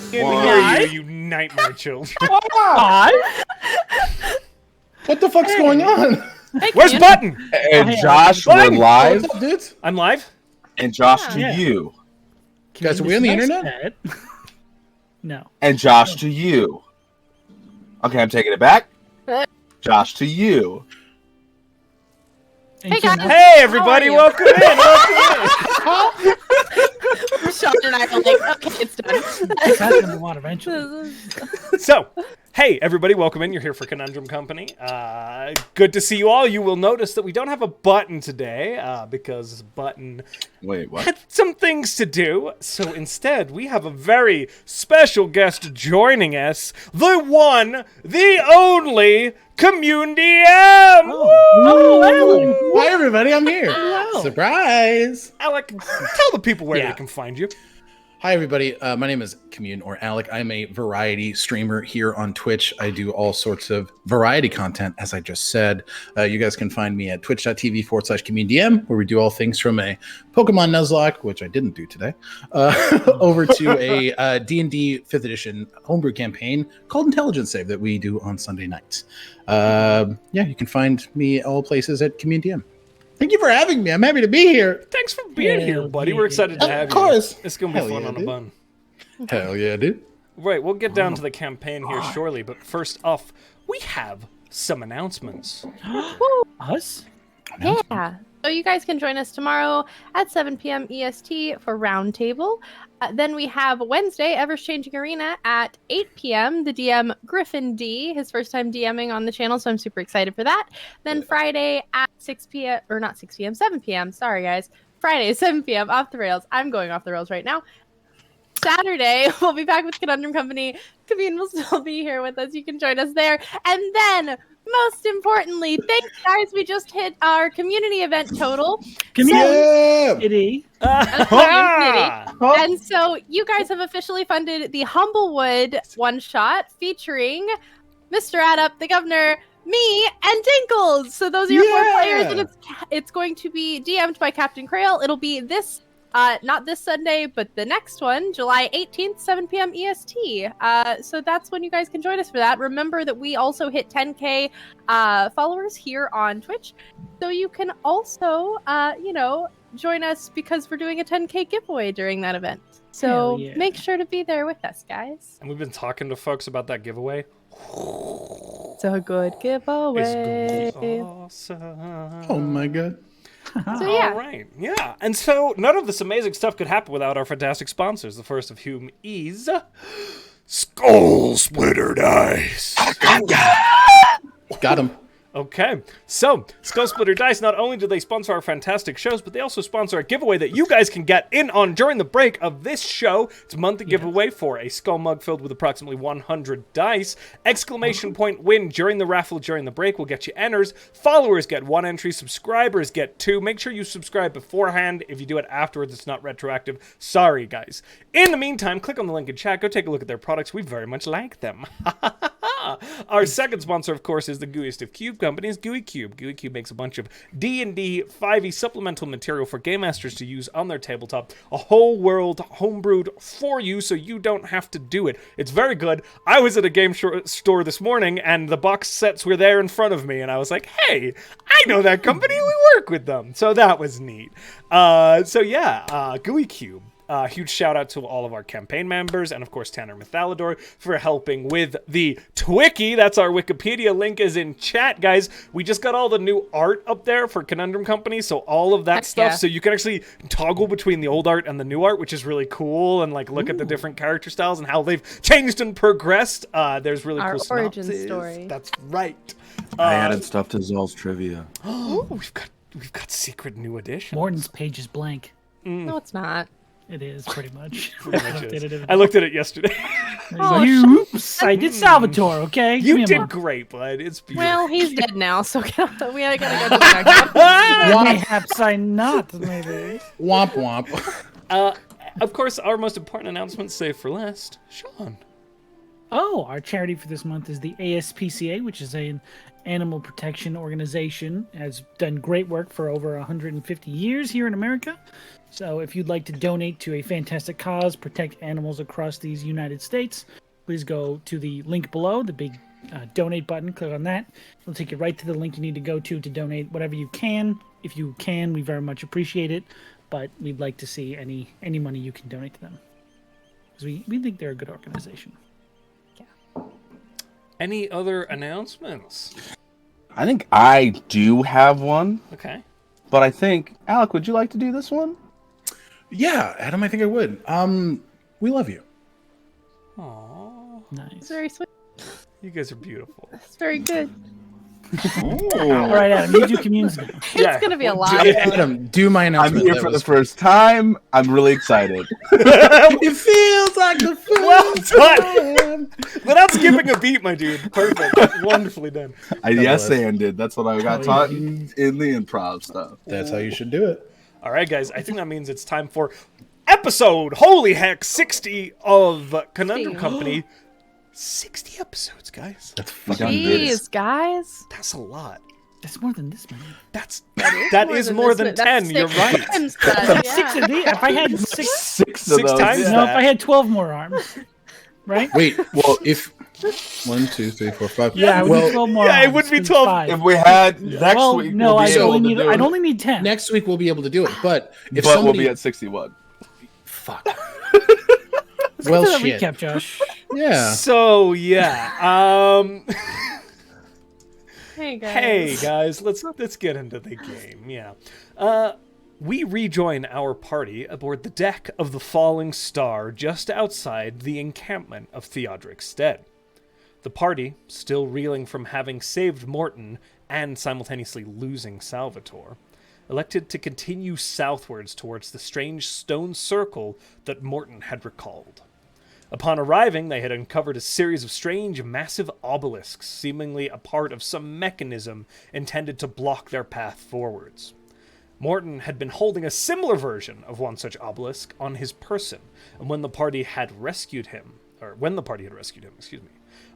Why? You nightmare children. Why? What the fuck's going on? Hey, where's Button? And Josh, we're live. What's up, dudes? I'm live. And Josh to you. Guys, are we on the internet? No. And Josh to you. Okay, I'm taking it back. Josh to you. Hey guys! Hey everybody! Welcome in. Welcome in. Sean and I are like, okay, it's done. It's happening a lot eventually. So, hey everybody! Welcome in. You're here for Conundrum Company. Good to see you all. You will notice that we don't have a Button today because Button had some things to do. So instead, we have a very special guest joining us. The one, the only. Commune DM! Oh, Alec! Hi, everybody, I'm here. Hello. Surprise! Alec, tell the people where they can find you. Hi, everybody. My name is Commune, or Alec. I'm a variety streamer here on Twitch. I do all sorts of variety content, as I just said. You guys can find me at twitch.tv/CommuneDM, where we do all things from a Pokemon Nuzlocke, which I didn't do today, over to a D&D 5th edition homebrew campaign called Intelligence Save that we do on Sunday nights. Yeah, you can find me all places at CommuneDM. Thank you for having me. I'm happy to be here. Thanks for being here, buddy. We're excited to have you. Of course. It's going to be fun on a bun. Hell yeah, dude. Right, we'll get down to the campaign here shortly, but first off, we have some announcements. Us? Yeah. So you guys can join us tomorrow at 7 p.m. EST for Roundtable. Then we have Wednesday, Ever's Changing Arena at 8 p.m. The DM, Griffin D, his first time DMing on the channel, so I'm super excited for that. Then Friday at 6 p.m., or not 6 p.m., 7 p.m., sorry guys. Friday, 7 p.m., Off the Rails. I'm going off the rails right now. Saturday, we'll be back with Conundrum Company. Commune will still be here with us. You can join us there. And then, most importantly, thanks, guys. We just hit our community event total. Community. And so you guys have officially funded the Humblewood one-shot featuring MrAddup, TheGovnar, me, and Dinkles. So those are your 4 players, and it's going to be DM'd by Captain Crail. It'll be this not this Sunday, but the next one, July 18th, 7 p.m. EST. So that's when you guys can join us for that. Remember that we also hit 10K followers here on Twitch. So you can also, join us because we're doing a 10K giveaway during that event. So make sure to be there with us, guys. And we've been talking to folks about that giveaway. It's a good giveaway. It's gonna be awesome. Oh my god. So yeah. All right, yeah. And so none of this amazing stuff could happen without our fantastic sponsors, the first of whom is Skull Splitter Dice. Got him. Okay, so Skull Splitter Dice, not only do they sponsor our fantastic shows, but they also sponsor a giveaway that you guys can get in on during the break of this show. It's a monthly giveaway for a skull mug filled with approximately 100 dice. Exclamation point win during the raffle during the break will get you enters. Followers get 1 entry, subscribers get 2. Make sure you subscribe beforehand. If you do it afterwards, it's not retroactive. Sorry, guys. In the meantime, click on the link in chat. Go take a look at their products. We very much like them. Our second sponsor, of course, is the gooeyest of cube companies, Gooey Cube. Gooey Cube makes a bunch of D&D 5e supplemental material for game masters to use on their tabletop. A whole world homebrewed for you so you don't have to do it. It's very good. I was at a game store this morning, and the box sets were there in front of me, and I was like, hey, I know that company. We work with them. So that was neat. Gooey Cube. Huge shout out to all of our campaign members and, of course, Tanner Mythalidor for helping with the Twiki. That's our Wikipedia link is in chat, guys. We just got all the new art up there for Conundrum Company, so all of that stuff. Yeah. So you can actually toggle between the old art and the new art, which is really cool, and like look at the different character styles and how they've changed and progressed. There's really cool origin synopsis. Story. That's right. I added stuff to Zahl's trivia. We've got secret new editions. Morton's page is blank. No, it's not. It is pretty much. I looked at it yesterday. Oops! I did Salvator. Okay, you did great, bud. It's beautiful. Well, he's dead now, so we gotta go to the next one. Perhaps I not. Maybe. Womp womp. Of course, our most important announcement, save for last, Sean. Oh, our charity for this month is the ASPCA, which is an animal protection organization. Has done great work for over 150 years here in America. So if you'd like to donate to a fantastic cause, protect animals across these United States, please go to the link below, the big donate button. Click on that. It'll take you right to the link you need to go to donate whatever you can. If you can, we very much appreciate it. But we'd like to see any money you can donate to them. Because we think they're a good organization. Yeah. Any other announcements? I think I do have one. Okay. But I think, Alec, would you like to do this one? Yeah, Adam, I think I would. We love you. Aww. Nice. It's very sweet. You guys are beautiful. It's very good. All right, Adam, you do communes now. It's gonna be a lot. Adam, do my announcement. I'm here for the first time. I'm really excited. It feels like the first Well done. Without skipping a beat, my dude. Perfect. Wonderfully done. I yes-anded. That's what I got taught in the improv stuff. That's how you should do it. All right, guys. I think that means it's time for episode, holy heck, 60 of Conundrum Company. 60 episodes, guys. That's fucking Jeez, guys. That's a lot. That's more than this, man. That is more than 10. You're right. Then, yeah. 6 of these. If I had Six times yeah. No, if I had 12 more arms, right? Wait, well, if 1, 2, 3, 4, 5. Yeah, well, need 12 more yeah, it arms. would be It's 12. 5. If we had next week, no, we'll be able to do I'd it. only need 10. next week we'll be able to do it, but if But somebody... we'll be at 61. Fuck. Let's Well, get to the shit. recap, Josh. Yeah. So, yeah. Hey guys. Hey guys, let's get into the game. Yeah, we rejoin our party aboard the deck of the Falling Star, just outside the encampment of Theodric's Stead. The party, still reeling from having saved Morton and simultaneously losing Salvator, elected to continue southwards towards the strange stone circle that Morton had recalled. Upon arriving, they had uncovered a series of strange, massive obelisks, seemingly a part of some mechanism intended to block their path forwards. Morton had been holding a similar version of one such obelisk on his person, and when the party had rescued him,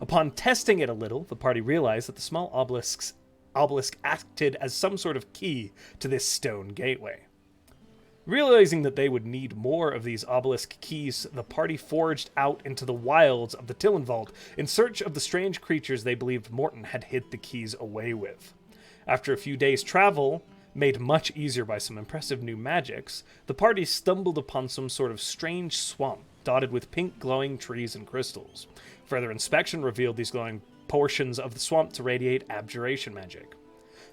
upon testing it a little, the party realized that the small obelisk acted as some sort of key to this stone gateway. Realizing that they would need more of these obelisk keys, the party forged out into the wilds of the Tillenwald in search of the strange creatures they believed Morton had hid the keys away with. After a few days' travel, made much easier by some impressive new magics, the party stumbled upon some sort of strange swamp dotted with pink glowing trees and crystals. Further inspection revealed these glowing portions of the swamp to radiate abjuration magic.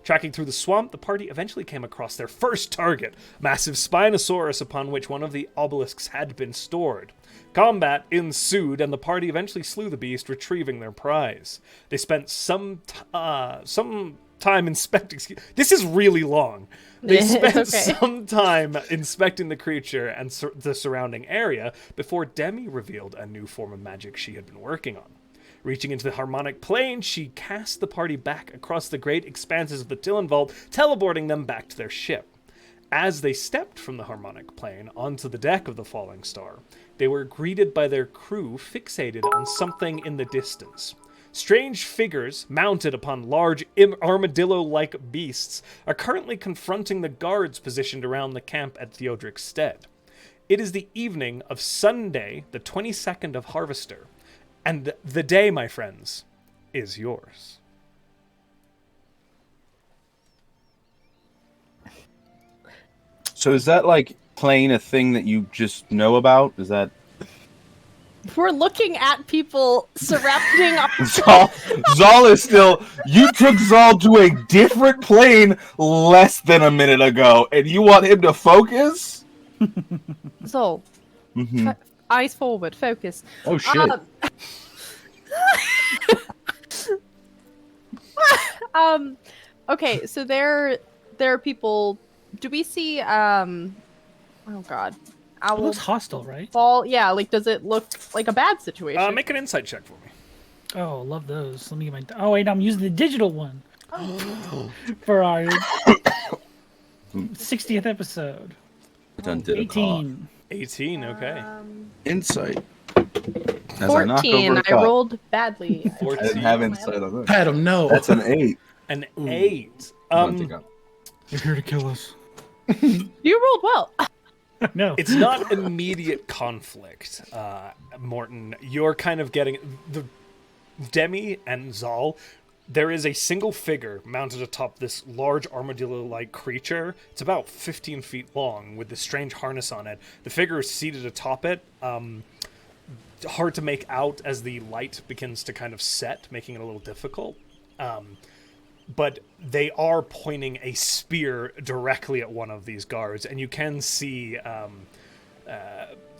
Tracking through the swamp, the party eventually came across their first target, massive Spinosaurus upon which one of the obelisks had been stored. Combat ensued, and the party eventually slew the beast, retrieving their prize. They spent some time inspecting... This is really long. They spent some time inspecting the creature and the surrounding area before Demi revealed a new form of magic she had been working on. Reaching into the harmonic plane, she cast the party back across the great expanses of the Tillenwald, teleporting them back to their ship. As they stepped from the harmonic plane onto the deck of the Falling Star, they were greeted by their crew fixated on something in the distance. Strange figures, mounted upon large armadillo-like beasts, are currently confronting the guards positioned around the camp at Theodric's stead. It is the evening of Sunday, the 22nd of Harvester, and the day, my friends, is yours. So is that like playing a thing that you just know about? Is that We're looking at people surrounding Zahl is still? You took Zahl to a different plane less than a minute ago, and you want him to focus? Zahl. Mm-hmm. Eyes forward, focus. Oh shit! Okay, so there are people. Do we see oh god, It owl looks hostile, right? fall? Yeah, like does it look like a bad situation? Make an insight check for me. Oh, love those. Let me get my. Oh wait, I'm using the digital one for our 60th episode. Done did 18. 18, okay. Insight. As I knock 14. over I the cup. rolled badly. 14. I didn't have insight on that. Pat him, no. That's an 8. An 8. You're here to kill us. You rolled well. No. It's not immediate conflict, Morton. You're kind of getting the Demi and Zahl. There is a single figure mounted atop this large armadillo-like creature. It's about 15 feet long with this strange harness on it. The figure is seated atop it. Hard to make out as the light begins to kind of set, making it a little difficult. But they are pointing a spear directly at one of these guards, and you can see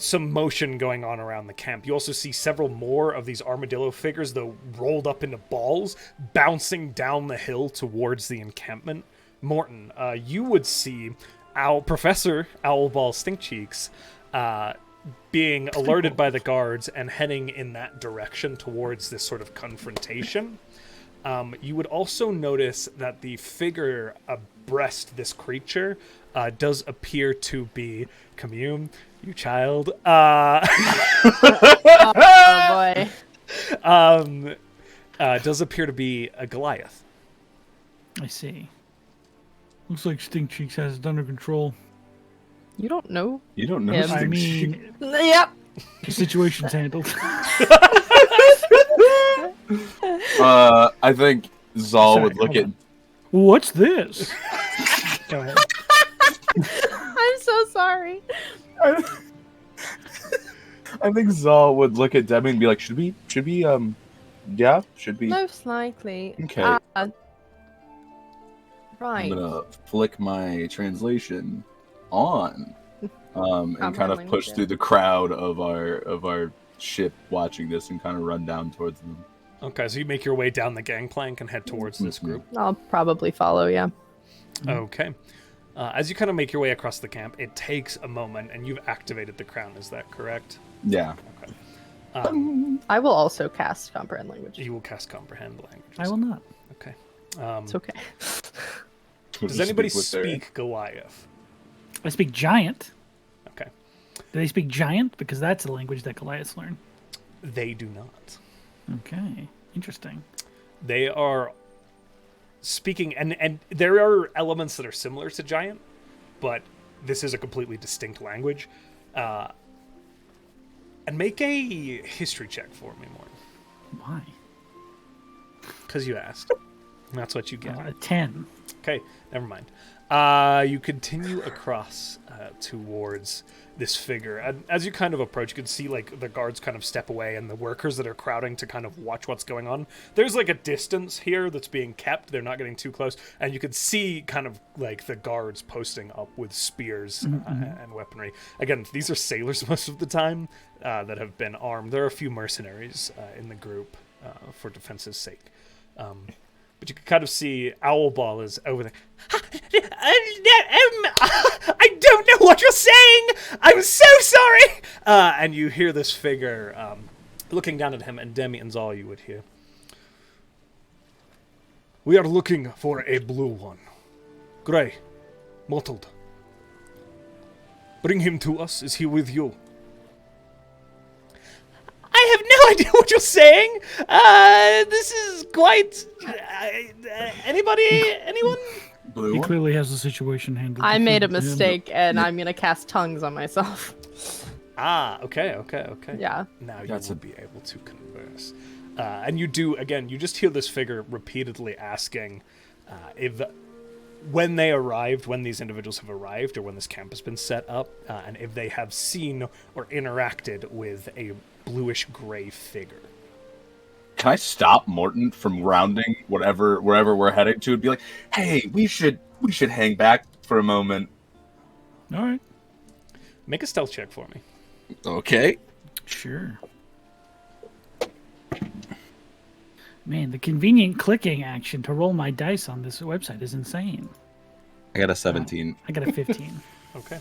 some motion going on around the camp. You also see several more of these armadillo figures, though rolled up into balls, bouncing down the hill towards the encampment. Morton, you would see Professor Owlball Stinkcheeks being alerted by the guards and heading in that direction towards this sort of confrontation. You would also notice that the figure abreast this creature does appear to be Commune, you child. Oh boy. Does appear to be a Goliath. I see. Looks like Stink Cheeks has it under control. You don't know. You don't know. Yeah, I mean, Yep. the situation's handled. I think Zahl Sorry, would look hold at. on. What's this? Go ahead. I'm so sorry. I think Zahl would look at Demi and be like, should we, yeah, should be. Most likely. Okay. Right. I'm gonna flick my translation on, and kind of push through the crowd of our ship watching this and kind of run down towards them. Okay, so you make your way down the gangplank and head towards this group. I'll probably follow, yeah. Okay. As you kind of make your way across the camp, it takes a moment, and you've activated the crown. Is that correct? Yeah. Okay. I will also cast Comprehend Language. You will cast Comprehend Languages. I will not. Okay. It's okay. Does anybody speak Goliath? I speak Giant. Okay. Do they speak Giant? Because that's a language that Goliaths learn. They do not. Okay. Interesting. They are speaking, and there are elements that are similar to Giant, but this is a completely distinct language. And make a history check for me, Morton. Why? Because you asked. And that's what you get. 10. Okay, never mind. You continue across towards this figure. And as you kind of approach, you can see like the guards kind of step away and the workers that are crowding to kind of watch what's going on. There's like a distance here that's being kept. They're not getting too close. And you can see kind of like the guards posting up with spears and weaponry. Again, these are sailors most of the time that have been armed. There are a few mercenaries in the group for defense's sake. But you can kind of see Owlball is over there. I don't know what you're saying! I'm so sorry! And you hear this figure looking down at him, and Demi and Zahl you would hear. We are looking for a blue one. Grey. Mottled. Bring him to us. Is he with you? I have no idea what you're saying. This is quite. Anybody? Anyone? Blue He one? clearly has the situation handled. I made a Between him. mistake, and I'm gonna cast tongues on myself. Okay. Yeah. Now you That's will be able to converse. And you do, again, you just hear this figure repeatedly asking if, when they arrived, when these individuals have arrived, or when this camp has been set up, and if they have seen or interacted with a bluish-gray figure. Can I stop Morton from rounding wherever we're heading to and be like, hey, we should hang back for a moment? All right. Make a stealth check for me. Okay. Sure. Man, the convenient clicking action to roll my dice on this website is insane. I got a 17. I got a 15. Okay.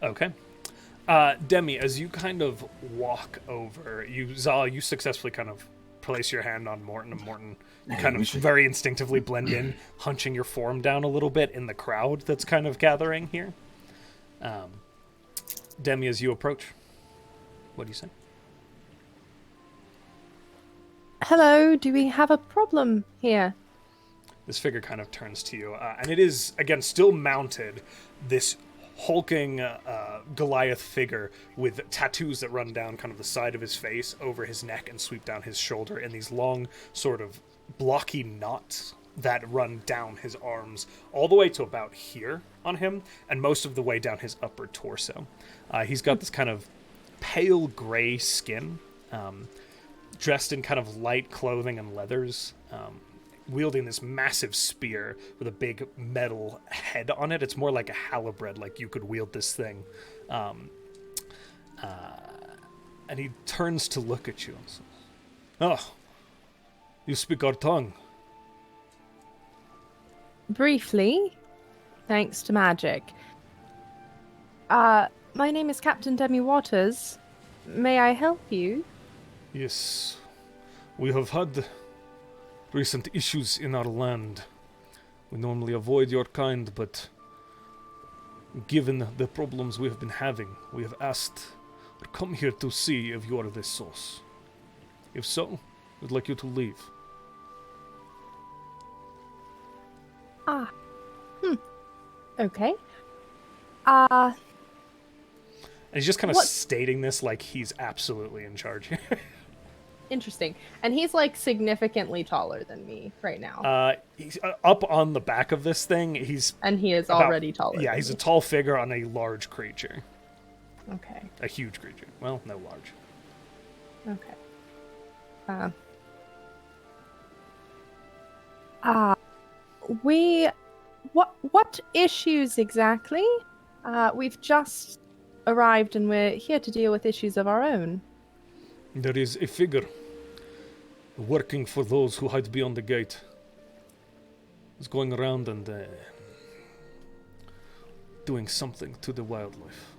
Okay. Demi, as you kind of walk over, Zahl, you successfully kind of place your hand on Morton, and Morton, you kind of very instinctively blend in, hunching your form down a little bit in the crowd that's kind of gathering here. Demi, as you approach, what do you say? Hello, do we have a problem here? This figure kind of turns to you, and it is, again, still mounted, this hulking Goliath figure with tattoos that run down kind of the side of his face, over his neck, and sweep down his shoulder, and these long, sort of blocky knots that run down his arms, all the way to about here on him, and most of the way down his upper torso. He's got this kind of pale gray skin, dressed in kind of light clothing and leathers, wielding this massive spear with a big metal head on it. It's more like a halberd, like you could wield this thing. And he turns to look at you and says, "Oh, you speak our tongue." Briefly, thanks to magic. My name is Captain Demi Waters. May I help you? Yes, we have had recent issues in our land. We normally avoid your kind, but given the problems we have been having, we have asked or come here to see if you are the source. If so, we'd like you to leave. Okay. And he's just kind of stating this like he's absolutely in charge. Interesting. And he's like significantly taller than me right now. He's up on the back of this thing. And he is already taller. Yeah, than he's me. a tall figure on a large creature. Okay. A huge creature. Well, no large. Okay. What issues exactly? We've just arrived and we're here to deal with issues of our own. There is a figure working for those who hide beyond the gate. He's going around and doing something to the wildlife.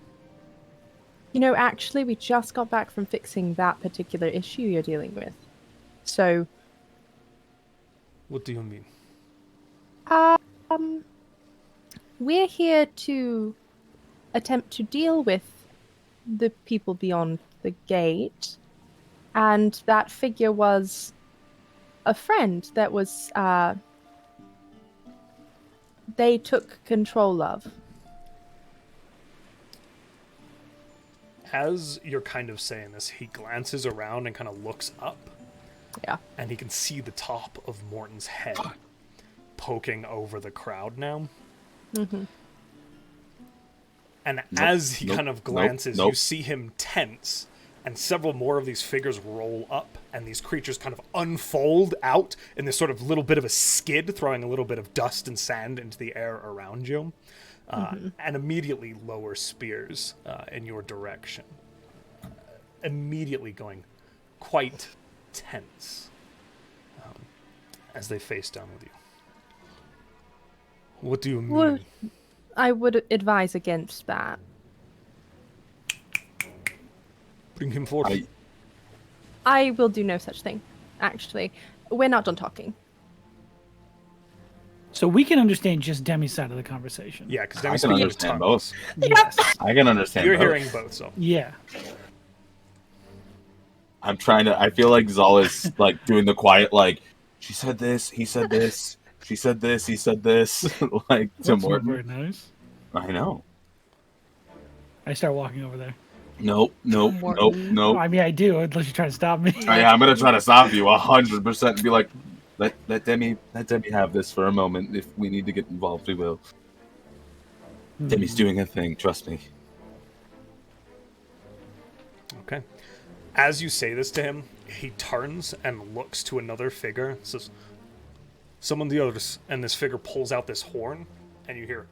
You know, actually, we just got back from fixing that particular issue you're dealing with. So, What do you mean? we're here to attempt to deal with the people beyond the gate. And that figure was a friend that was, they took control of. As you're kind of saying this, he glances around and kind of looks up. Yeah. And he can see the top of Morton's head poking over the crowd now. Mm-hmm. And as he kind of glances, you see him tense, and several more of these figures roll up, and these creatures kind of unfold out in this sort of little bit of a skid, throwing a little bit of dust and sand into the air around you, and immediately lower spears in your direction. Immediately going quite tense as they face down with you. What do you mean? I would advise against that. Bring him forth. I will do no such thing, actually. We're not done talking. So we can understand just Demi's side of the conversation. Yeah, because I Demi's can speaking understand tongues. both. Yes. I can understand You're both. hearing both, so. Yeah. I'm trying to. I feel like Zahl is like doing the quiet, like she said this, he said this, she said this, he said this, like to That's not Morton. very nice. I know. I start walking over there. Nope. Oh, I mean, I do, unless you try to stop me. I'm gonna try to stop you 100% and be like, let Demi have this for a moment. If we need to get involved, we will. Demi's doing a thing. Trust me. Okay. As you say this to him, he turns and looks to another figure. Says, "Summon the others." And this figure pulls out this horn, and you hear.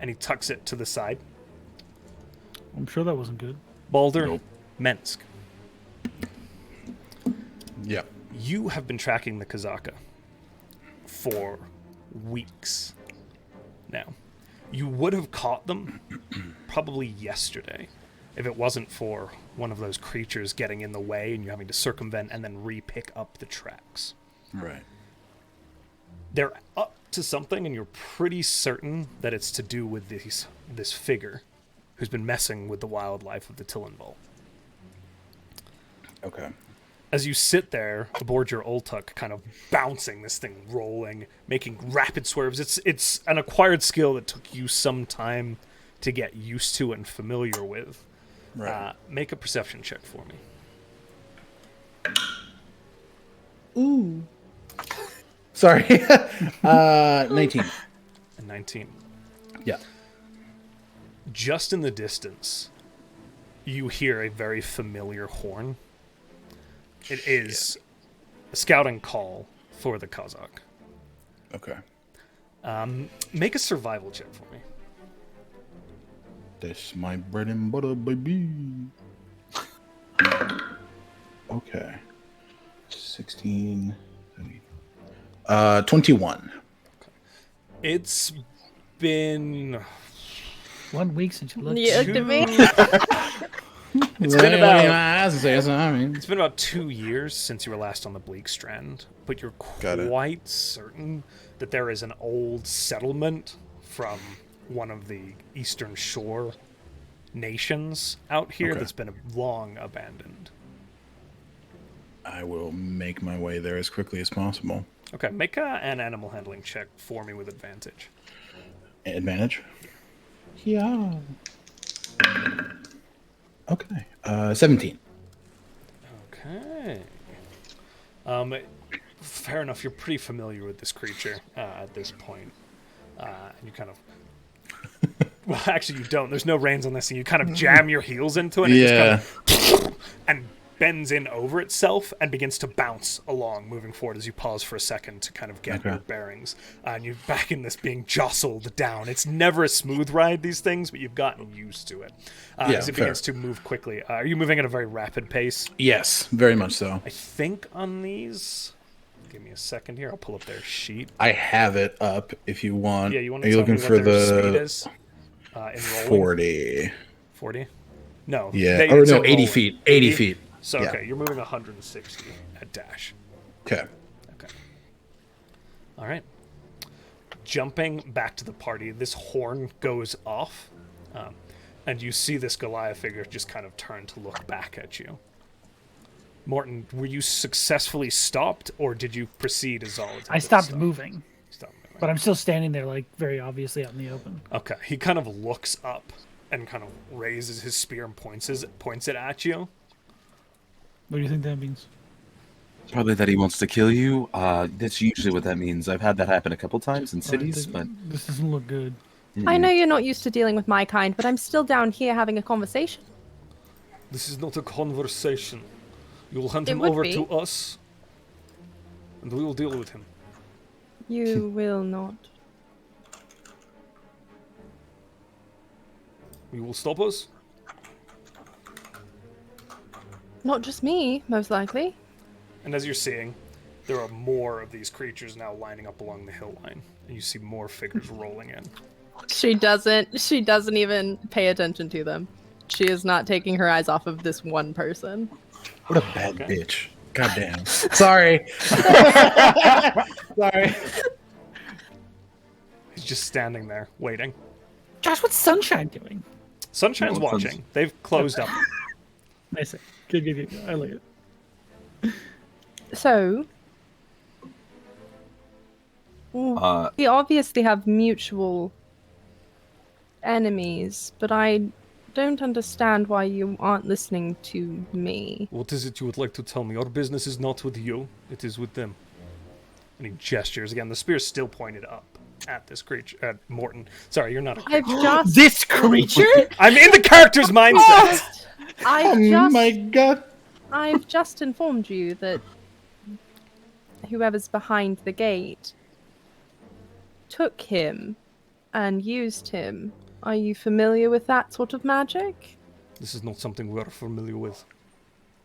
And he tucks it to the side. I'm sure that wasn't good. Baldur, Nope. Mensk, Yeah. you have been tracking the Kazaka for weeks now. You would have caught them probably yesterday if it wasn't for one of those creatures getting in the way and you having to circumvent and then re-pick up the tracks. Right. They're up to something, and you're pretty certain that it's to do with this figure who's been messing with the wildlife of the Tillenball. Okay. As you sit there aboard your Ultuk, kind of bouncing this thing, rolling, making rapid swerves, it's an acquired skill that took you some time to get used to and familiar with. Right. Make a perception check for me. Ooh. Sorry. 19. A 19. Yeah. Just in the distance, you hear a very familiar horn. It is a scouting call for the Kazakh. Okay. Make a survival check for me. That's my bread and butter, baby. Okay. 16. 21. It's been 1 week since you looked. Yeah, Two- Demi. It's been about about. it's been about 2 years since you were last on the Bleak Strand, but you're Got it. quite certain that there is an old settlement from one of the Eastern Shore nations out here Okay. that's been long abandoned. I will make my way there as quickly as possible. Okay, make an animal handling check for me with advantage. Advantage? Yeah. Okay. 17. Okay. Fair enough. You're pretty familiar with this creature at this point. And you kind of... Well, actually, you don't. There's no reins on this thing. You kind of jam your heels into it, and it just kind of... and bends in over itself and begins to bounce along, moving forward as you pause for a second to kind of get your bearings. And you're back in this being jostled down. It's never a smooth ride, these things, but you've gotten used to it. As it begins to move quickly. Are you moving at a very rapid pace? Yes, very much so. I think on these... Give me a second here. I'll pull up their sheet. I have it up if you want. Yeah, you want Are to you tell me looking what for their speed the is? In rolling? 40? 40? No. Yeah. It's in 80 rolling. feet. 80 feet. So, Yeah. okay, you're moving 160 at dash. Okay. Okay. All right. Jumping back to the party, this horn goes off, and you see this Goliath figure just kind of turn to look back at you. Morton, were you successfully stopped, or did you proceed as all? I stopped moving, Stopped moving. but I'm still standing there, like very obviously out in the open. Okay, he kind of looks up and kind of raises his spear and points it at you. What do you think that means? Probably that he wants to kill you. That's usually what that means. I've had that happen a couple times in cities, but This doesn't look good. I know you're not used to dealing with my kind, but I'm still down here having a conversation. This is not a conversation. You will hand It him would over be. to us, and we will deal with him. You will not. You will stop us? Not just me, most likely. And as you're seeing, there are more of these creatures now lining up along the hill line, and you see more figures rolling in. She doesn't even pay attention to them. She is not taking her eyes off of this one person. What a bad bitch. Goddamn. Sorry. Sorry. He's just standing there, waiting. Josh, what's Sunshine doing? Sunshine's No, watching. They've closed up. Nice. Good. I like it. So, we obviously have mutual enemies, but I don't understand why you aren't listening to me. What is it you would like to tell me? Our business is not with you, it is with them. And he gestures again. The spear's still pointed up at this creature, at Morton. Sorry, you're not a creature. I've just This creature? I'm in the character's mindset! my god. I've just informed you that whoever's behind the gate took him and used him. Are you familiar with that sort of magic? This is not something we are familiar with.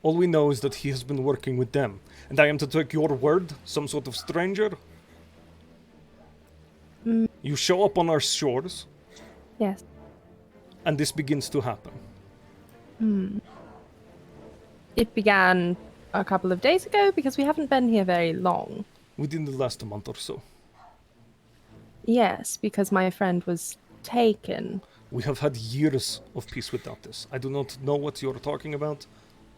All we know is that he has been working with them. And I am to take your word, some sort of stranger? You show up on our shores, Yes. and this begins to happen. It began a couple of days ago because we haven't been here very long. Within the last month or so. Yes, because my friend was taken. We have had years of peace without this. I do not know what you are talking about.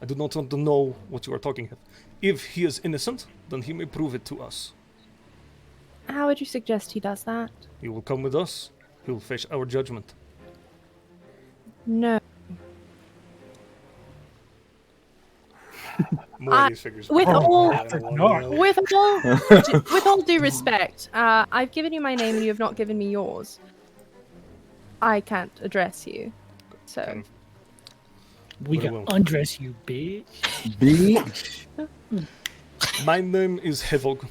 I do not want to know what you are talking about. If he is innocent, then he may prove it to us. How would you suggest he does that? He will come with us. He will face our judgment. No. More of these figures. with all due respect, I've given you my name and you have not given me yours. I can't address you. So Kind We But I can will. undress you, bitch. Bitch. My name is Hevog.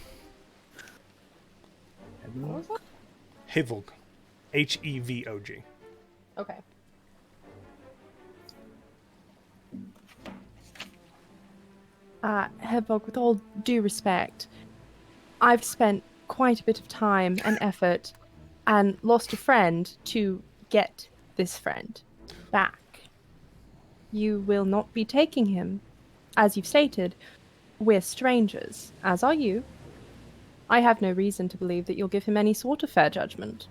Hevog. Hevog. okay. Hedvog, with all due respect, I've spent quite a bit of time and effort and lost a friend to get this friend back. You will not be taking him. As you've stated, we're strangers, as are you. I have no reason to believe that you'll give him any sort of fair judgment.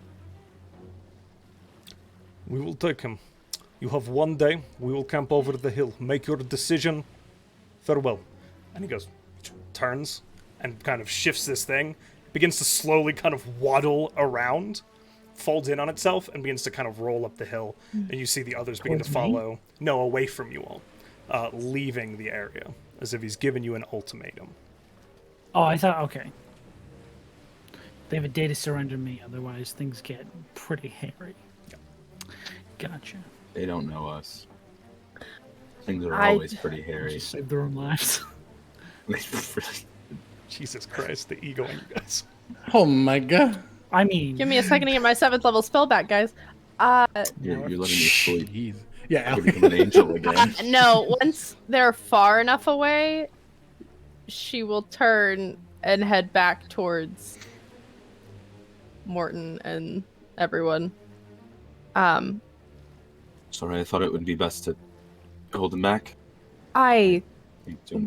We will take him. You have one day. We will camp over the hill. Make your decision. Farewell. And he goes, turns, and kind of shifts this thing. Begins to slowly kind of waddle around. Folds in on itself and begins to kind of roll up the hill. And you see the others begin to Towards me? follow. No, away from you all. Leaving the area. As if he's given you an ultimatum. Oh, I thought, okay. They have a day to surrender me, otherwise things get pretty hairy. Gotcha. They don't know us. Things are I- always pretty hairy. Just save their own lives. Jesus Christ, the ego in you guys. Oh my god. I mean, Give me a second to get my 7th level spell back, guys. You're letting me sleep. Jeez. Yeah, I become an angel again. No, once they're far enough away, she will turn and head back towards Morton and everyone. Sorry, I thought it would be best to hold him back. I Yeah,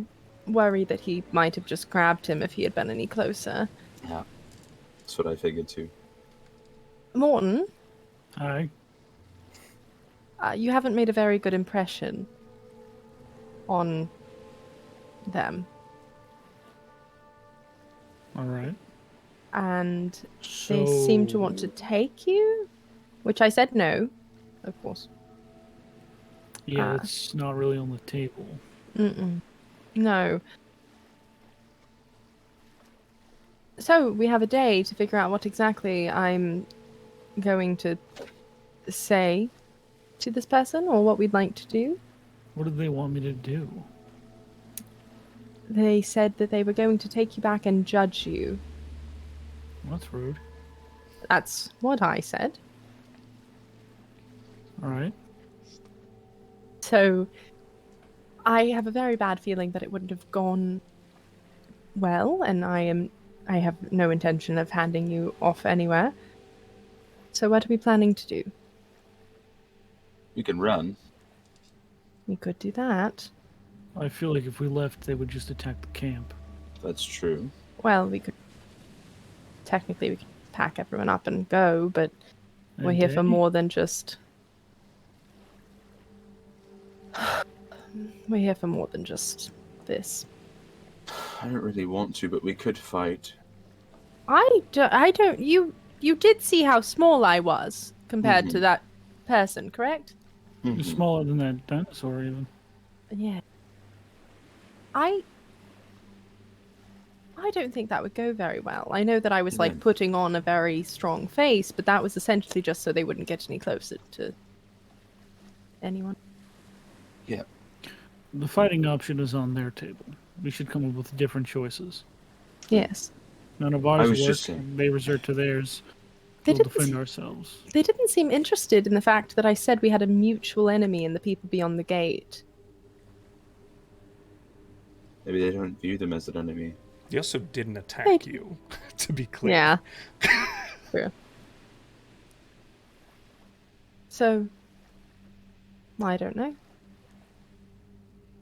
worry that he might have just grabbed him if he had been any closer. that's what I figured too. Morton, hi. you haven't made a very good impression on them. All right. And So, they seem to want to take you, which I said no, of course. Yeah, it's not really on the table. No. So, we have a day to figure out what exactly I'm going to say to this person or what we'd like to do. What do they want me to do? They said that they were going to take you back and judge you. Well, that's rude. That's what I said. All right. So, I have a very bad feeling that it wouldn't have gone well, and I have no intention of handing you off anywhere. So what are we planning to do? You can run. We could do that. I feel like if we left, they would just attack the camp. That's true. Well, we could pack everyone up and go, but we're And here for Demi? more than just We're here for more than just this. I don't really want to, but we could fight. I don't. You did see how small I was compared to that person, correct? You're smaller than that dinosaur, even. Yeah. I don't think that would go very well. I know that I was like putting on a very strong face, but that was essentially just so they wouldn't get any closer to anyone. Yeah. The fighting option is on their table. We should come up with different choices. Yes. None of ours work. They resort to theirs. We'll defend ourselves. They didn't seem interested in the fact that I said we had a mutual enemy in the people beyond the gate. Maybe they don't view them as an enemy. They also didn't attack you, to be clear. Yeah. True. So, I don't know.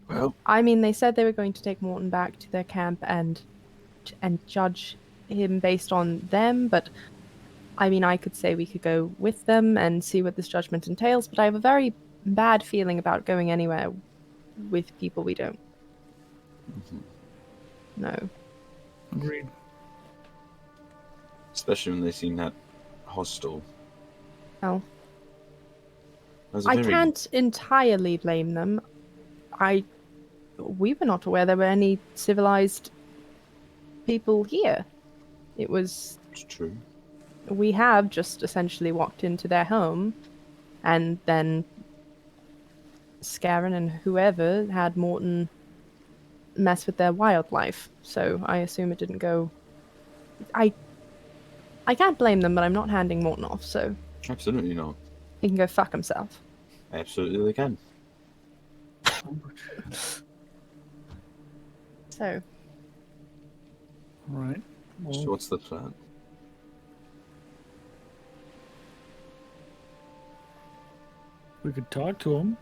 Well, I mean, they said they were going to take Morton back to their camp and judge him based on them, but I mean, I could say we could go with them and see what this judgment entails, but I have a very bad feeling about going anywhere with people we don't know. Agreed. Especially when they seem that hostile. Well, I can't entirely blame them. We were not aware there were any civilized people here. It's true. We have just essentially walked into their home, and then Scarron and whoever had Morton mess with their wildlife. So I assume it didn't go. I can't blame them, but I'm not handing Morton off. So Absolutely not. he can go fuck himself. Absolutely, they can. So. Right. Well, So what's the plan? we could talk to him.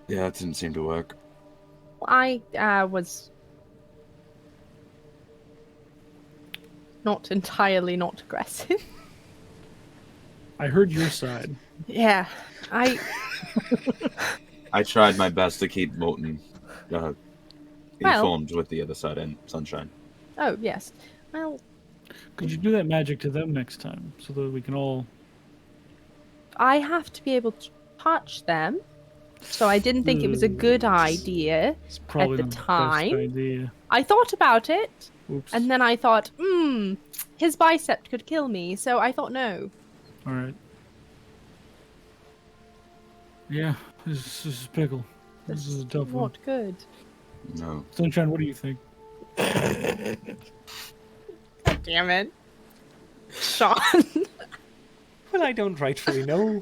Yeah, it didn't seem to work. I was not entirely not aggressive. I heard your side. Yeah, I tried my best to keep Morton informed with the other side and Sunshine. Oh, yes. Well, Could you do that magic to them next time so that we can all... I have to be able to touch them, so I didn't think it was a good idea It's probably at the not time. best idea. I thought about it, Oops. and then I thought, his bicep could kill me, so I thought no. All right. Yeah, this is pickle. This is a tough one. Not good. No. Sunshine, what do you think? God damn it. Sean. Well, I don't rightfully know.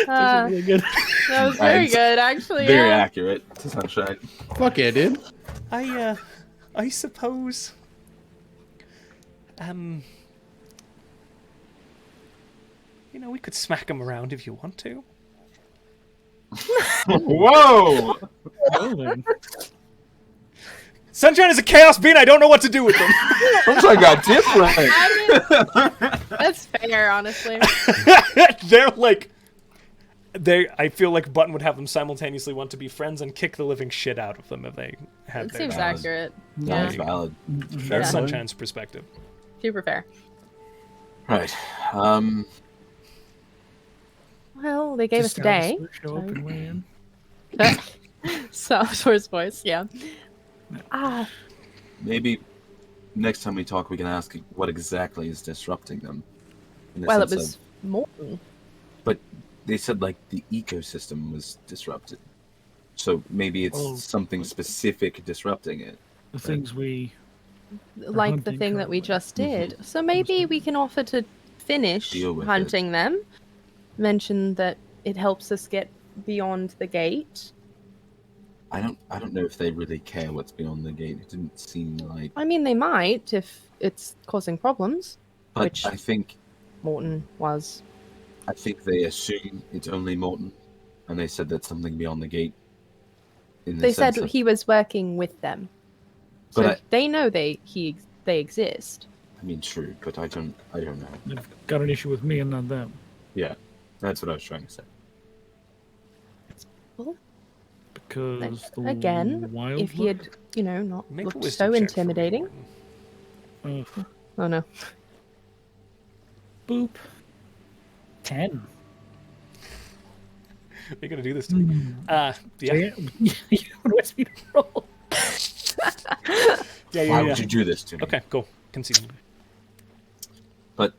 Really good. That was very good, actually. Very yeah. accurate to Sunshine. Fuck yeah, dude. I suppose. We could smack him around if you want to. Whoa! Well, then. Sunshine is a chaos being. I don't know what to do with them. Sunshine got different. I mean, that's fair, honestly. They're like, I feel like Button would have them simultaneously want to be friends and kick the living shit out of them if they had It their seems choice. accurate. That's Yeah. valid. Fair Yeah. Sunshine's perspective. Super fair. Right. Well, they gave us Just a day. Show up and weigh in. Salvator's voice, yeah. Maybe next time we talk, we can ask what exactly is disrupting them. In the Well, it sense was Morton. But they said, like, the ecosystem was disrupted. So maybe it's something specific disrupting it. The things we... Like the hunting thing that we currently. just did. So maybe we can offer to finish Deal with hunting them. Mention that it helps us get beyond the gate. I don't know if they really care what's beyond the gate. It didn't seem like... I mean, they might if it's causing problems. But which I think Morton was. they assume it's only Morton. And they said that's something beyond the gate. In the They said sense of- he was working with them. So But they know they exist. I mean, true, but I don't know. They've got an issue with me and not them. Yeah, that's what I was trying to say. Well, Because the again, wild if he had, not Make a looked wisdom so check for me, intimidating. Morton. Oh no. Boop. 10. Are you gonna do this to me? Yeah. You want me to roll? Why would you do this to me? Okay, cool. Concede. But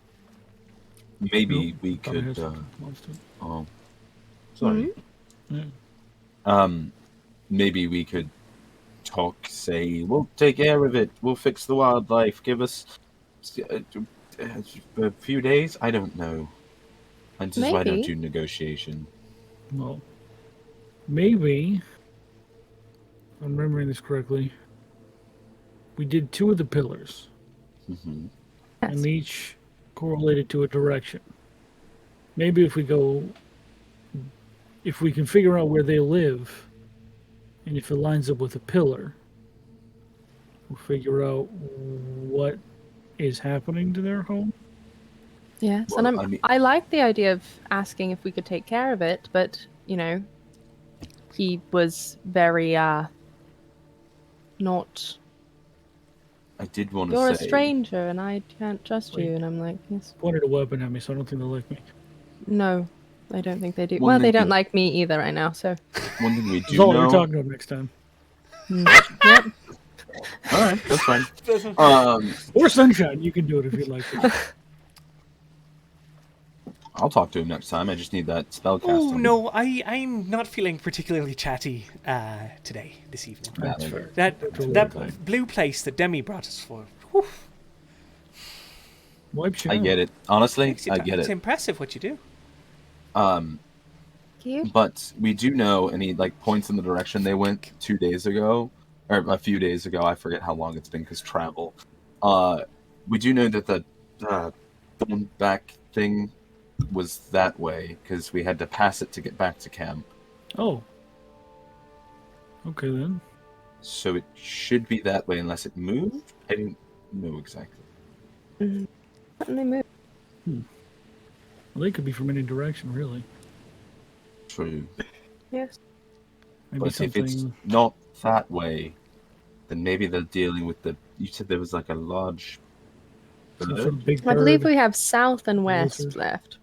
maybe Nope, we thought I had could. something else to- Oh, sorry. Yeah. Maybe we could talk. Say, we'll take care of it. We'll fix the wildlife. Give us a few days. I don't know. And this is why I don't Maybe. do negotiation. Well, maybe, if I'm remembering this correctly, we did 2 of the pillars, Mm-hmm. and each correlated to a direction. Maybe if we can figure out where they live, and if it lines up with a pillar, we'll figure out what is happening to their home. Yes, Well, and I like the idea of asking if we could take care of it, but he was very not. I did want You're to a say. stranger, and I can't trust you. Wait. And I'm like, yes, Pointed a weapon at me, so I don't think they like me. no, I don't think they do. One Well, they thing don't we- like me either right now. So, One thing we do Zahl, know. we're talking to him next time. yep. All right, that's fine. Or Sunshine, you can do it if you'd like to. I'll talk to him next time. I just need that spell casting. Oh no, I'm not feeling particularly chatty this evening. That's fair. That blue place that Demi brought us for. Whew, Wipe your I get it. Honestly, I get it's it. impressive what you do. Thank you. But we do know, and he points in the direction they went 2 days ago, or a few days ago. I forget how long it's been because travel. We do know that the back thing was that way because we had to pass it to get back to camp. Oh. Okay then. So it should be that way unless it moved. I didn't know exactly. And they move. Well, they could be from any direction, really. True. Yes. Maybe But if it's something. not that way, then maybe they're dealing with the. You said there was a large. Some sort of big I believe bird. we have south and west Lizard. left.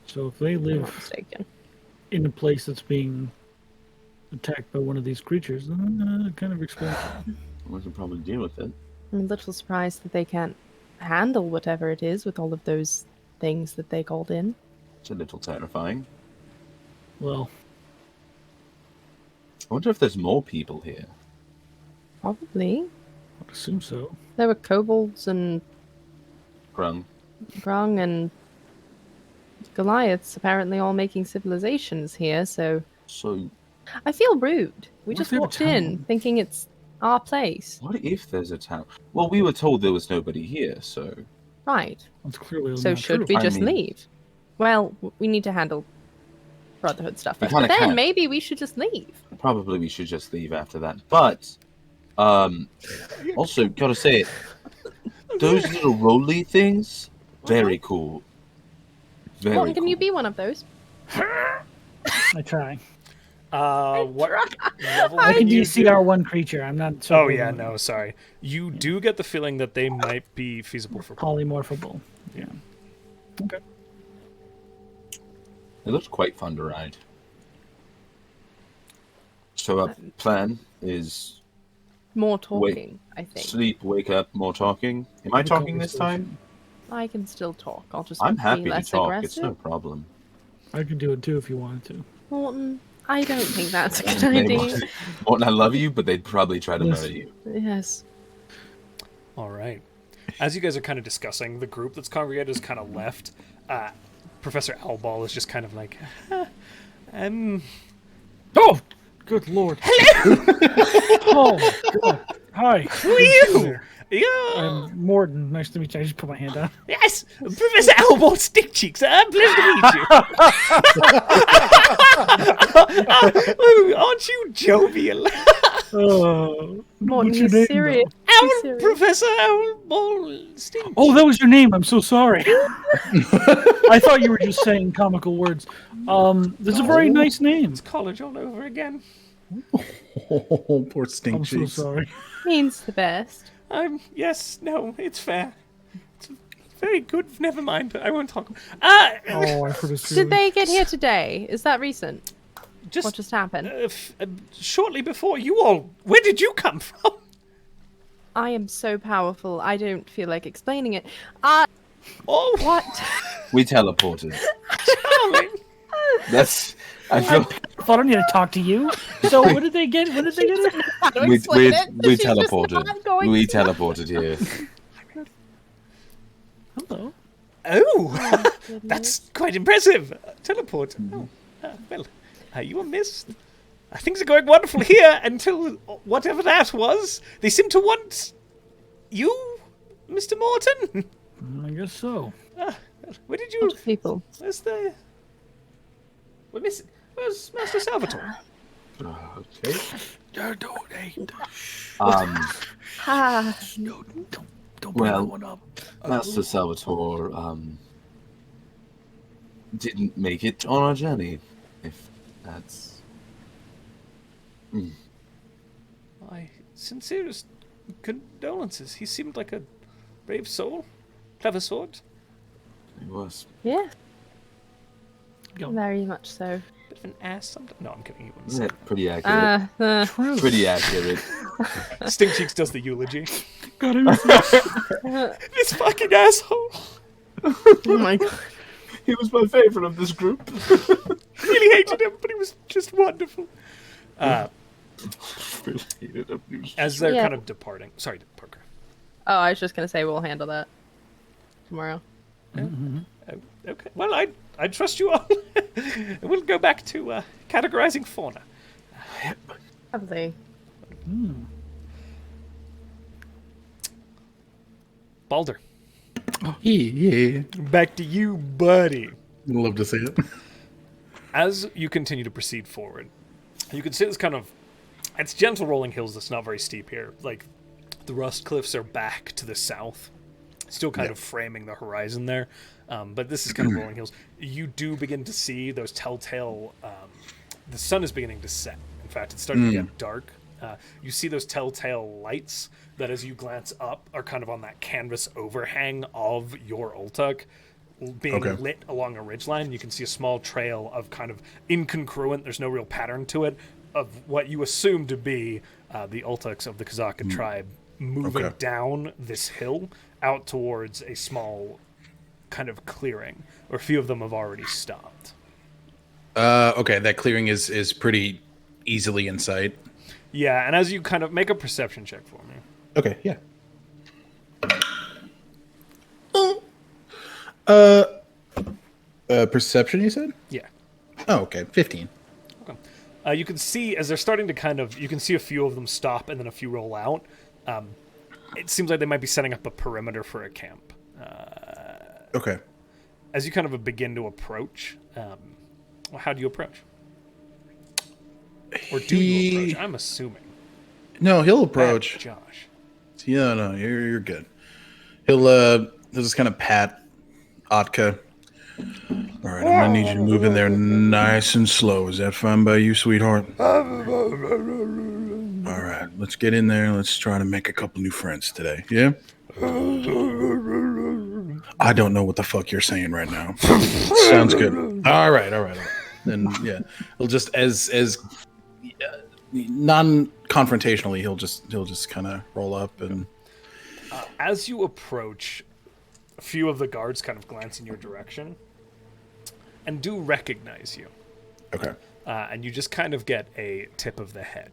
So if they If I'm not live mistaken. in a place that's being attacked by one of these creatures, then it kind of explains it. We can probably deal with it. I'm a little surprised that they can't handle whatever it is with all of those things that they called in. It's a little terrifying. Well, I wonder if there's more people here. Probably. I'd assume so. There were kobolds and Grung. Grung and Goliaths apparently all making civilizations here, so So, I feel rude. We What just if they have a walked in town? thinking it's our place. what if there's a town? Well, we were told there was nobody here, so. Right. That's clearly So not should true. we I just mean- leave? Well, we need to handle Brotherhood stuff We first. But kinda then can. maybe we should just leave. Probably we should just leave after that. But, also, gotta say it. Those little roly things, very cool. Very Morton, can cool. you be one of those? I try. What level I did can you use do? CR1 creature. I'm not. so Oh yeah, good no, sorry. You do get the feeling that they might be feasible for. Polymorphable. Yeah. Okay. It looks quite fun to ride. So our plan is More talking, I think. sleep, wake up, more talking. Am I talking this time? I can still talk. I'll just I'm be happy to less talk. aggressive. It's no problem. I could do it too if you wanted to. Morton, I don't think that's a good They idea. want- Morton, I love you, but they'd probably try to murder Listen. you. Yes. All right. As you guys are kind of discussing, the group that's congregated is kind of left. Professor Owlball is just kind of like, Oh, good lord! Hello. Oh, God. Hi. Who are you? Yeah. I'm Morton. Nice to meet you. I just put my hand down. Yes, Professor Owlball Stick Cheeks. Pleasure to meet you. Oh, aren't you jovial? Morton, Morton, what's your he's name, serious. though? serious? Professor Owl Stink. Oh, that was your name. I'm so sorry. I thought you were just saying comical words. That's a very nice name. It's college all over again. Oh, poor stink I'm so cheeks. sorry. Means the best. Yes, no, it's fair. It's very good. Never mind. I won't talk. Oh, I heard a Did they get here today? Is that recent? Just, What just happened? shortly before you all. Where did you come from? I am so powerful. I don't feel like explaining it. Oh, What? We teleported. darling. That's. I feel. I don't need to talk to you. So what did they get? When did they get it? How to We explain it? we She's just teleported. not going We to. teleported here. Hello. Oh, that's quite impressive. Teleport. Oh, well, you were missed. Things are going wonderful here until whatever that was. They seem to want you, Mr. Morton. I guess so. Where did you? People. Where's the? Where's Master Salvator? Okay. Don't Ah, bring Well, that one up. Master Salvator didn't make it on our journey. If that's. My sincerest condolences. He seemed like a brave soul, clever sword, It was. yeah. Go. Very much so. bit of an ass sometimes. No, I'm kidding. You wouldn't say Yeah, pretty accurate. True. Pretty accurate. that. Stink Cheeks does the eulogy. God, I was This fucking asshole. Oh my god. He was my favorite of this group. Really hated him, but he was just wonderful. Really hated him. He was As they're Yeah. kind of departing. Sorry, Parker. Oh, I was just gonna say we'll handle that tomorrow. Okay. Well, I trust you all. We'll go back to categorizing fauna. Lovely. Baldur, Yeah. back to you, buddy. I'd love to see it. As you continue to proceed forward, you can see this kind of, it's gentle rolling hills that's not very steep here. Like, the rust cliffs are back to the south, still kind of framing the horizon there. But this is kind of rolling hills. You do begin to see those telltale, the sun is beginning to set. In fact, it's starting to get dark. You see those telltale lights that as you glance up are kind of on that canvas overhang of your Ultuk being lit along a ridgeline. You can see a small trail of kind of incongruent, there's no real pattern to it, of what you assume to be the Ultuks of the Kazaka tribe moving down this hill out towards a small kind of clearing, or a few of them have already stopped. Okay, that clearing is pretty easily in sight. Yeah, and as you kind of make a perception check for me. Okay, yeah. Perception, you said? Yeah. Oh, okay, 15. You can see as they're starting to kind of, you can see a few of them stop and then a few roll out. It seems like they might be setting up a perimeter for a camp. Okay. As you kind of begin to approach, how do you approach? Or do you approach? I'm assuming. No, he'll approach. Josh. Yeah, no, you're good. He'll just kind of pat Otka. All right, I'm gonna need you to move in there nice and slow. Is that fine by you, sweetheart? All right, let's get in there. Let's try to make a couple new friends today. Yeah. I don't know what the fuck you're saying right now. Sounds good. All right. Then yeah, he'll just as non-confrontationally, he'll just kind of roll up and. As you approach, a few of the guards kind of glance in your direction and do recognize you. Okay. And you just kind of get a tip of the head.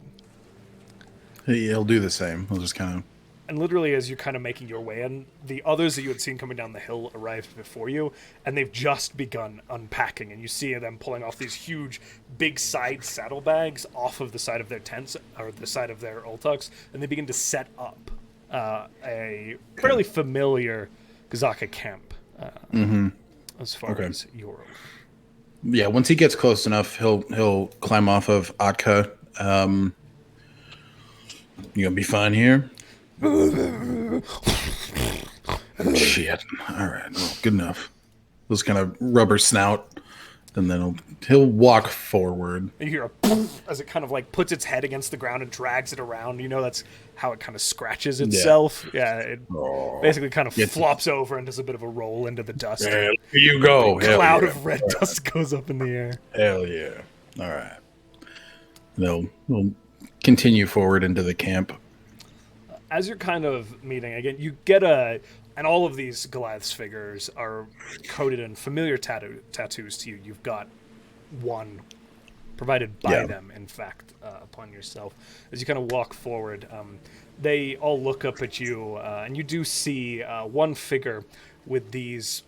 He'll do the same. He'll just kind of. And literally, as you're kind of making your way in, the others that you had seen coming down the hill arrived before you, and they've just begun unpacking. And you see them pulling off these huge, big side saddlebags off of the side of their tents, or the side of their Ultuks, and they begin to set up a fairly familiar Kazaka camp as far as Europe. Yeah, once he gets close enough, he'll climb off of Otka. You gonna be fine here? Shit. All right. Well, good enough. This kind of rubber snout, and then he'll walk forward. And you hear a poof as it kind of like puts its head against the ground and drags it around. You know that's how it kind of scratches itself. Yeah, it basically kind of flops over and does a bit of a roll into the dust. There you go. A cloud of red dust goes up in the air. Hell yeah. All right. They'll continue forward into the camp. As you're kind of meeting, again, you get and all of these Goliath's figures are coated in familiar tattoos to you. You've got one provided by them, in fact, upon yourself. As you kind of walk forward, they all look up at you, and you do see one figure with these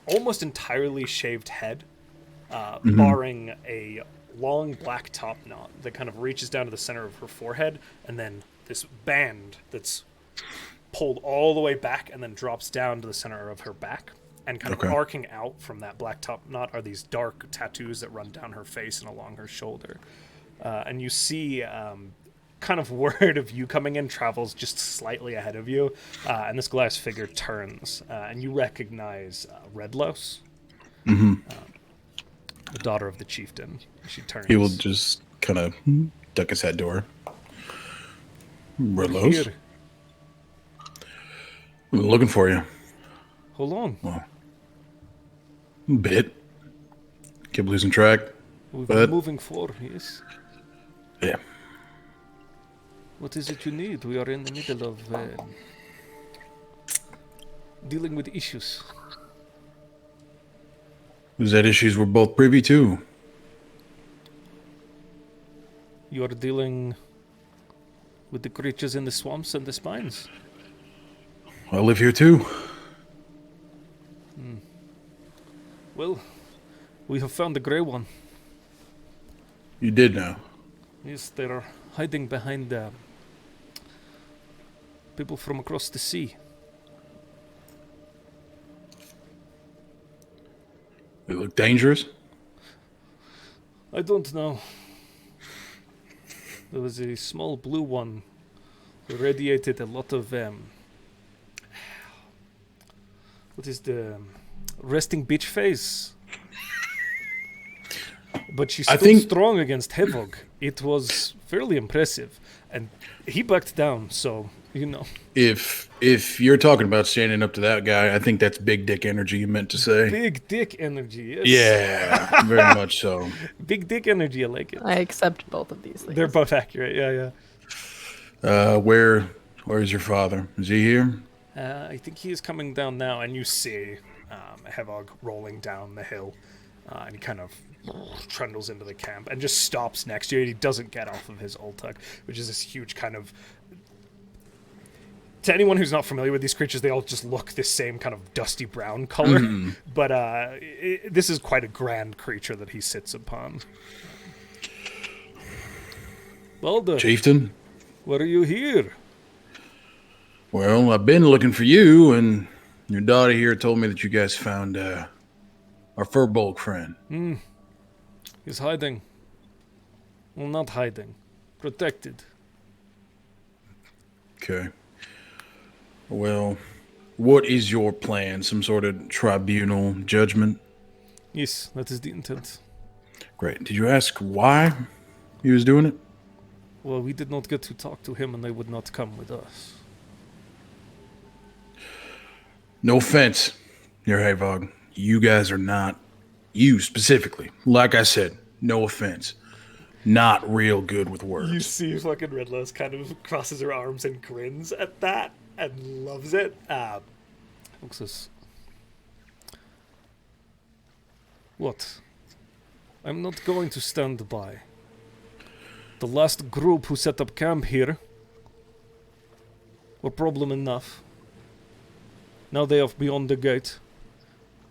almost entirely shaved head, barring a long black top knot that kind of reaches down to the center of her forehead, and then this band that's pulled all the way back and then drops down to the center of her back. And kind of arcing out from that black top knot are these dark tattoos that run down her face and along her shoulder. And you see kind of word of you coming in travels just slightly ahead of you. And this glass figure turns. And you recognize Redlos, the daughter of the chieftain. She turns. He will just kind of duck his head to her. Redlos? We've been looking for you. How long? Well, a bit. Kept losing track. We've been moving forward, yes. Yeah. What is it you need? We are in the middle of dealing with issues. Was that issues we're both privy to? You are dealing with the creatures in the swamps and the spines. I live here too. Well, we have found the grey one. You did now. Yes, they're hiding behind people from across the sea. They look dangerous. I don't know. There was a small blue one who radiated a lot of what is the resting bitch face? But she stood strong against Hevog. It was fairly impressive, and he backed down. So you know, if you're talking about standing up to that guy, I think that's big dick energy you meant to say. Big dick energy. Yes. Yeah, very much so. Big dick energy. I like it. I accept both of these things. They're both accurate. Yeah. Where's your father? Is he here? I think he is coming down now, and you see Hevog rolling down the hill, and he kind of trundles into the camp and just stops next to you. He doesn't get off of his Ultuk, which is this huge kind of... To anyone who's not familiar with these creatures, they all just look the same kind of dusty brown color, but this is quite a grand creature that he sits upon. Baldur, Chieftain? what are you here? Well, I've been looking for you, and your daughter here told me that you guys found our furbolg friend. He's hiding. Well, not hiding. Protected. Okay. Well, what is your plan? Some sort of tribunal judgment? Yes, that is the intent. Great. Did you ask why he was doing it? Well, we did not get to talk to him, and they would not come with us. No offense, Your Havog. You guys are not, you specifically, like I said, no offense, not real good with words. You see fucking Redlos kind of crosses her arms and grins at that and loves it. Looks as... What? I'm not going to stand by. The last group who set up camp here were problem enough. Now they are beyond the gate.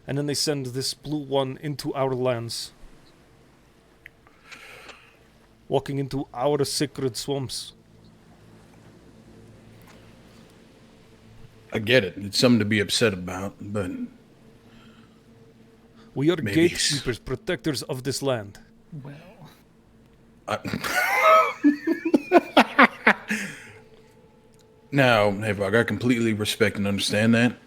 And then they send this blue one into our lands. Walking into our sacred swamps. I get it. It's something to be upset about, but... We are maybe gatekeepers, protectors of this land. Well, Now, Havok, I completely respect and understand that.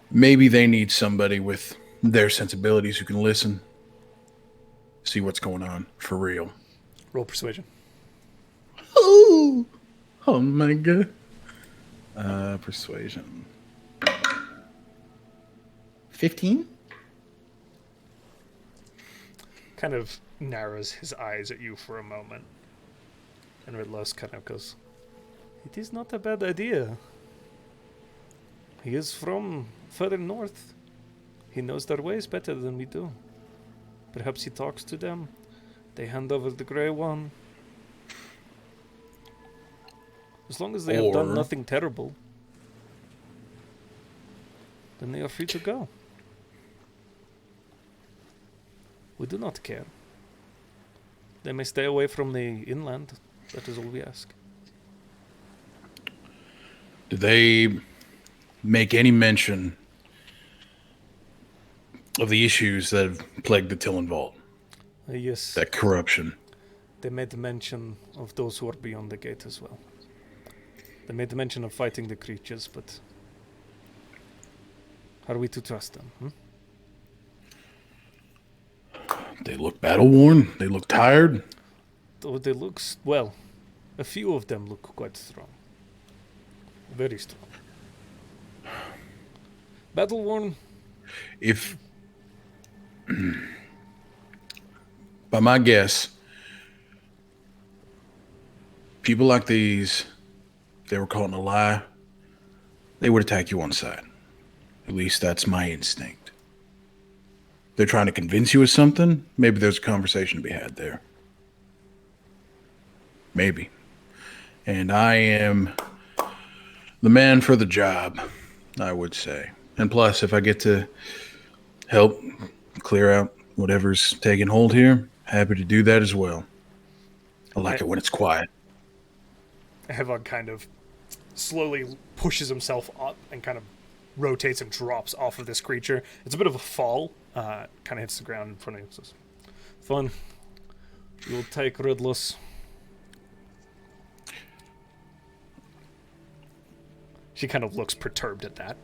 Maybe they need somebody with their sensibilities who can listen, see what's going on for real. Roll persuasion. Oh my god. Persuasion. 15? Kind of narrows his eyes at you for a moment. And Redlos kind of goes, "It is not a bad idea. He is from further north. He knows their ways better than we do. Perhaps he talks to them. They hand over the Grey One. As long as they have done nothing terrible, then they are free to go. We do not care. They may stay away from the inland. That is all we ask." Do they make any mention of the issues that have plagued the Tillen Vault? Yes. That corruption? They made mention of those who are beyond the gate as well. They made mention of fighting the creatures, but how are we to trust them? They look battle-worn. They look tired. Though they look, well, a few of them look quite strong. Very strong. Battle-worn? If, by my guess, people like these, if they were caught in a lie, they would attack you on sight. At least that's my instinct. They're trying to convince you of something. Maybe there's a conversation to be had there. Maybe. And I am the man for the job, I would say. And plus, if I get to help clear out whatever's taking hold here, happy to do that as well. I like it when it's quiet. Hevon kind of slowly pushes himself up and kind of rotates and drops off of this creature. It's a bit of a fall. Kind of hits the ground in front of him. Says, "Fun. You'll take Redlos." She kind of looks perturbed at that.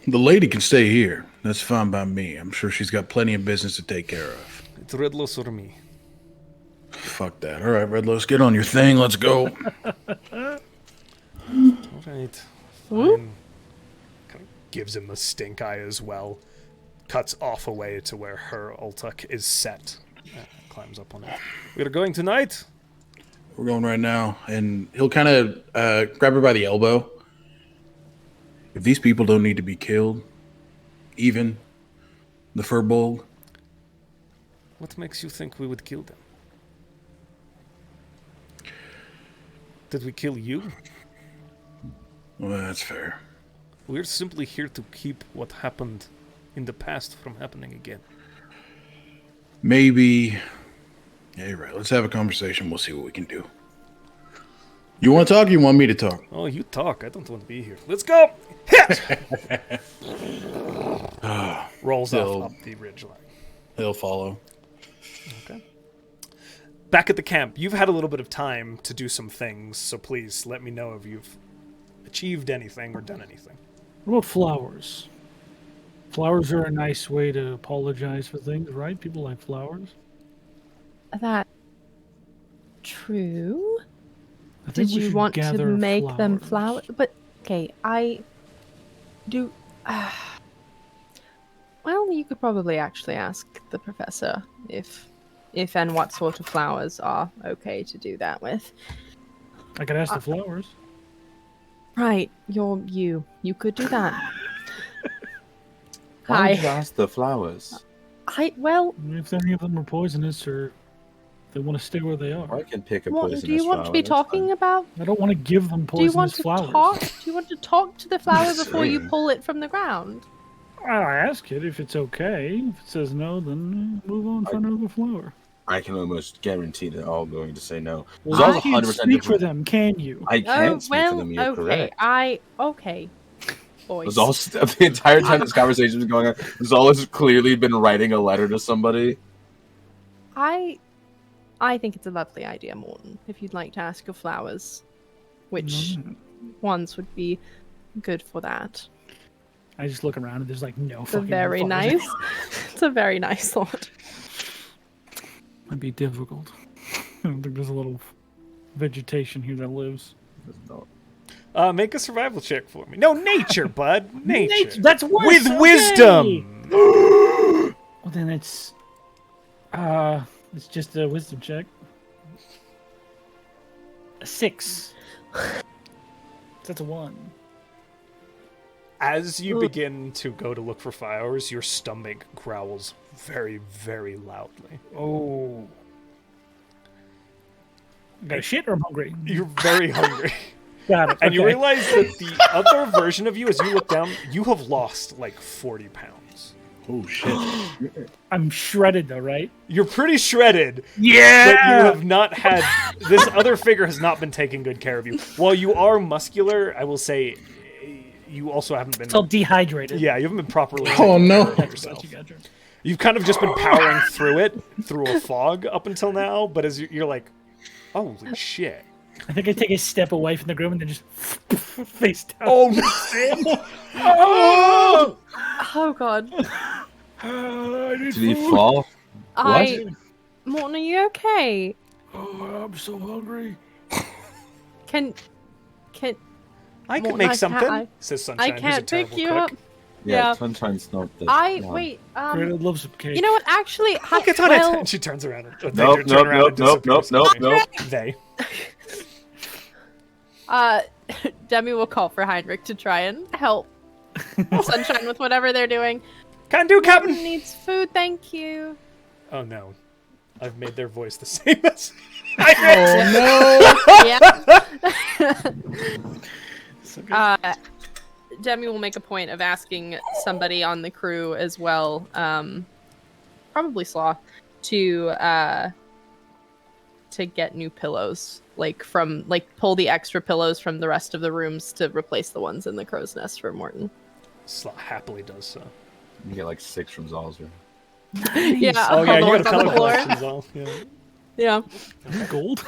The lady can stay here. That's fine by me. I'm sure she's got plenty of business to take care of. It's Redlos or me. Fuck that. All right, Redlos, get on your thing. Let's go. All right. Fine. Kind of gives him a stink eye as well. Cuts off away to where her Ultuk is set. Climbs up on it. We're going tonight? We're going right now. And he'll kind of grab her by the elbow. If these people don't need to be killed, even the Furbolg. What makes you think we would kill them? Did we kill you? Well, that's fair. We're simply here to keep what happened in the past from happening again. Maybe. Yeah, you're right. Let's have a conversation. We'll see what we can do. You want to talk or you want me to talk? Oh, you talk. I don't want to be here. Let's go! Hit! Rolls off up the ridgeline. He'll follow. Okay. Back at the camp, you've had a little bit of time to do some things, so please let me know if you've achieved anything or done anything. What about flowers? Flowers are a nice way to apologize for things, right? People like flowers. That true? I think Did we you should want to gather make them flowers? But okay, I do. Well, you could probably actually ask the professor if and what sort of flowers are okay to do that with. I could ask the flowers. Right, you could do that. Why don't you ask the flowers? Well, If any of them are poisonous or they want to stay where they are. I can pick a what poisonous do you want to be flower, that's talking fine. about? I don't want to give them Do you want poisonous to flowers. talk? Do you want to talk to the flower before you pull it from the ground? I'll ask it if it's okay. If it says no, then move on, find another flower. I can almost guarantee they're all going to say no. Well, Zal's you can't 100% speak for different. them, can you? I can't speak for them, you're okay. correct. Okay. Boys. Zal, the entire time this conversation was going on, Zal has clearly been writing a letter to somebody. I think it's a lovely idea, Morton, if you'd like to ask your flowers which ones would be good for that. I just look around and there's like no It's a fucking very forest. nice. It's a very nice thought. Might be difficult. I don't think there's a little vegetation here that lives. Make a survival check for me. No, nature, bud. Nature. That's worse. With okay. wisdom. Well, then it's just a wisdom check. A 6. That's a 1. As you begin to go to look for flowers, your stomach growls very, very loudly. Oh. Got a shit or I'm hungry? You're very hungry. Got it. And you okay. realize that the other version of you, as you look down, you have lost like 40 pounds. Oh shit! I'm shredded though, right? You're pretty shredded. Yeah. But you have not had... This other figure has not been taking good care of you. While you are muscular, I will say you also haven't been... It's all dehydrated. Yeah, you haven't been properly Oh, taking no. care of yourself. Gotcha. You've kind of just been powering through it, through a fog up until now, but as you're like, holy shit. I think I take a step away from the groom and then just face down. Oh, no. Oh! Oh god. Did he fall? Morton, are you okay? Oh, I'm so hungry. Can I can Morton, make I something, can't- says Sunshine, I who's a can't terrible pick you cook. up. Yeah, Yeah. Sunshine's not the Wait, Greta loves some cake. you know what, actually, I'll get on it. And she turns around. And, they Nope, turn around and nope, disappears. nope. They. Demi will call for Heinrich to try and help Sunshine with whatever they're doing. Can do, Morton Captain. needs food, thank you. Oh, no. I've made their voice the same as... Yeah. Demi will make a point of asking somebody on the crew as well, probably Slaw, to get new pillows, pull the extra pillows from the rest of the rooms to replace the ones in the crow's nest for Morton. Slaw happily does so. You get like 6 from Zahl's room. Yeah, Oh, yeah, the you ones got a on the color floor. collections all. Yeah. Yeah. Gold?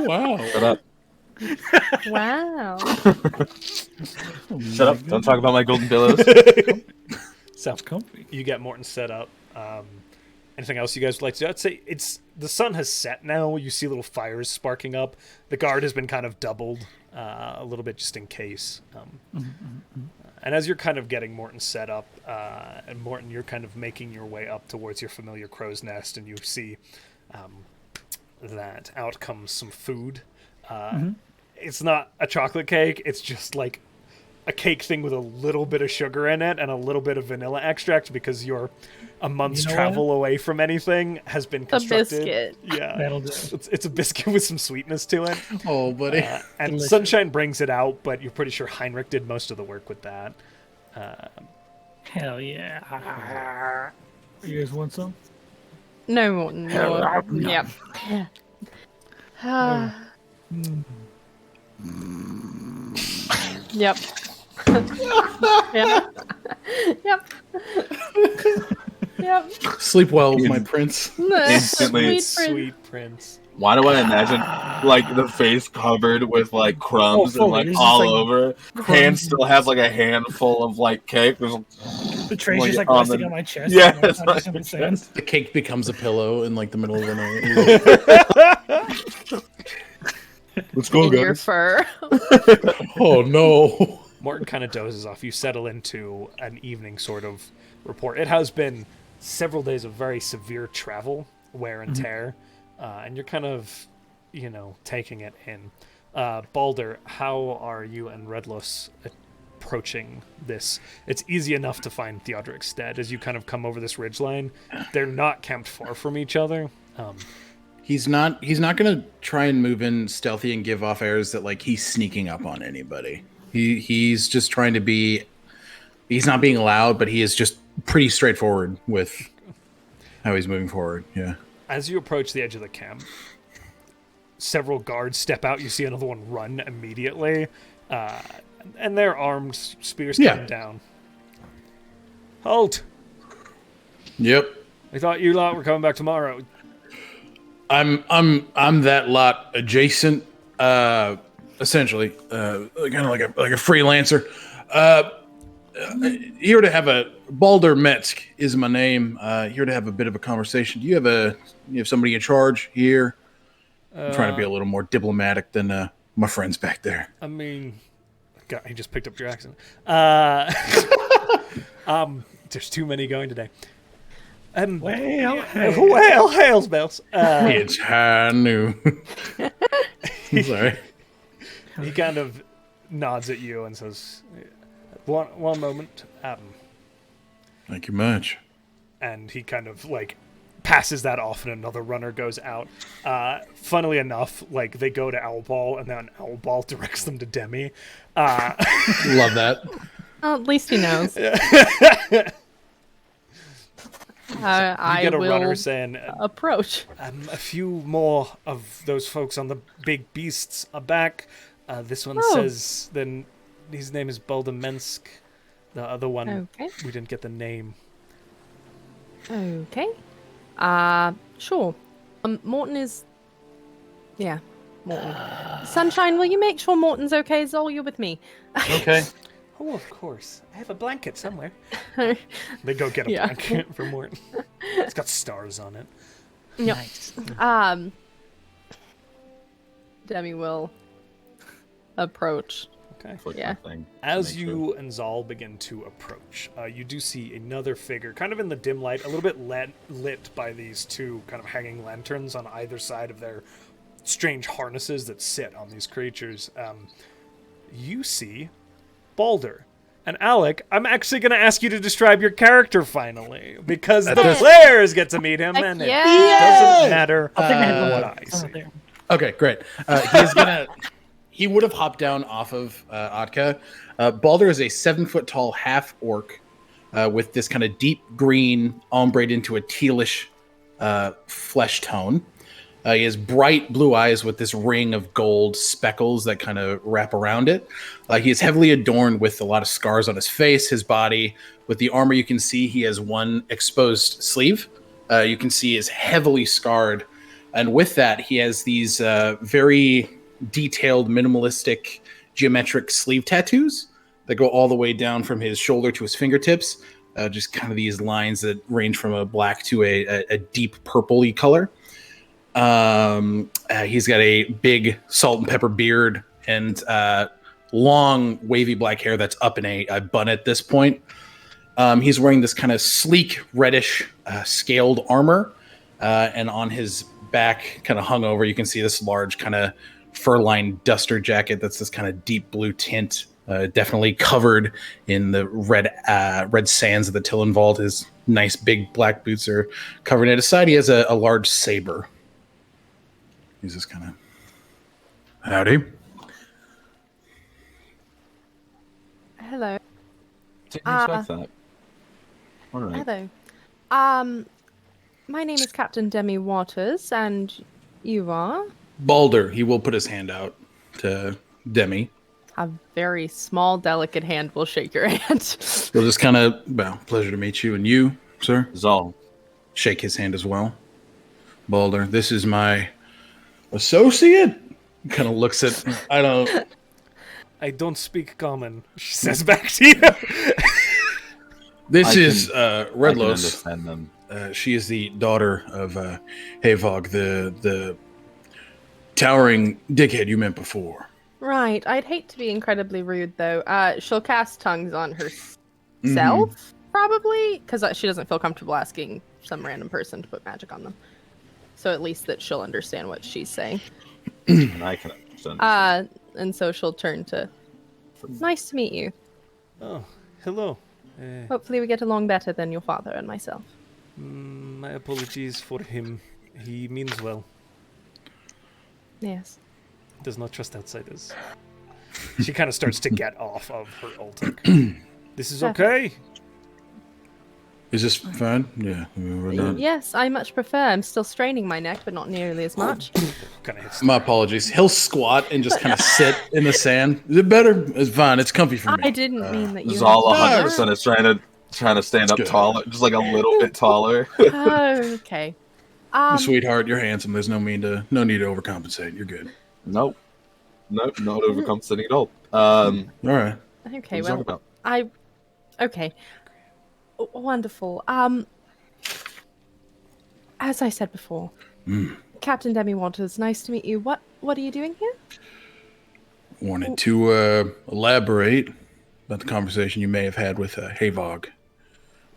Wow. Shut up. Wow. Shut up. Don't talk about my golden pillows. So, Comfy. you get Morton set up. Anything else you guys would like to do? I'd say the sun has set now. You see little fires sparking up. The guard has been kind of doubled a little bit just in case. And as you're kind of getting Morton set up, and Morton, you're kind of making your way up towards your familiar crow's nest, and you see that out comes some food. It's not a chocolate cake. It's just like a cake thing with a little bit of sugar in it and a little bit of vanilla extract because you're a month's travel away from anything has been constructed. A biscuit. Yeah. That'll do. It's a biscuit with some sweetness to it. Oh, buddy. And Delicious. Sunshine brings it out, but you're pretty sure Heinrich did most of the work with that. Hell yeah. You guys want some? No, Morton. No. Yep. Yep. Yep. Yep. Yep. Sleep well, my prince. Instantly. Sweet prince. Why do I imagine like the face covered with like crumbs and like It's just, all like, over? Hand still has like a handful of like cake. There's The tray's Like, just like on resting the- on my chest. Yeah, I'm that's just what in the sand. The cake becomes a pillow in like the middle of the night. let's go, In your guys. fur. Oh no! Morton kind of dozes off. You settle into an evening sort of report. It has been several days of very severe travel, wear and tear, and you're kind of, taking it in. Baldur, how are you and Redlos approaching this? It's easy enough to find Theodoric's stead as you kind of come over this ridgeline. They're not camped far from each other. He's not gonna try and move in stealthy and give off airs that like he's sneaking up on anybody. He's just trying to be. He's not being loud, but he is just pretty straightforward with how he's moving forward. Yeah. As you approach the edge of the camp, several guards step out. You see another one run immediately, and they're armed, spears coming down. Halt! Yep. I thought you lot were coming back tomorrow. I'm that lot adjacent. essentially, kind of like a freelancer. Here to have a Baldur Metsk is my name. Here to have a bit of a conversation. Do you have somebody in charge here? I'm trying to be a little more diplomatic than my friends back there. I mean, God, he just picked up your accent. There's too many going today. Well, hails bells. It's high noon. I'm sorry. He kind of nods at you and says, "One moment." Thank you much. And he kind of like passes that off, and another runner goes out. Funnily enough, like they go to Owlball, and then Owlball directs them to Demi. Love that. Well, at least he knows. I get a will runner saying, approach. a few more of those folks on the big beasts are back. This one says, then his name is Baldur Mensk. The other one, we didn't get the name. Okay. Sure. Morton is... Yeah, Morton. Sunshine, will you make sure Morton's okay? Zol, you're with me. Okay. Oh, of course. I have a blanket somewhere. They go get a blanket for Morton. It's got stars on it. Yep. Nice. Demi will approach. Okay. Flip Yeah. that thing. As Make you and Zahl begin to approach, you do see another figure, kind of in the dim light, a little bit lit by these two kind of hanging lanterns on either side of their strange harnesses that sit on these creatures. You see Baldur. And Alec, I'm actually going to ask you to describe your character finally, because the players get to meet him, and it doesn't matter what I see. Okay, great. He would have hopped down off of Atka. Baldur is a 7-foot tall half orc with this kind of deep green, ombre into a tealish flesh tone. He has bright blue eyes with this ring of gold speckles that kind of wrap around it. He is heavily adorned with a lot of scars on his face, his body. With the armor, you can see he has one exposed sleeve. You can see he is heavily scarred. And with that, he has these very detailed, minimalistic, geometric sleeve tattoos that go all the way down from his shoulder to his fingertips. Just kind of these lines that range from a black to a deep purple-y color. He's got a big salt and pepper beard and long wavy black hair that's up in a bun at this point. He's wearing this kind of sleek reddish scaled armor, and on his back, kind of hung over, you can see this large kind of fur-lined duster jacket that's this kind of deep blue tint, definitely covered in the red sands of the Tillenwald. His nice big black boots are covered. At his side, he has a large saber. He's just kind of, howdy. Hello. Didn't expect that. All right. Hello. My name is Captain Demi Waters, and you are? Baldur, he will put his hand out to Demi. A very small, delicate hand will shake your hand. He'll just kind of, well, pleasure to meet you. And you, sir? Zahl. Shake his hand as well. Baldur, this is my associate. Kind of looks at, I don't speak common, she says back to you. This is I can Redlos. understand them. She is the daughter of Havog, the towering dickhead you met before. Right. I'd hate to be incredibly rude, though. She'll cast tongues on herself, probably, because she doesn't feel comfortable asking some random person to put magic on them. So at least that she'll understand what she's saying. And I can understand. And so she'll turn to, nice to meet you. Oh, hello. Hopefully we get along better than your father and myself. My apologies for him. He means well. Yes. Does not trust outsiders. She kind of starts to get off of her Ultic. This is okay. Is this fine? Yeah. We're not. Yes, I much prefer. I'm still straining my neck, but not nearly as much. Kind of hits. My apologies. He'll squat and just kind of sit in the sand. Is it better? It's fine. It's comfy for me. I didn't mean that you. Zahl 100% is trying to stand up good. taller, just like a little bit taller. Oh, okay. Sweetheart, you're handsome. There's no need to overcompensate. You're good. Nope. No, not overcompensating at all. All right. Okay, What are you talking well, okay. Wonderful. As I said before, Captain Demi Waters, nice to meet you. What are you doing here? Wanted to elaborate about the conversation you may have had with Havog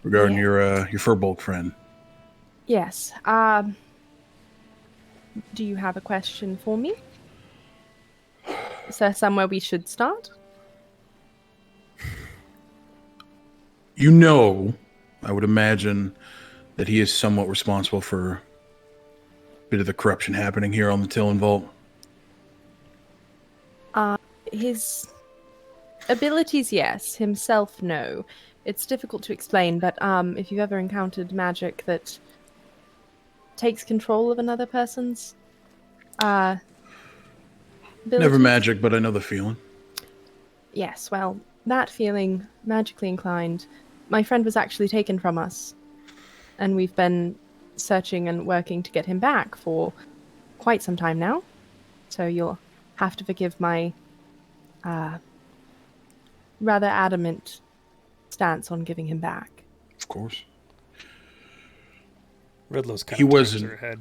regarding your Furbolg friend. Yes. Do you have a question for me? Is there somewhere we should start? You know, I would imagine that he is somewhat responsible for a bit of the corruption happening here on the Tillin Vault. His abilities, yes. Himself, no. It's difficult to explain, but if you've ever encountered magic that takes control of another person's abilities... Never magic, but I know the feeling. Yes, well, that feeling, magically inclined, my friend was actually taken from us. And we've been searching and working to get him back for quite some time now. So you'll have to forgive my rather adamant stance on giving him back. Of course. Redlow's kind He of turns wasn't- her head.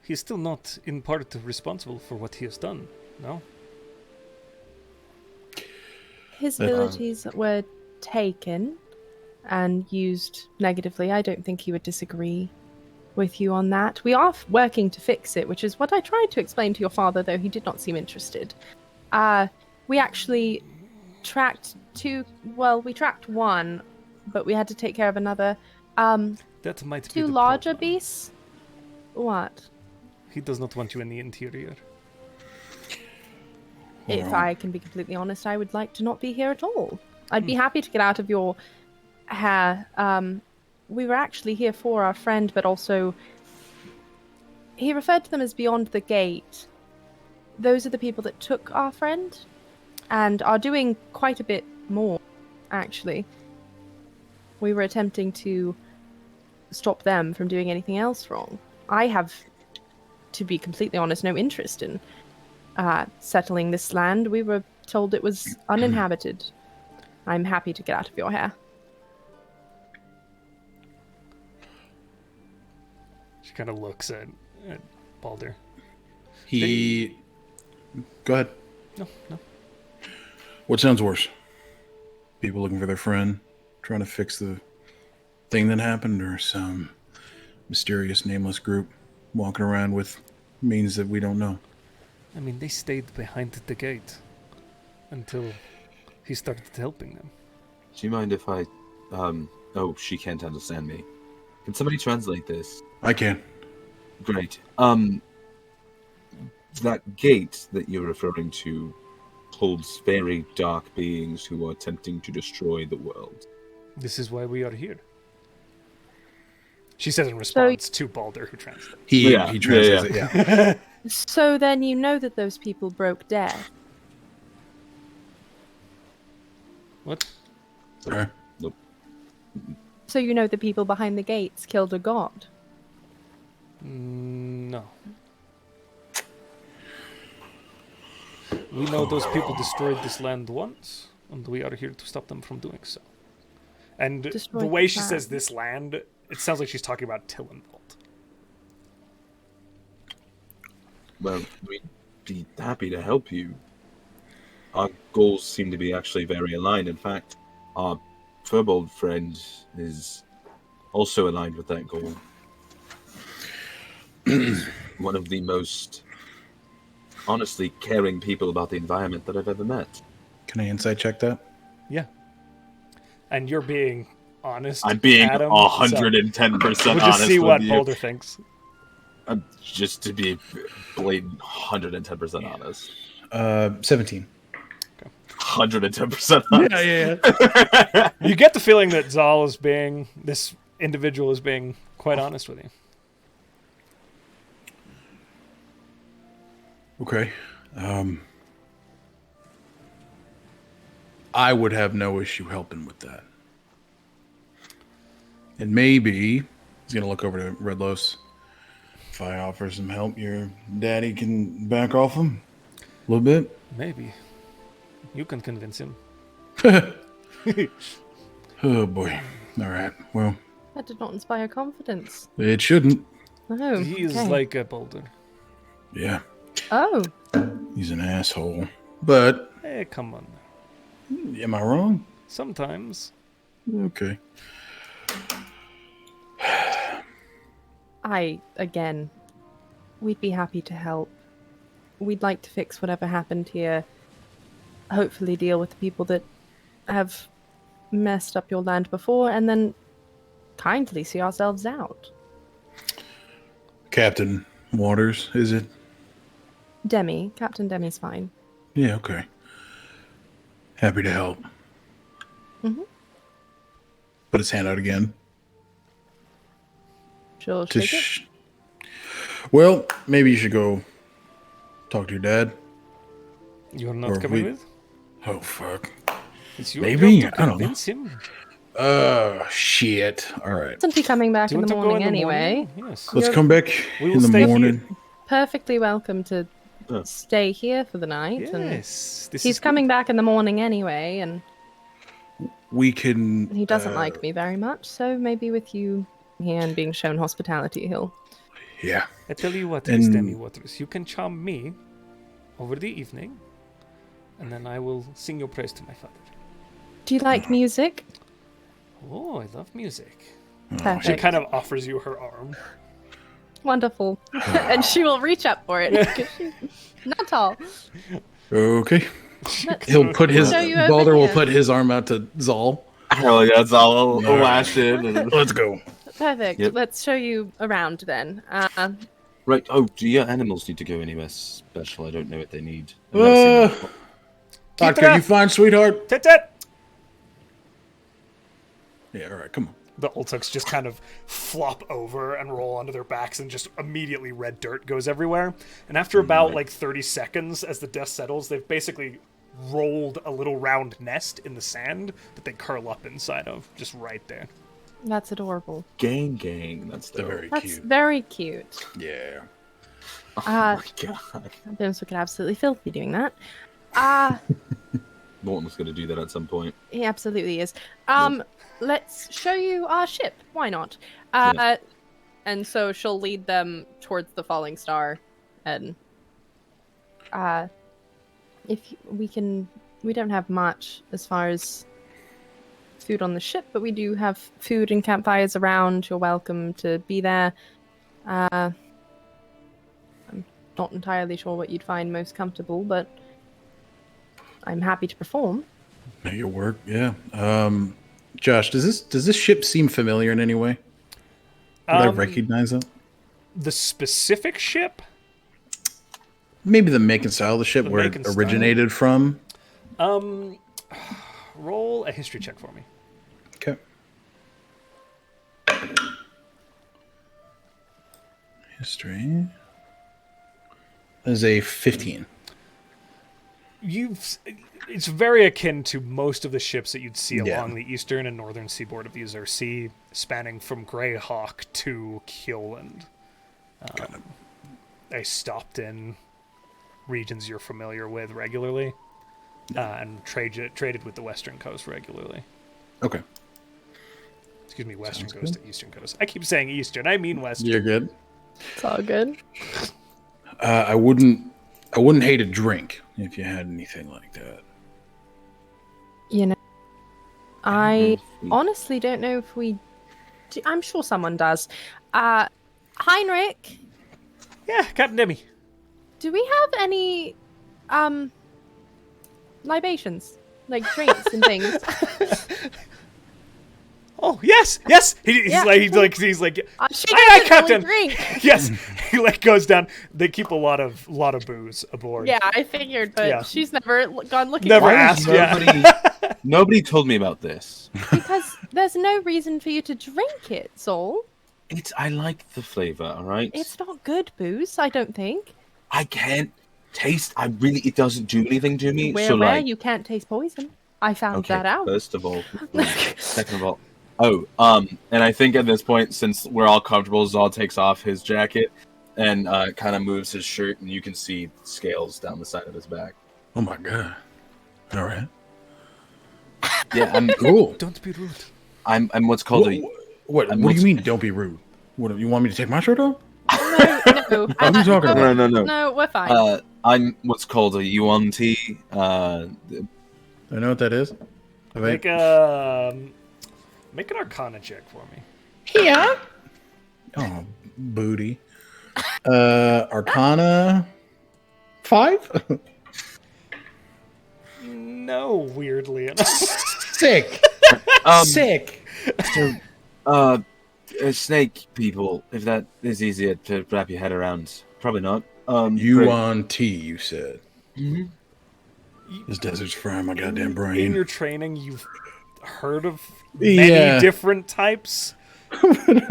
He's still not, in part, responsible for what he has done, no? His abilities were taken and used negatively. I don't think he would disagree with you on that. We are working to fix it, which is what I tried to explain to your father, though he did not seem interested. We actually tracked we tracked one, but we had to take care of another. That might be Two the larger problem. beasts? What? He does not want you in the interior. If I can be completely honest, I would like to not be here at all. I'd be happy to get out of your hair. We were actually here for our friend, but also he referred to them as beyond the gate. Those are the people that took our friend and are doing quite a bit more, actually. We were attempting to stop them from doing anything else wrong. I have, to be completely honest, no interest in settling this land. We were told it was uninhabited. I'm happy to get out of your hair. She kind of looks at Baldur. Go ahead. No. What sounds worse? People looking for their friend, trying to fix the thing that happened, or some mysterious nameless group walking around with means that we don't know? I mean, they stayed behind the gate until he started helping them. Do you mind if I... Oh, she can't understand me. Can somebody translate this? I can. Great. That gate that you're referring to holds very dark beings who are attempting to destroy the world. This is why we are here. She says in response to Baldur, who translates. He translates it, yeah. yeah. So then you know that those people broke death. What? Sorry. Nope. So you know the people behind the gates killed a god. No. We know those people destroyed this land once, and we are here to stop them from doing so. And Destroyed the way the she says land. this land, it sounds like she's talking about Tillin Vault. Well, we'd be happy to help you. Our goals seem to be actually very aligned. In fact, our Furbold friend is also aligned with that goal. He's one of the most honestly caring people about the environment that I've ever met. Can I insight check that? Yeah. And you're being honest, I'm being Adam, 110% so we'll honest just see with what you. Baldur thinks. Just to be blatant 110% honest. 17. 110% honest. Yeah. You get the feeling that Zahl is being, this individual is being quite honest with you. Okay. I would have no issue helping with that. And maybe he's gonna look over to Redlos. If I offer some help, your daddy can back off him. A little bit? Maybe. You can convince him. Oh, boy. All right. Well, That did not inspire confidence. it shouldn't. Oh, He is okay. like a Baldur. Yeah. Oh, He's an asshole. But, Hey, come on. am I wrong? Sometimes. Okay. again, we'd be happy to help. We'd like to fix whatever happened here. Hopefully deal with the people that have messed up your land before, and then kindly see ourselves out. Captain Waters, is it? Demi. Captain Demi's fine. Yeah, okay. Happy to help. Mm-hmm. Put his hand out again. She'll To shake it. Well, maybe you should go talk to your dad. You're not Or coming we- with? Oh, fuck. It's your Maybe? job to I don't know. convince him. Shit. All right. Isn't he coming back Do you in want the to go morning in the anyway? morning? Yes. Let's You're- come back We will in the stay here. morning. Perfectly welcome to stay here for the night. And Yes. This he's is coming back in the morning anyway, and We can. he doesn't like me very much, so maybe with you here and being shown hospitality, he'll... Yeah. I tell you what, And- Miss Demi Waters, you can charm me over the evening, and then I will sing your praise to my father. Do you like music? Oh, I love music. She Perfect. kind of offers you her arm. Wonderful. And she will reach up for it, because she's not tall. Okay. Let's He'll put his. show you over Baldur will here. put his arm out to Zahl. Hell yeah, Zahl will lash in. And... Let's go. Perfect. Yep. Let's show you around then. Right. Oh, do your animals need to go anywhere special? I don't know what they need. I've never seen them. Doctor, you fine, sweetheart? Tit-tit! Yeah, all right, come on. The Ultuks just kind of flop over and roll onto their backs, and just immediately red dirt goes everywhere. And after about like 30 seconds, as the dust settles, they've basically rolled a little round nest in the sand that they curl up inside of, just right there. That's adorable. Gang. That's They're dope. very That's cute. very cute. Yeah. Oh my god. Bims would get absolutely filthy doing that. Morton's going to do that at some point. He absolutely is. Let's show you our ship. Why not? Yeah. And so she'll lead them towards the falling star, and if we don't have much as far as food on the ship, but we do have food and campfires around. You're welcome to be there. I'm not entirely sure what you'd find most comfortable, but I'm happy to perform. Make it work, yeah. Josh, does this ship seem familiar in any way? Would I recognize it? The specific ship? Maybe the make and style of the ship, The where make it and style? originated from. Roll a history check for me. Okay. History. That is a 15. It's very akin to most of the ships that you'd see Yeah. along the eastern and northern seaboard of the Azure Sea, spanning from Greyhawk to Kioland. They stopped in regions you're familiar with regularly, and traded with the western coast regularly. Okay. Excuse me, western Sounds coast to eastern coast. I keep saying eastern, I mean western. You're good. It's all good. I wouldn't hate a drink if you had anything like that. You know, I Mhm. honestly don't know if we... I'm sure someone does. Heinrich, Yeah, Captain Demi. do we have any, libations? Like drinks and things? Oh yes. He's Yeah. like She Aye, doesn't Captain. really drink. yes. He goes down. They keep a lot of booze aboard. Yeah, I figured, but Yeah. she's never gone looking Never for it. asked. Yeah. Nobody told me about this. Because there's no reason for you to drink it, Saul. I like the flavor, all right? It's not good booze, I don't think. I can't taste. It doesn't do anything to me. Where you can't taste poison. I found Okay, that out. first of all. Second of all. Oh, and I think at this point, since we're all comfortable, Zahl takes off his jacket. and kind of moves his shirt, and you can see scales down the side of his back. Oh my god! All right, Yeah, I'm cool. Don't be rude. I'm what's called What do you mean? Don't be rude. What you want me to take my shirt off? No. What are you talking about? No. No, we're fine. I'm what's called a Yuan-Ti. I know what that is. I Make think. make an Arcana check for me. Yeah. Oh, booty. Arcana 5. No, weirdly enough. Sick. Sick. Snake people. If that is easier to wrap your head around, probably not. Yuan-Ti, you said. Mhm. This desert's frying my goddamn In brain. your training, you've heard of many different types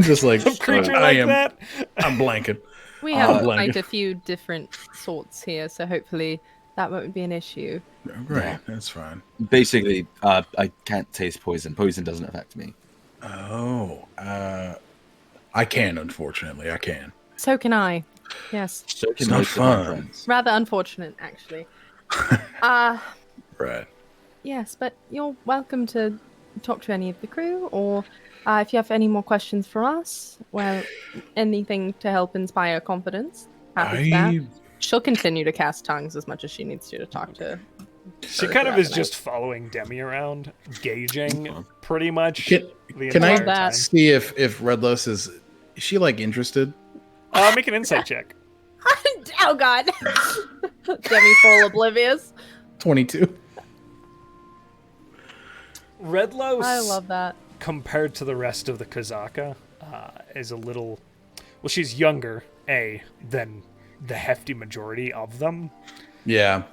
Just like of creature I like am. that. I'm blanking. We have blank. quite a few different sorts here, so hopefully that won't be an issue. Great, that's fine. Basically, I can't taste poison. Poison doesn't affect me. Oh, I can, unfortunately. I can. So can I. Yes. So It's not most of my fun. friends. Rather unfortunate, actually. Right. Yes, but you're welcome to talk to any of the crew, or if you have any more questions for us, well, anything to help inspire confidence. Happy for that. She'll continue to cast tongues as much as she needs to talk to. She kind of is just following Demi around, gauging pretty much Can, the can entire I time. see if Redless is she like interested? Make an insight check. Oh God, Demi full oblivious. 22. Redlos, I love that. compared to the rest of the Kazaka, is a little... Well, she's younger, than the hefty majority of them. Yeah.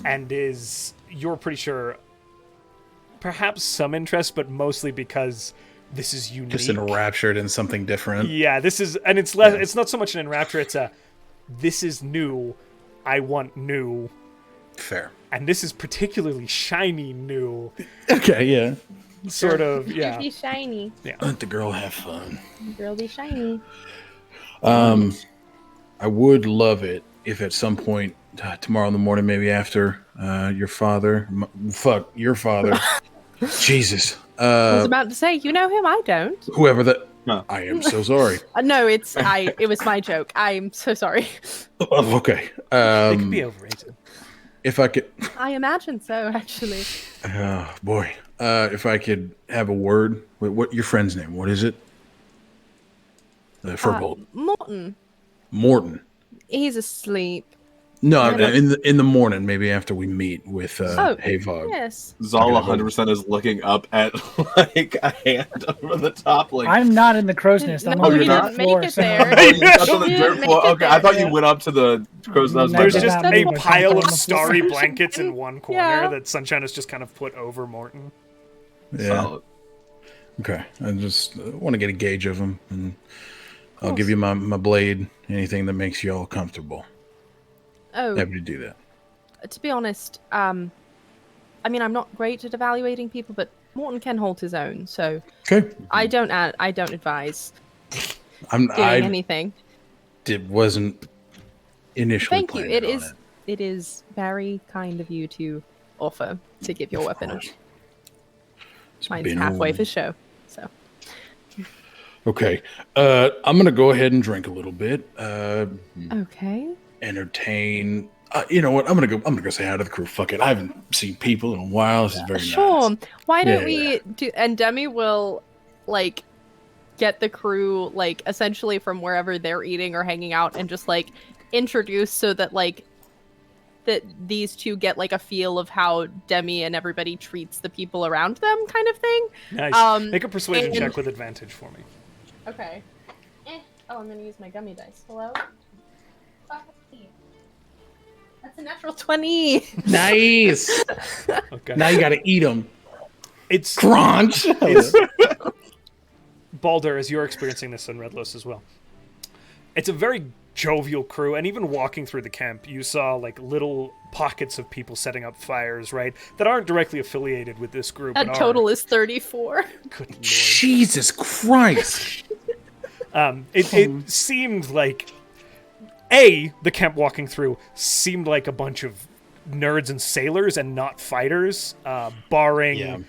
And is, you're pretty sure, perhaps some interest, but mostly because this is unique. Just enraptured in something different. Yeah, this is, and it's less. It's not so much an enrapture. It's a, this is new. I want new, Fair. and this is particularly shiny new. Okay, yeah. Sort of, yeah. Be shiny. Let the girl have fun. Girl, be shiny. I would love it if at some point tomorrow in the morning, maybe after your father, your father, Jesus, I was about to say, you know him? I don't. whoever that. No. I am so sorry. No, it's I. It was my joke. I'm so sorry. Oh, okay. They could be overrated. If I could, I imagine so, actually. oh boy, if I could have a word. What your friend's name? What is it? Firbolt. Morton. He's asleep. No, I don't- in the morning, maybe after we meet with Havog. Yes. Zahl 100% is looking up at like a hand over the top, like. I'm not in the crow's nest. I'm No, on you're the not? dirt floor. Make it so- there. Oh, you got on the You dirt didn't floor? make it Okay, I thought there. you went up to the crow's nest. There's There's just about a me. pile of On the floor. starry blankets in one corner Yeah. that Sunshine has just kind of put over Morton. Yeah. Solid. Okay. I just want to get a gauge of them, and I'll give you my blade. Anything that makes you all comfortable. Oh, Happy to do that. to be honest, I mean, I'm not great at evaluating people, but Morton can hold his own, so Okay. I don't advise I'm. doing I anything. wasn't initially. Thank you. planning It on is. It is very kind of you to offer to give your weapon. course. It's Mine's been halfway a- for show. So Okay. I'm gonna go ahead and drink a little bit. okay. Entertain. You know what? I'm gonna go say hi to the crew. Fuck it. I haven't seen people in a while. This is very Sure. nice. Why don't Yeah. we do? And Demi will like get the crew like essentially from wherever they're eating or hanging out, and just like introduce so that like that these two get like a feel of how Demi and everybody treats the people around them, kind of thing. Nice. Make a persuasion and- check with advantage for me. Okay. Oh, I'm gonna use my gummy dice. Hello. That's a natural 20. Nice. Okay. Now you gotta eat them. It's Crunch. It's Baldur, as you're experiencing this in Redlos as well. It's a very jovial crew, and even walking through the camp, you saw like little pockets of people setting up fires, right? That aren't directly affiliated with this group. That but total are, is 34. good lord. Jesus Christ. It seemed like, the camp walking through seemed like a bunch of nerds and sailors and not fighters, barring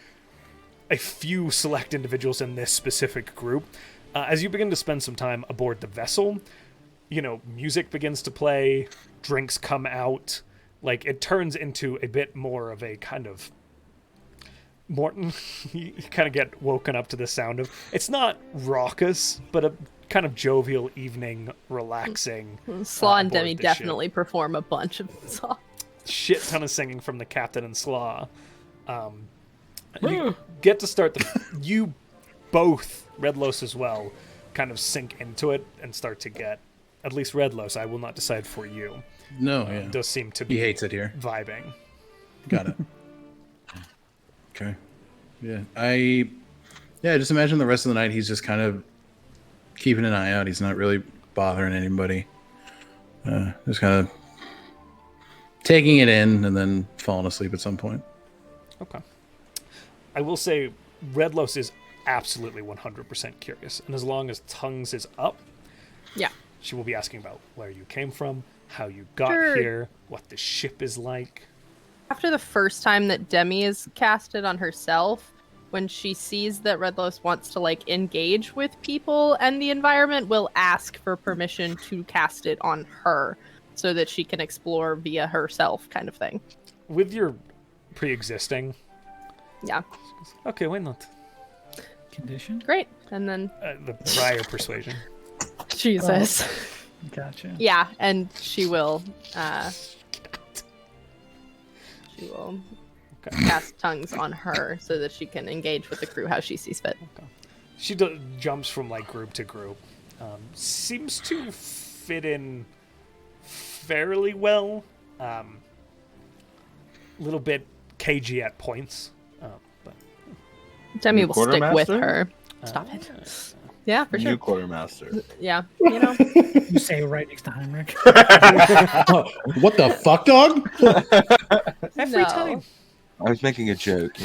a few select individuals in this specific group. As you begin to spend some time aboard the vessel, music begins to play, drinks come out, like it turns into a bit more of a kind of Morton, you kind of get woken up to the sound of, it's not raucous, but a kind of jovial evening, relaxing. Slaw and aboard Demi the definitely perform a bunch of songs. Shit ton of singing from the captain and Slaw. You get to start you both, Redlos as well, kind of sink into it and start to get, at least Redlos, I will not decide for you. No, yeah. Does seem to be He hates it here. vibing. Got it. Okay. Yeah. I just imagine the rest of the night he's just kind of keeping an eye out. He's not really bothering anybody. Just kind of taking it in and then falling asleep at some point. Okay. I will say Redlos is absolutely 100% curious. And as long as Tongues is up, she will be asking about where you came from, how you got here, what the ship is like. After the first time that Demi is casted on herself, when she sees that Redlos wants to engage with people and the environment, will ask for permission to cast it on her so that she can explore via herself, kind of thing. With your pre-existing, okay, why not? Condition? Great. And then The prior persuasion. Jesus. Gotcha. Yeah, and she will cast tongues on her so that she can engage with the crew how she sees fit. Okay. She jumps from group to group. Seems to fit in fairly well. Little bit cagey at points. But Demi New will stick with quartermaster? her. Stop it. Yeah, for sure. New quartermaster. Yeah, You say right next to Heinrich. What the fuck, dog? every time. I was making a joke.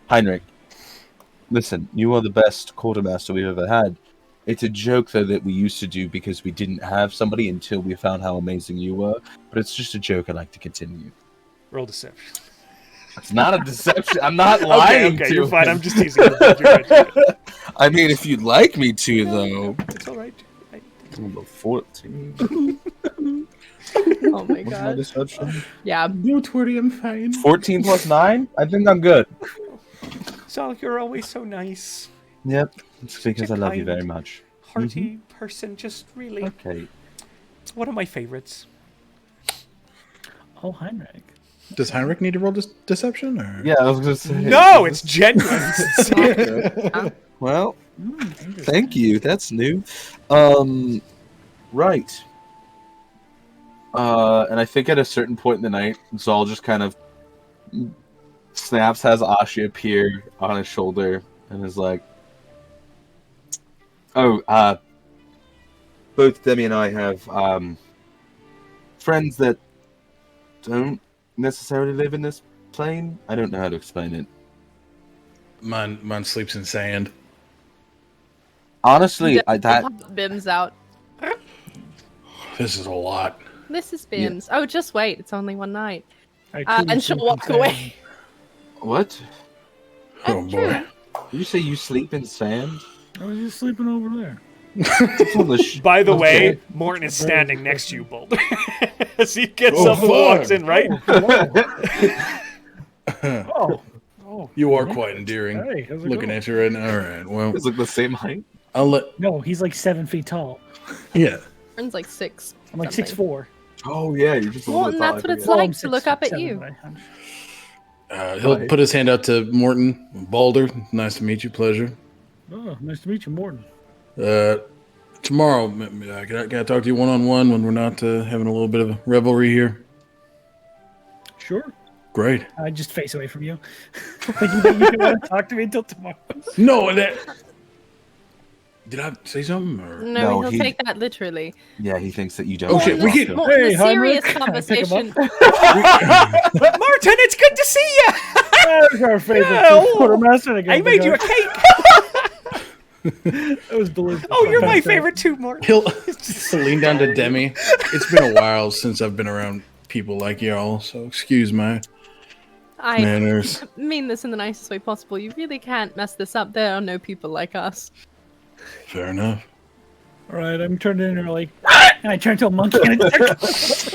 Heinrich, listen, you are the best quartermaster we've ever had. It's a joke, though, that we used to do because we didn't have somebody until we found how amazing you were. But it's just a joke I like to continue. Roll deception. It's not a deception. I'm not lying Okay, to you're fine. him. I'm just teasing. You're right. I mean, if you'd like me to, though. It's all right. I'm about 14. Oh my What's my god. deception? Yeah. No, Twitty, I'm fine. 14 plus 9? I think I'm good. Zal, you're always so nice. Yep. It's because I Such a love you kind, very much. Hearty person, just really Okay. one of my favorites. Oh, Heinrich. Does Heinrich need to roll deception? Or? Yeah, I was going to say. No, it's genuine. Sincere. Well, thank you. That's new. Right. And I think at a certain point in the night, Zahl just kind of snaps, has Ashi appear on his shoulder, and is like, "Oh, both Demi and I have friends that don't necessarily live in this plane. I don't know how to explain it. Mine sleeps in sand. Honestly, Bim's out. This is a lot. This is Bim's. Oh, just wait. It's only one night. I And truly she'll sleep walk in away. sand. What? Oh boy. Did you say you sleep in sand? I was just sleeping over there. It's on the By the way, Okay. Morton is standing next to you, Baldur. As he gets Oh, up and walks in, right? Oh, You are quite endearing. hey, how's it Looking going? at you right now. All right. Well, It's like the same height. I'll let. No, he's like 7 feet tall. Yeah. Turns like 6. I'm like something. 6'4". Oh yeah, you're just a Well, little and bit that's what it's taller, like I'm to look up at 6'7", you. right? He'll put his hand out to Morton. Baldur, nice to meet you. Pleasure. Oh, nice to meet you, Morton. Tomorrow, can I talk to you one-on-one when we're not having a little bit of a revelry here?Ure. Great. I just face away from you. Thinking that you can want to talk to me until tomorrow. No, did I say something? Or? No, No, he'll he- take that literally. Yeah, he thinks that you don't. Oh, shit, we talk can- to him. Hey, the serious Heinrich. conversation. Martin, it's good to see you. There's our favorite Yeah, oh. quartermaster. I made you a cake. That was delicious. Oh, you're my favorite too, Martin. He'll lean down to Demi. It's been a while since I've been around people like y'all, so excuse my I manners. mean this in the nicest way possible. You really can't mess this up. There are no people like us. Fair enough. All right, I'm turned in early, and I turn to a monkey and attack.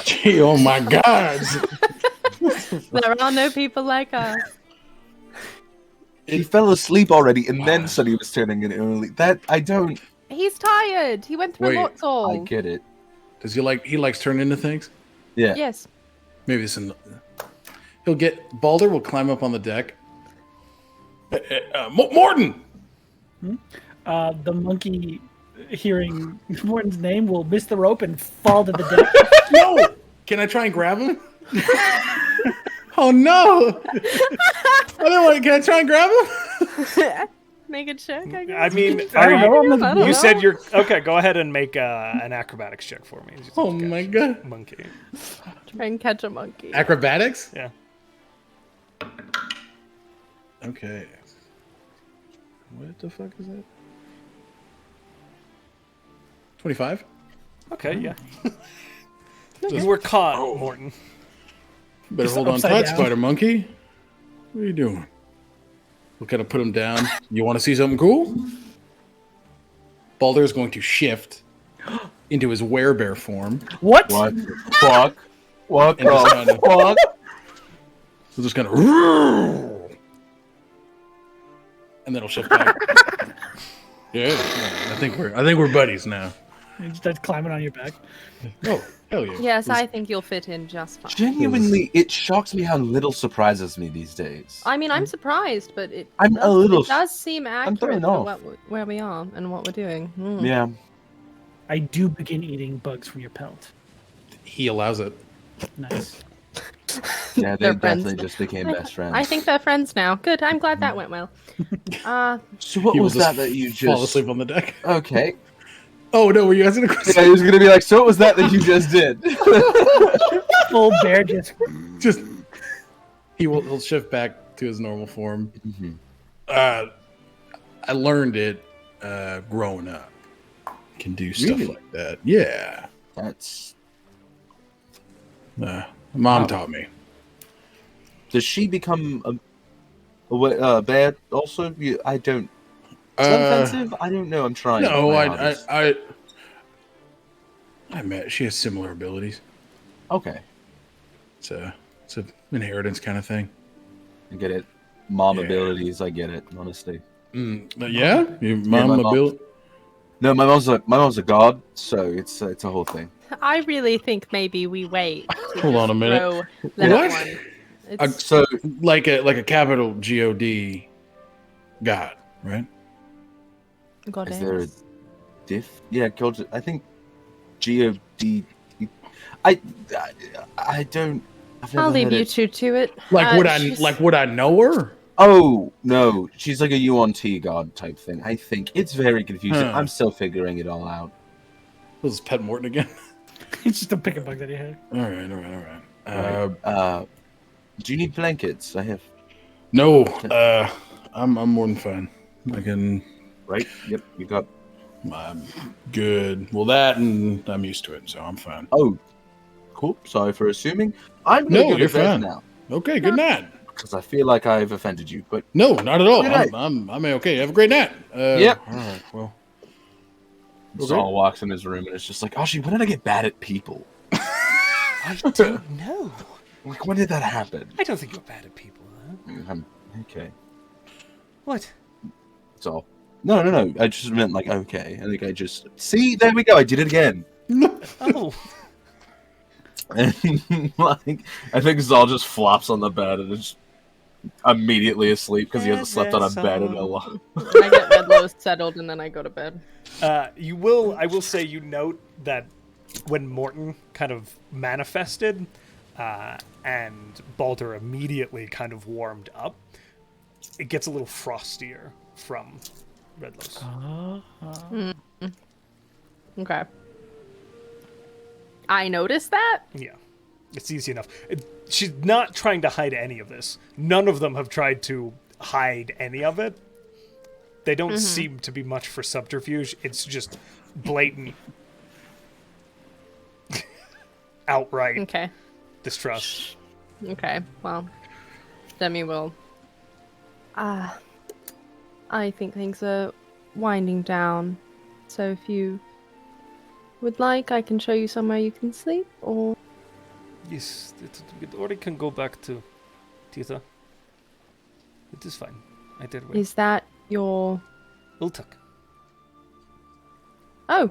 Gee, oh my God. There are no people like us. He fell asleep already, and then said he was turning in early. That I don't. He's tired. He went through Wait, a lot, Zahl. I get it. Does he likes turning into things? Yeah. Yes. Maybe this is. Baldur will climb up on the deck. Morton! The monkey, hearing Morton's name, will miss the rope and fall to the deck. No! Can I try and grab him? Oh no! Can I try and grab him? Make a check, I guess. I mean, I don't know. I'm I not- don't you know. said you're okay. Go ahead and make an acrobatics check for me. Oh my God! Monkey. Try and catch a monkey. Acrobatics? Yeah. Okay. What the fuck is that? 25? Okay. Yeah. You were caught, Morton. Better Just hold on upside tight, down. Spider Monkey. What are you doing? We'll kind of put him down. You want to see something cool? Baldur is going to shift into his werebear form. What? What the fuck? What And just the kind of, fuck? so just kind of, and then he'll shift back. Yeah, I think we're buddies now. He starts climbing on your back. Oh, hell yeah! Yes, I think you'll fit in just fine. Genuinely, it shocks me how little surprises me these days. I mean, I'm surprised, but I'm a little- it does seem accurate thrown for off. where we are and what we're doing. Hmm. Yeah. I do begin eating bugs from your pelt. He allows it. Nice. Yeah, they They're friends. definitely just became best friends. I think they're friends now. Good. I'm glad that went well. So what He will was just that you fall just? asleep on the deck. Okay. Oh no, were you asking a question? Yeah, he was gonna be like, so what was that you just did? Full bear just. Just he'll shift back to his normal form. Mhm. I learned it growing up. Can do stuff Really? like that. Yeah. That's. Mom taught me. Does she become a bad also? I don't. Is that offensive? I don't know. I'm trying. No, my I hardest. met. She has similar abilities. Okay, It's a inheritance kind of thing. I get it. Mom Yeah. abilities. I get it. Honestly. But yeah, your mom my mom- ability. No, my mom's a god, so it's a whole thing. I really think maybe we wait. to Hold on a minute. throw that What? one. It's, So Like a capital God God, right? God is there a is. diff? Yeah, God. I think God. I don't. I've never I'll leave heard you it. two to it. Would I know her? Oh no, she's like a Yuan-Ti god type thing. I think it's very confusing. Huh. I'm still figuring it all out. This is Pet Morton again. It's just a picking bug that he had. All right. Do you need blankets? I have. No, I'm more than fine. I can. Right. Yep. You got. I'm good. Well, that and I'm used to it, so I'm fine. Oh, cool. Sorry for assuming. I'm gonna No, go to you're bed fine. now Okay, good night. because I feel like I've offended you. But No, not at all. Good night. I'm okay. Have a great night. Yep. All right. Well. Saul walks in his room and it's just like, Ashi, when did I get bad at people? I don't know. Like, when did that happen? I don't think you're bad at people. Huh? Okay. What? So, no. I just meant like, okay. I think I just see. There we go. I did it again. Oh. And like, I think Zahl just flops on the bed and is immediately asleep because he hasn't slept on a bed in a long. I get Redlow settled and then I go to bed. I will say you note that when Morton kind of manifested and Baldur immediately kind of warmed up, it gets a little frostier from Redlow's. Okay. I noticed that? Yeah. It's easy enough. She's not trying to hide any of this. None of them have tried to hide any of it. They don't seem to be much for subterfuge. It's just blatant, outright Okay. distrust. Okay. Well, Demi will. I think things are winding down. So if you would like, I can show you somewhere you can sleep, or... Yes, or I can go back to Tita. It is fine. I did wait. Is that your... Ultuk. Oh!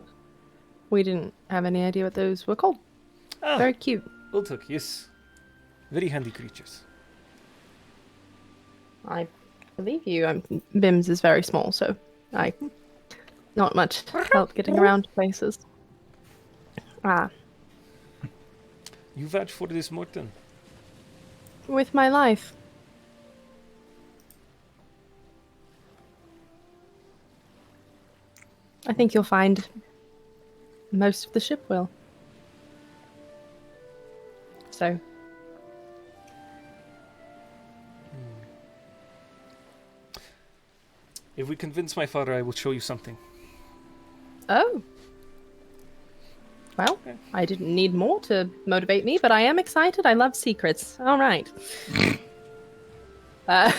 We didn't have any idea what those were called. Ah, Very cute. Ultuk, yes. Very handy creatures. I believe you. Bims is very small, so not much help getting around places. You vouch for this, Morton. With my life. I think you'll find most of the ship will. So. If we convince my father, I will show you something. Oh. Well, I didn't need more to motivate me, but I am excited. I love secrets. All right.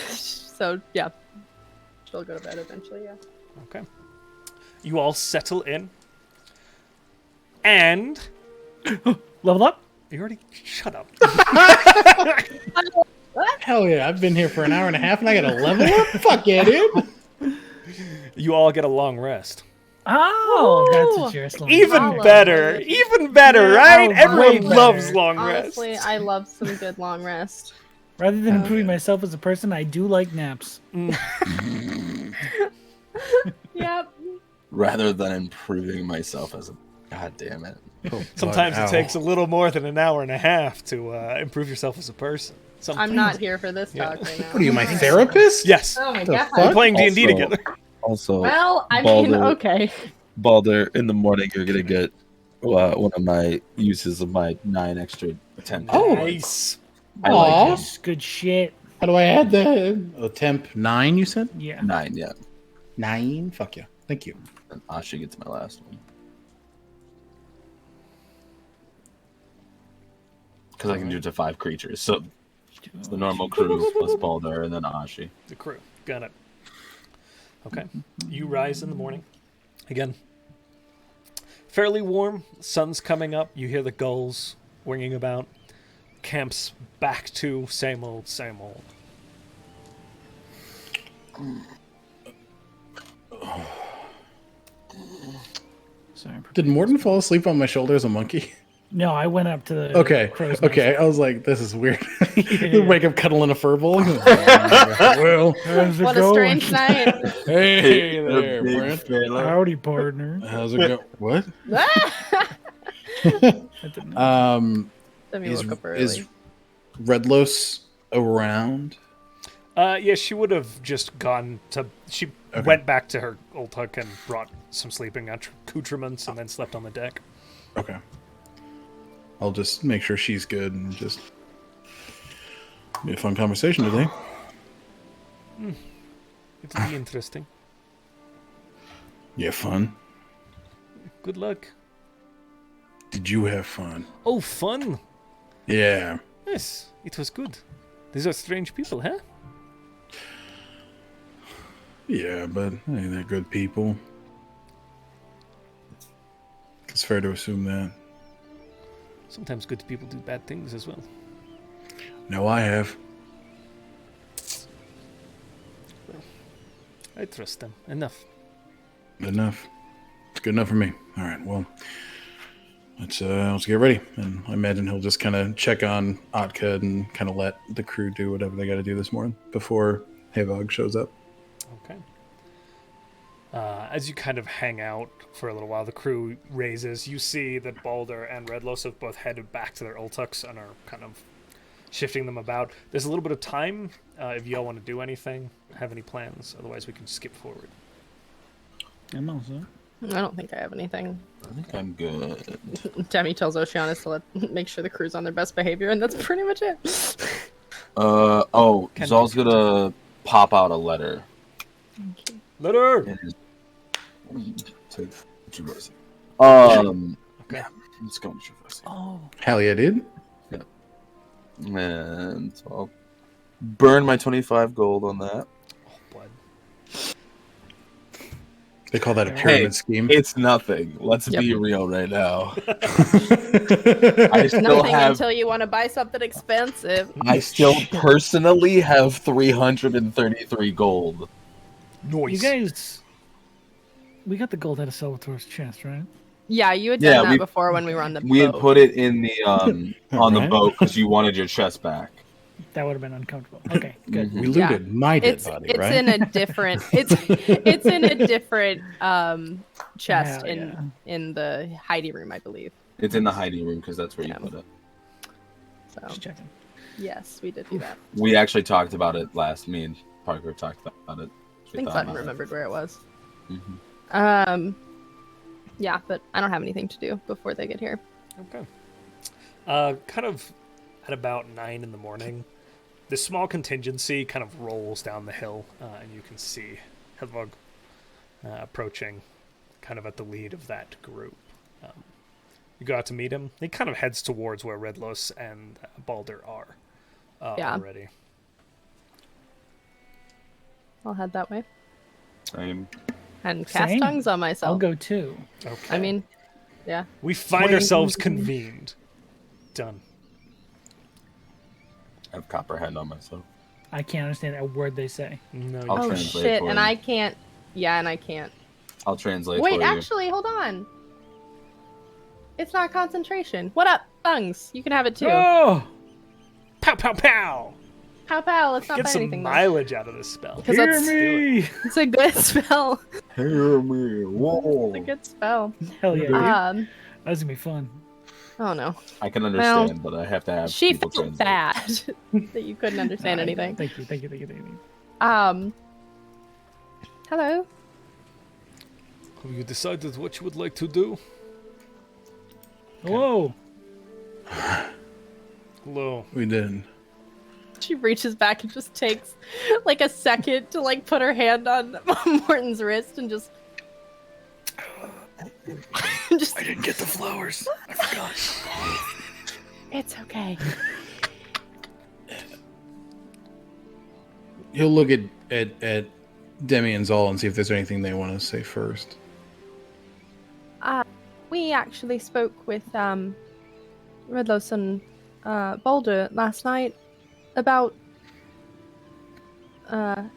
So, yeah. She'll go to bed eventually, yeah. Okay. You all settle in. And... Level up? You already... Shut up. Hell yeah, I've been here for an hour and a half and I got a level up? Fuck yeah, dude. You all get a long rest. Oh, that's what you're slowing Even down. better. Even better, right? Oh, Everyone way better. loves long rest. Honestly, I love some good long rest. Rather than improving myself as a person, I do like naps. Yep. Rather than improving myself as a... God damn it. Sometimes Ow. it takes a little more than an hour and a half to improve yourself as a person. Sometimes. I'm not here for this talk right now. What are you, my therapist? Yes. Oh my The god. fuck? We're playing D&D Also- together. Also, Well, I mean, Baldur. okay. Baldur, in the morning you're gonna get one of my uses of my 9 extra temp. Oh. Nice. I like him. Yes, good shit. How do I add that? Oh, temp 9, you said? Yeah. 9, yeah. 9? Fuck yeah. Thank you. And Ashi gets my last one. Because I can do it to 5 creatures. So it's the normal crew plus Baldur and then Ashi. The crew. Got it. Okay. You rise in the morning. Again, fairly warm. Sun's coming up. You hear the gulls winging about. Camp's back to same old, same old. Sorry. Did Morton fall asleep on my shoulder as a monkey? No, I went up to the Okay. crow's nest. Okay. I was like, this is weird. Yeah. Wake up cuddling a furball. Well, How's it What a going? strange night. hey there, Brent. Howdy, partner. How's it go? What? I didn't know. Demi Is woke up early. Redlos around? Yeah, she would have just gone to... She went back to her old hut and brought some sleeping accoutrements and then slept on the deck. Okay. I'll just make sure she's good and just be a fun conversation today. It'll be interesting. Yeah, fun. Good luck. Did you have fun? Oh, fun. Yeah. Yes, it was good. These are strange people, huh? Yeah, but hey, they're good people. It's fair to assume that. Sometimes good people do bad things as well. No, I have. I trust them. Enough. Enough. It's good enough for me. All right, well, let's get ready. And I imagine he'll just kind of check on Otka and kind of let the crew do whatever they got to do this morning before Havog shows up. Okay. As you kind of hang out for a little while, the crew raises. You see that Baldur and Redlos have both headed back to their ultuks and are kind of shifting them about. There's a little bit of time if y'all want to do anything, have any plans. Otherwise, we can skip forward. I'm also. I don't think I have anything. I think I'm good. Demi tells Oceanus to make sure the crew's on their best behavior, and that's pretty much it. Zahl's gonna pop out a letter. Letter. And take Traversing. Okay. Yeah, let's go with Traversing. Oh. Hell yeah, dude. And so I'll burn my 25 gold on that. Oh, blood. They call that a pyramid scheme. It's nothing. Let's Yep. be real right now. I It's still nothing have. until you want to buy something expensive. I still personally have 333 gold. Noise. You guys, we got the gold out of Salvator's chest, right? Yeah, you had done Yeah, that we- before when we were on the We had boat. put it in the on the Right. boat because you wanted your chest back. That would have been uncomfortable. Okay, good. We Yeah. looted my dead It's body, it's right? in a different it's in a different chest Hell yeah. in the Heidi room, I believe. It's in the hiding room because that's where you Yeah. put it. So Just checking. yes, we did do that. We actually talked about it last. Me and Parker talked about it. I think Sutton remembered where it was. Mhm. Yeah, but I don't have anything to do before they get here. Okay. Kind of at about 9 in the morning, this small contingency kind of rolls down the hill, and you can see Hedvog approaching, kind of at the lead of that group. You go out to meet him. He kind of heads towards where Redlos and Baldur are Yeah. already. I'll head that way Same. and cast Same. tongues on myself. I'll go too. Okay. I mean, yeah. we find ourselves convened. Done. I have copperhead on myself. I can't understand a word they say. No, I'll Oh translate shit, for and you. I can't. Yeah, and I can't. I'll translate Wait, for you. actually, hold on. It's not concentration. What up, tongues? You can have it too. Oh! Pow, pow, pow! Pow pow. Let's not Get buy some anything though. mileage out of this spell. 'Cause Hear that's- me! It's a good spell. Hear me. Whoa. It's a good spell. Hell yeah, dude. That's gonna be fun. Oh no. I can understand, but I have to have She people felt translate. bad that you couldn't understand anything. Thank you, thank you, thank you, thank you. Hello. Have you decided what you would like to do? Hello. Hello. We did. She reaches back and just takes like a second to like put her hand on Morton's wrist and just just I didn't get the flowers. I forgot. it's okay. He'll look at Demi and Zahl and see if there's anything they want to say first. We actually spoke with Redlos and Baldur last night about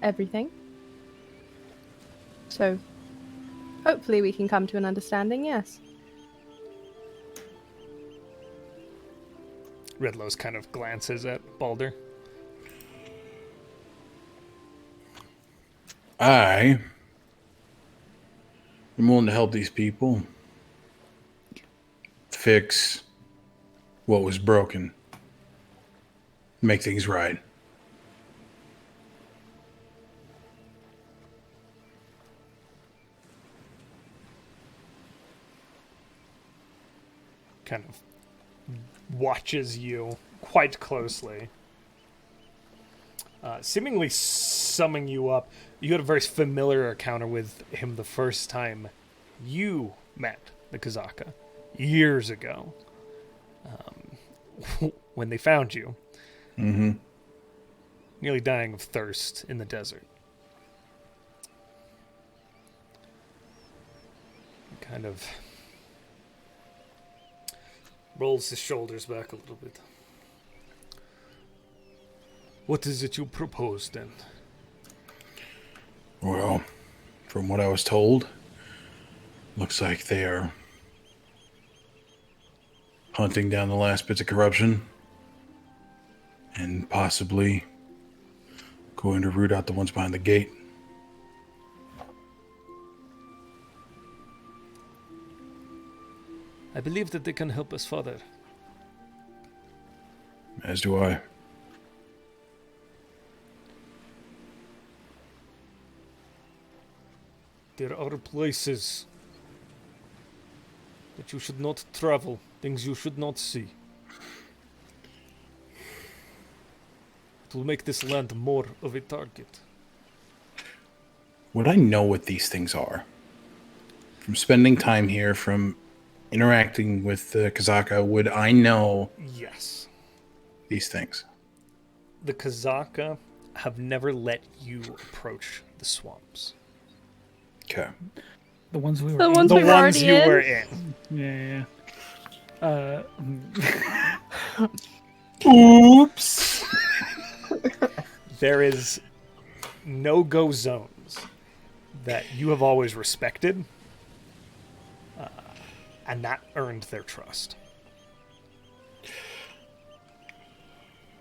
everything. So hopefully we can come to an understanding, yes. Redlos kind of glances at Baldur. I'm willing to help these people fix what was broken, make things right. Kind of watches you quite closely. Seemingly summing you up. You had a very familiar encounter with him the first time you met the Kazaka years ago, when they found you, nearly dying of thirst in the desert. Kind of rolls his shoulders back a little bit. What is it you propose, then? Well, from what I was told, looks like they are hunting down the last bits of corruption and possibly going to root out the ones behind the gate. I believe that they can help us further. As do I. There are places that you should not travel, things you should not see. It will make this land more of a target. Would I know what these things are? From spending time here, from interacting with the Kazaka, would I know Yes. these things? The Kazaka have never let you approach the swamps. Okay. The ones we were The in. ones The we were ones already you in? were in. Oops. There is no-go zones that you have always respected, and that earned their trust.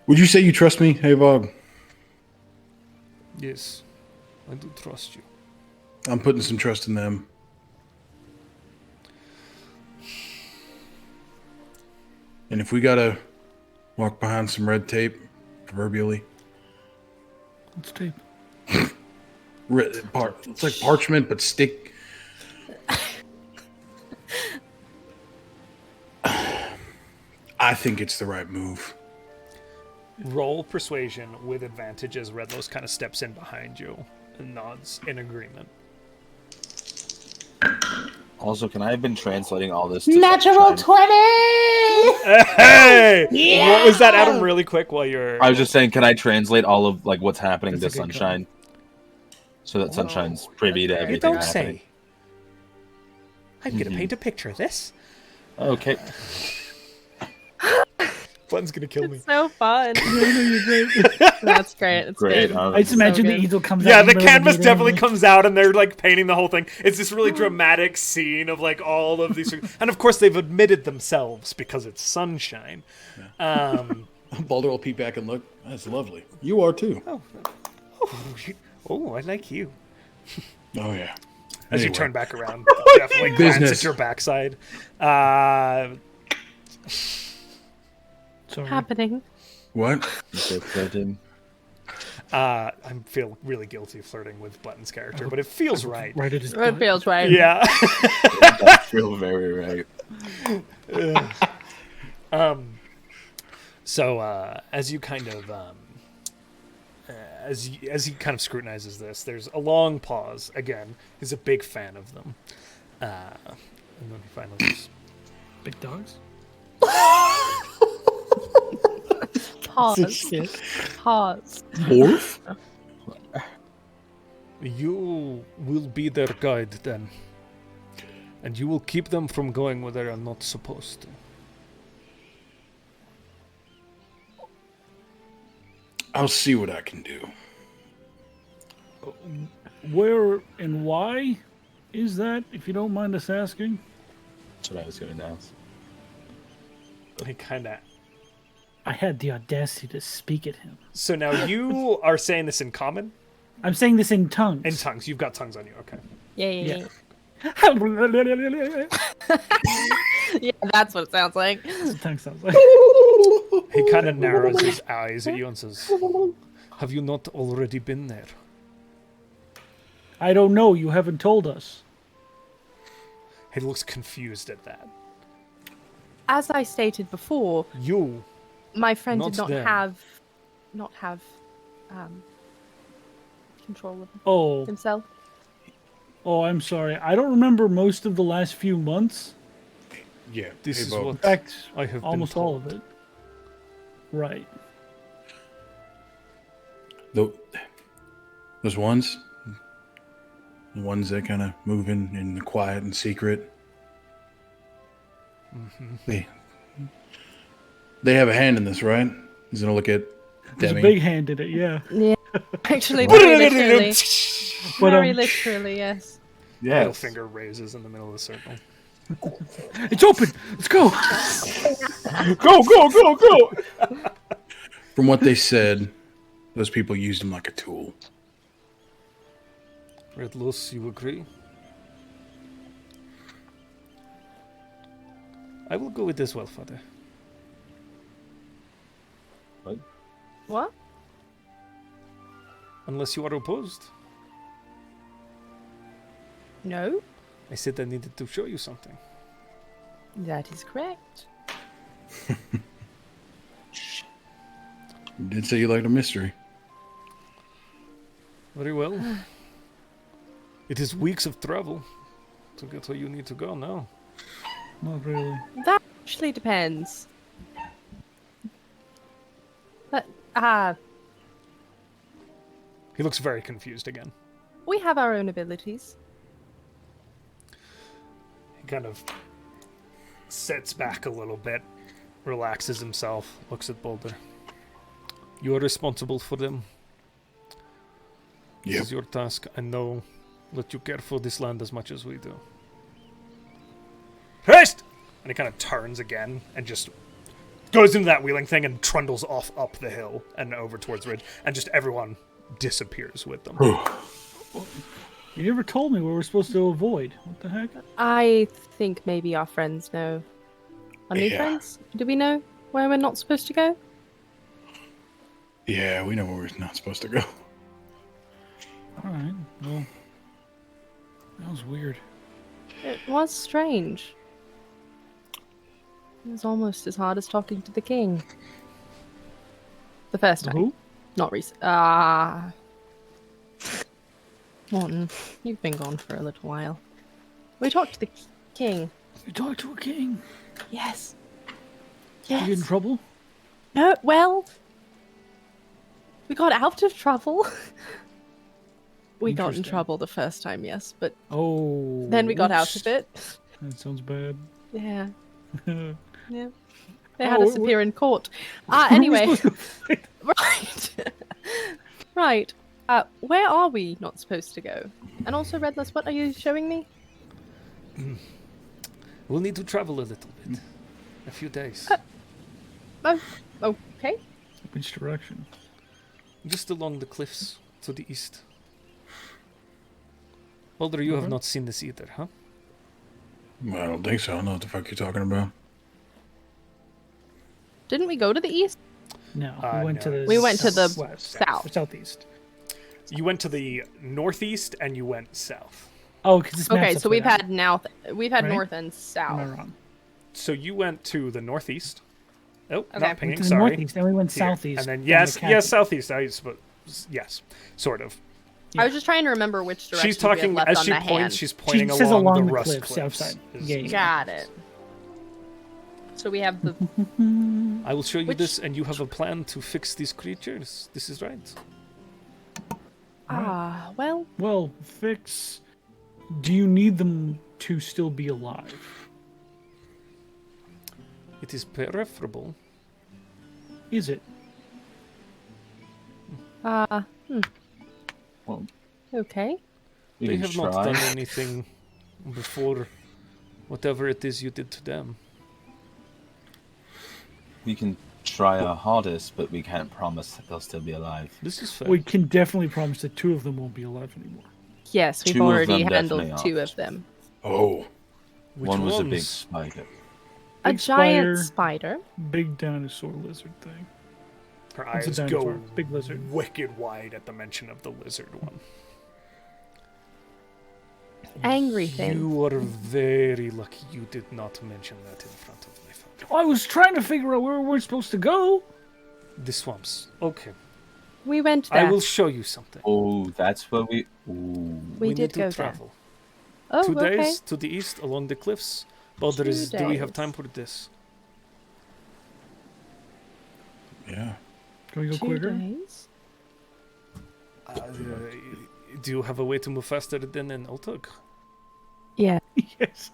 Would you say you trust me, Havog? Yes, I do trust you. I'm putting some trust in them. And if we gotta walk behind some red tape, proverbially, Let's tape. it's like parchment, but stick. I think it's the right move. Roll persuasion with advantage as Redlos kind of steps in behind you and nods in agreement. Also, can I have been translating all this to Natural Sunshine? 20! Hey! What was that, Adam, really quick while you're... I was just saying, can I translate all of like what's happening That's to a good Sunshine? So that Sunshine's privy to that's everything You don't happening. say. I'm going to paint a picture of this. Okay. Button's going to kill me. It's so fun. That's great. It's Great. good. I just So imagine the good. easel comes out. Yeah, in the middle of canvas meeting, definitely like, comes out, and they're like painting the whole thing. It's this really dramatic scene of like all of these, and of course they've admitted themselves because it's sunshine. Baldur will peek back and look. That's lovely. You are too. Oh, I like you. Oh yeah. As you Anyway. turn back around, definitely glance Business. at your backside. Sorry. Happening. What? So flirting. I feel really guilty flirting with Button's character, but it feels right. Right at his It butt. feels right. Yeah. I feel very right. So as you kind of as he kind of scrutinizes this, there's a long pause. Again, he's a big fan of them, and then he finally goes, Big dogs. Pause. Shit. Pause. Orf? "You will be their guide then, and you will keep them from going where they are not supposed to." I'll see what I can do. Where and why is that, if you don't mind us asking? That's what I was going to ask. He kind of. I had the audacity to speak at him. So now you are saying this in common, I'm saying this in tongues. in tongues. You've got tongues on you. Okay. Yeah. Yeah. Yeah, that's what it sounds like. That's what tongue sounds like. He kind of narrows his eyes at you and says, "Have you not already been there?" I don't know. You haven't told us. He looks confused at that. As I stated before, You, my friend did Not not them. have control of Oh, himself. I'm sorry. I don't remember most of the last few months. Yeah. this is Bo. In what fact, I have almost been all told. of it. Right. Those ones? The ones that kind of move in the quiet and secret. They have a hand in this, right? He's going to look at There's Demi. a big hand in it, yeah. Yeah. Actually, very literally. But, Very literally, yes. Middle Yes. finger raises in the middle of the circle. It's open. Let's go. Go! From what they said, those people used him like a tool. Red Loose, you agree? I will go with this, well, Father. What? Unless you are opposed. No, I said I needed to show you something. that is correct. You did say you liked a mystery. Very well. It is weeks of travel to get where you need to go now. Not really. That actually depends. But, He looks very confused again. we have our own abilities. He kind of sits back a little bit, relaxes himself, looks at Baldur. You are responsible for them. This is your task. I know that you care for this land as much as we do. Haste! And he kind of turns again and just goes into that wheeling thing and trundles off up the hill and over towards the ridge, and just everyone disappears with them. You never told me where we're supposed to avoid. What the heck? I think maybe our friends know. Our new Yeah. friends? Do we know where we're not supposed to go? Yeah, we know where we're not supposed to go. All right. Well, that was weird. It was strange. It was almost as hard as talking to the king. The first time. Who? Not recent. Morton, you've been gone for a little while. We talked to the king. You talked to a king. Yes. Did you get in trouble? No, well, we got out of trouble. We got in Interesting. trouble the first time, yes, but Oh. then we got out oops. of it. That sounds bad. Yeah, Where yeah. They had us Oh, appear in court. are we Anyway, supposed to fight? right. Right. Where are we not supposed to go? And also, Redless, what are you showing me? We'll need to travel a little bit. A few days. Oh, okay. Which direction? Just along the cliffs to the east. Baldur, you have not seen this either, huh? Well, I don't think so. I don't know what the fuck you're talking about. Didn't we go to the east? No, No. We went to the west, south. southeast. You went to the northeast and you went south. Oh, because it's Okay, so we've had north Right? north and Am I south. wrong? So you went to the northeast. Oh, Okay. not pinging, To the sorry. northeast, then we went Here. southeast. And then down yes, to yes, Kathy. southeast. I suppose yes, sort of. I was just trying to remember which direction She's we had talking left as on she the points. hand. She's pointing says along, along the the rust cliffs, cliffs. outside. is- Yeah, yeah. Got it. So we have the I will show you Which- this, and you have a plan to fix these creatures. This is right. well, Well, fix. Do you need them to still be alive? It is preferable. Is it? Well, okay. we They can have not try. done anything before whatever it is you did to them. We can try our hardest, but we can't promise that they'll still be alive. This is fair. We can definitely promise that 2 of them won't be alive anymore. Yes, we've Two of already them handled definitely 2 aren't. of them. Oh, Which One was a big ones? spider. A Big giant spider. spider. Big dinosaur lizard thing. Her It's a eyes dinosaur. go Big lizard. wicked wide at the mention of the lizard one. Angry thing. You are very lucky you did not mention that in front of my father. I was trying to figure out where we're supposed to go. The swamps. Okay. We went there. I will show you something. Oh, that's where we. Ooh. We need did to go travel. there. Oh, 2 okay. days to the east along the cliffs. Baldur, 2 do we have days. time for this? yeah. Can we go 2 quicker? days. Do you have a way to move faster than an Ultug? Yeah. Yes.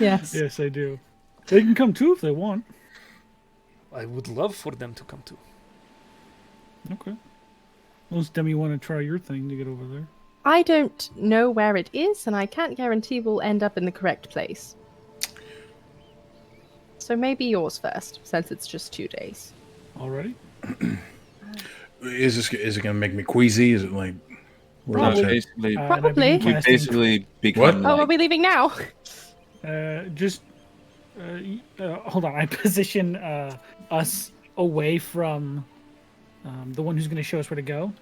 Yes. Yes, I do. They can come too if they want. I would love for them to come too. Okay. Unless Demi, you want to try your thing to get over there. I don't know where it is, and I can't guarantee we'll end up in the correct place. So maybe yours first, since it's just 2 days. Alrighty. Is it gonna make me queasy? Is it like we're No, gonna say- basically, and I Probably. begin we casting- basically become. What? Oh, are Like, we leaving now? Hold on. I position us away from the one who's going to show us where to go.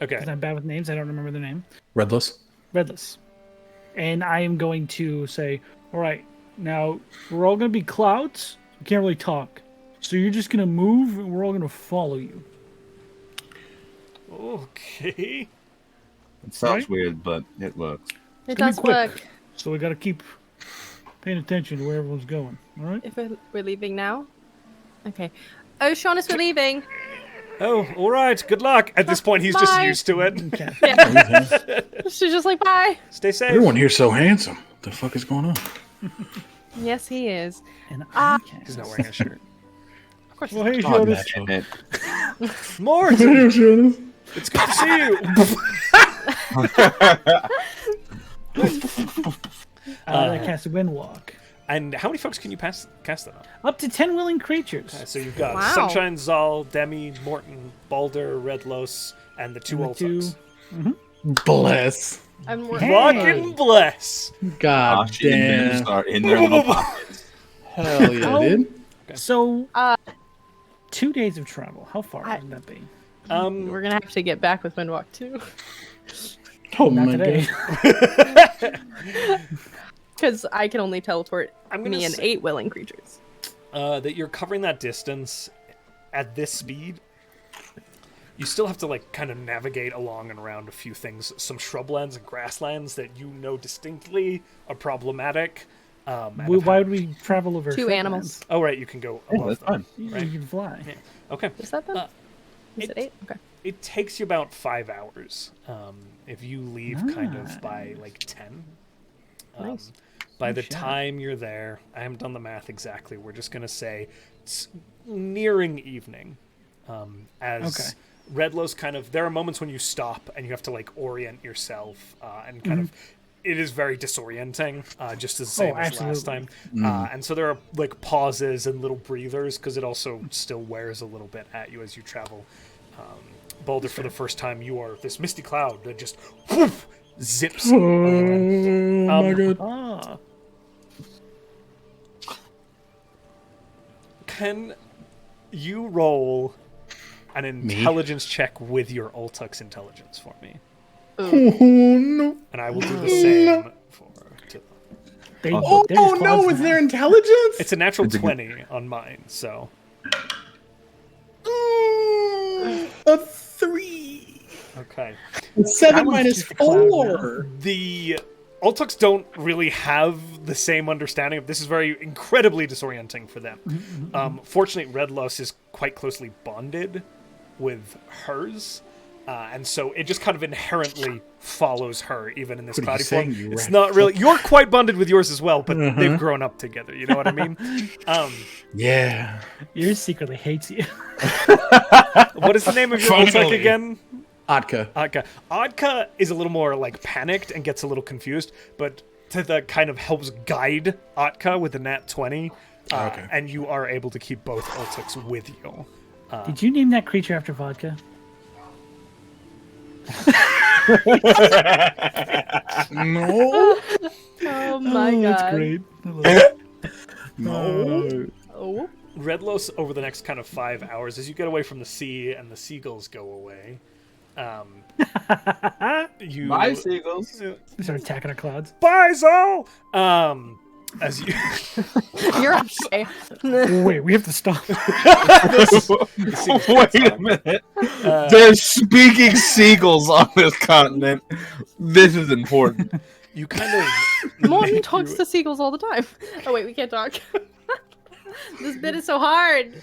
Okay. Because I'm bad with names. I don't remember the name. Redless? Redless. And I am going to say, all right, now we're all going to be clouds. We can't really talk. So you're just going to move and we're all going to follow you. Okay. It sounds Right? weird, but it works. It gonna be does quick. work. So we got to keep paying attention to where everyone's going. All right? If we're leaving now? Okay. Oh, Shaunus, we're leaving. Oh, all right. Good luck. At this point, he's just Bye. used to it. Okay. Yeah. She's just like, bye. Stay safe. Everyone here's so handsome. What the fuck is going on? Yes, he is. And I can't. He's not wearing a shirt. Of course. Well, hey, God, Jonas. Damn it. Morton, it's good to see you. I cast a wind walk. And how many folks can you cast that on? Up to 10 willing creatures. So you've got Wow. Sunshine, Zahl, Demi, Morton, Baldur, Redlos, and the two And the old two- folks. Bless. I'm Hey. Fucking bless. God Gosh, and damn. are in their little pockets. Hell yeah, How- dude. So, Uh, 2 days of travel. How far I- would that be? we're gonna have to get back with Windwalk too, Oh Not my today. god. because I can only teleport I'm gonna me and say- 8 willing creatures. That you're covering that distance at this speed. You still have to like kind of navigate along and around a few things, some shrublands and grasslands that you know distinctly are problematic. And have Why had- would we travel over 2 shrublands? animals. Oh right, you can go Yeah, above that's them. fine. You Right. can fly. Okay. Is that them? Is it 8? Okay. It takes you about 5 hours if you leave kind of by like 10. Nice. By the shot. time you're there, I haven't done the math exactly. We're just going to say it's nearing evening. As Redlow's kind of, there are moments when you stop and you have to like orient yourself and kind of, it is very disorienting, just as the same as last time. absolutely. And so there are like pauses and little breathers because it also still wears a little bit at you as you travel. Baldur, for the first time, you are this misty cloud that just whoof, zips. away. Oh my god. Ah. Can you roll an intelligence check with your Ultuk's intelligence for me? Oh no. And I will do the same for Tilla. They, Oh they're just no, clouds is now. there intelligence? It's a natural It's a good- 20 on mine, so. A 3. Okay. 7 That one's minus just a cloud 4. The Ultuks don't really have the same understanding of this. Is very incredibly disorienting for them. Fortunately, Redlos is quite closely bonded with hers. And so it just kind of inherently follows her, even in this What are you cloudy form. saying, you It's rat not really. You're quite bonded with yours as well, but they've grown up together. You know what I mean? Yeah. Yours secretly hates you. What is the name of your Ultuk Finally. again? Atka. Adka. Adka is a little more like panicked and gets a little confused, but Titha kind of helps guide Atka with the nat 20, Okay. and you are able to keep both Ultuks with you. Did you name that creature after vodka? No. Oh my god. That's great. I love it. No. Oh. Redlos, over the next kind of 5 hours, as you get away from the sea and the seagulls go away, you Bye, seagulls. Start attacking our clouds. Bye, Zahl! As you You're okay. Oh, wait, we have to stop. Wait a minute. There's speaking seagulls on this continent. This is important. you kind of Morton talks to seagulls all the time. Oh wait, we can't talk. This bit is so hard.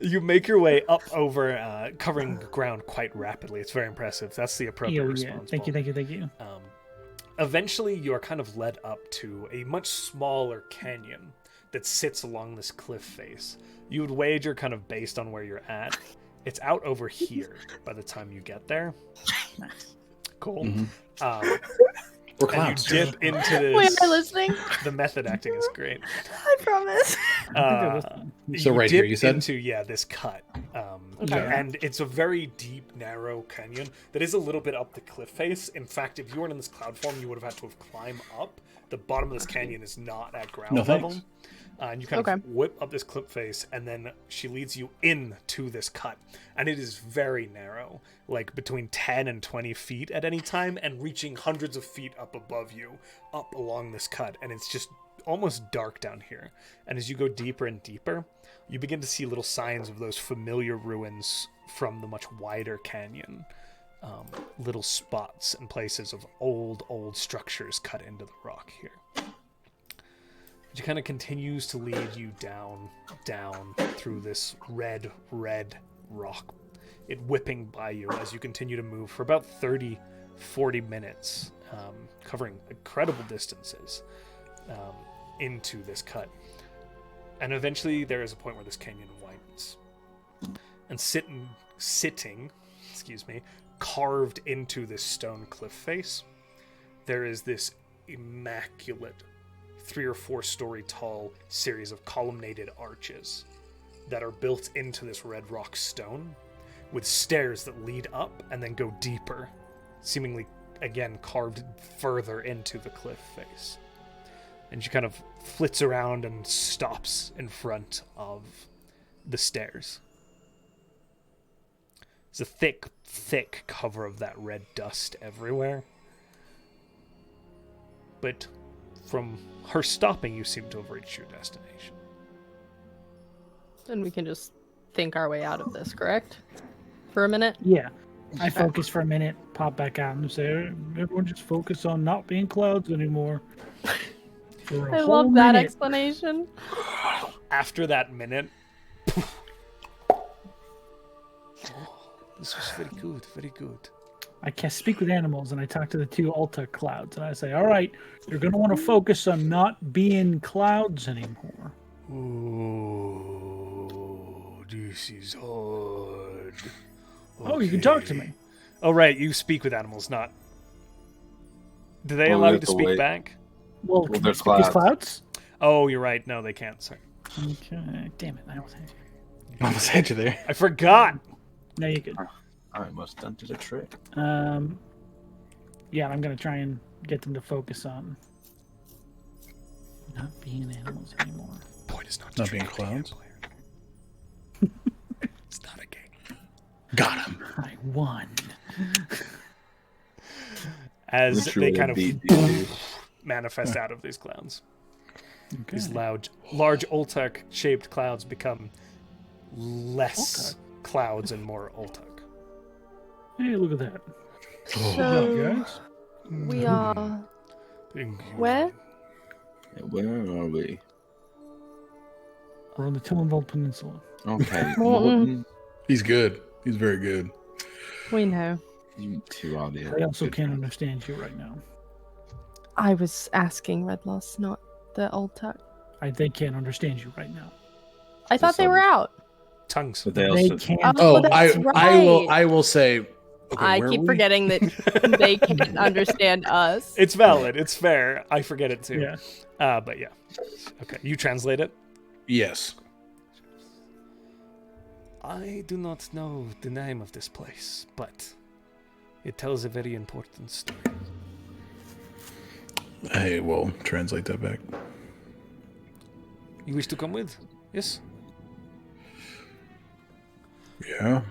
you make your way up over, covering ground quite rapidly. It's very impressive. That's the appropriate Oh, yeah. response. Thank you, Paul. thank you, thank you. Eventually, you are kind of led up to a much smaller canyon that sits along this cliff face. You would wager, kind of based on where you're at, it's out over here by the time you get there. Cool. We're And clowns. you dip into Wait, this. am I listening? The method acting is great. I promise. So right here, dip you said? into this cut, Okay. and it's a very deep, narrow canyon that is a little bit up the cliff face. In fact, if you weren't in this cloud form, you would have had to have climbed up. The bottom of this canyon is not at ground No, level. thanks. And you kind Okay. of whip up this cliff face, and then she leads you into this cut. And it is very narrow, like between 10 and 20 feet at any time, and reaching hundreds of feet up above you, up along this cut. And it's just almost dark down here. And as you go deeper and deeper, you begin to see little signs of those familiar ruins from the much wider canyon. little spots and places of old structures cut into the rock here. It kind of continues to lead you down through this red rock. It whipping by you as you continue to move for about 30-40 minutes, covering incredible distances into this cut. And eventually there is a point where this canyon widens. And sitting, carved into this stone cliff face, there is this immaculate 3 or 4 story tall series of columnaded arches that are built into this red rock stone with stairs that lead up and then go deeper, seemingly again carved further into the cliff face. And she kind of flits around and stops in front of the stairs. There's a thick cover of that red dust everywhere. But from her stopping, you seem to have reached your destination. And we can just think our way out of this, correct? For a minute? Yeah. I focus for a minute, pop back out, and say, everyone just focus on not being clouds anymore. For a I whole love that minute. explanation. After that minute, this was very good. I can speak with animals, and I talk to the 2 Alta clouds, and I say, all right, you're going to want to focus on not being clouds anymore. Oh, this is hard. Oh, you can talk to me. Oh, right, you speak with animals, not... Do they Well, allow we you have to to speak wait. back? Well, Well, can there's you speak as clouds. clouds? Oh, you're right. No, they can't, sorry. Okay, damn it. I almost had you. Almost had you there. I forgot! No, you're good. I must have done a trick. Yeah, I'm going to try and get them to focus on not being animals anymore. Point is not, Not to being trick the clowns? player. It's not a game. Got him. I won. As Which they really kind of beat you. manifest out of these clouds. Okay. These large Oltek-shaped clouds become less clouds and more Oltek. Hey, look at that. So, Guys. we are... Where? Where are we? We're on the Tillenwald Peninsula. Okay. Mm-mm. He's good. He's very good. We know. You two are the. I also can't understand you right now. I was asking Red Loss, not the old tuck. They can't understand you right now. I thought they were out. Tongues. But They they also. can't. Oh, that's I will say. Okay, I where keep are we? forgetting that they can't understand us. It's valid. It's fair. I forget it too. Yeah. But yeah. Okay. You translate it? Yes. I do not know the name of this place, but it tells a very important story. I will translate that back. You wish to come with? Yes? Yeah.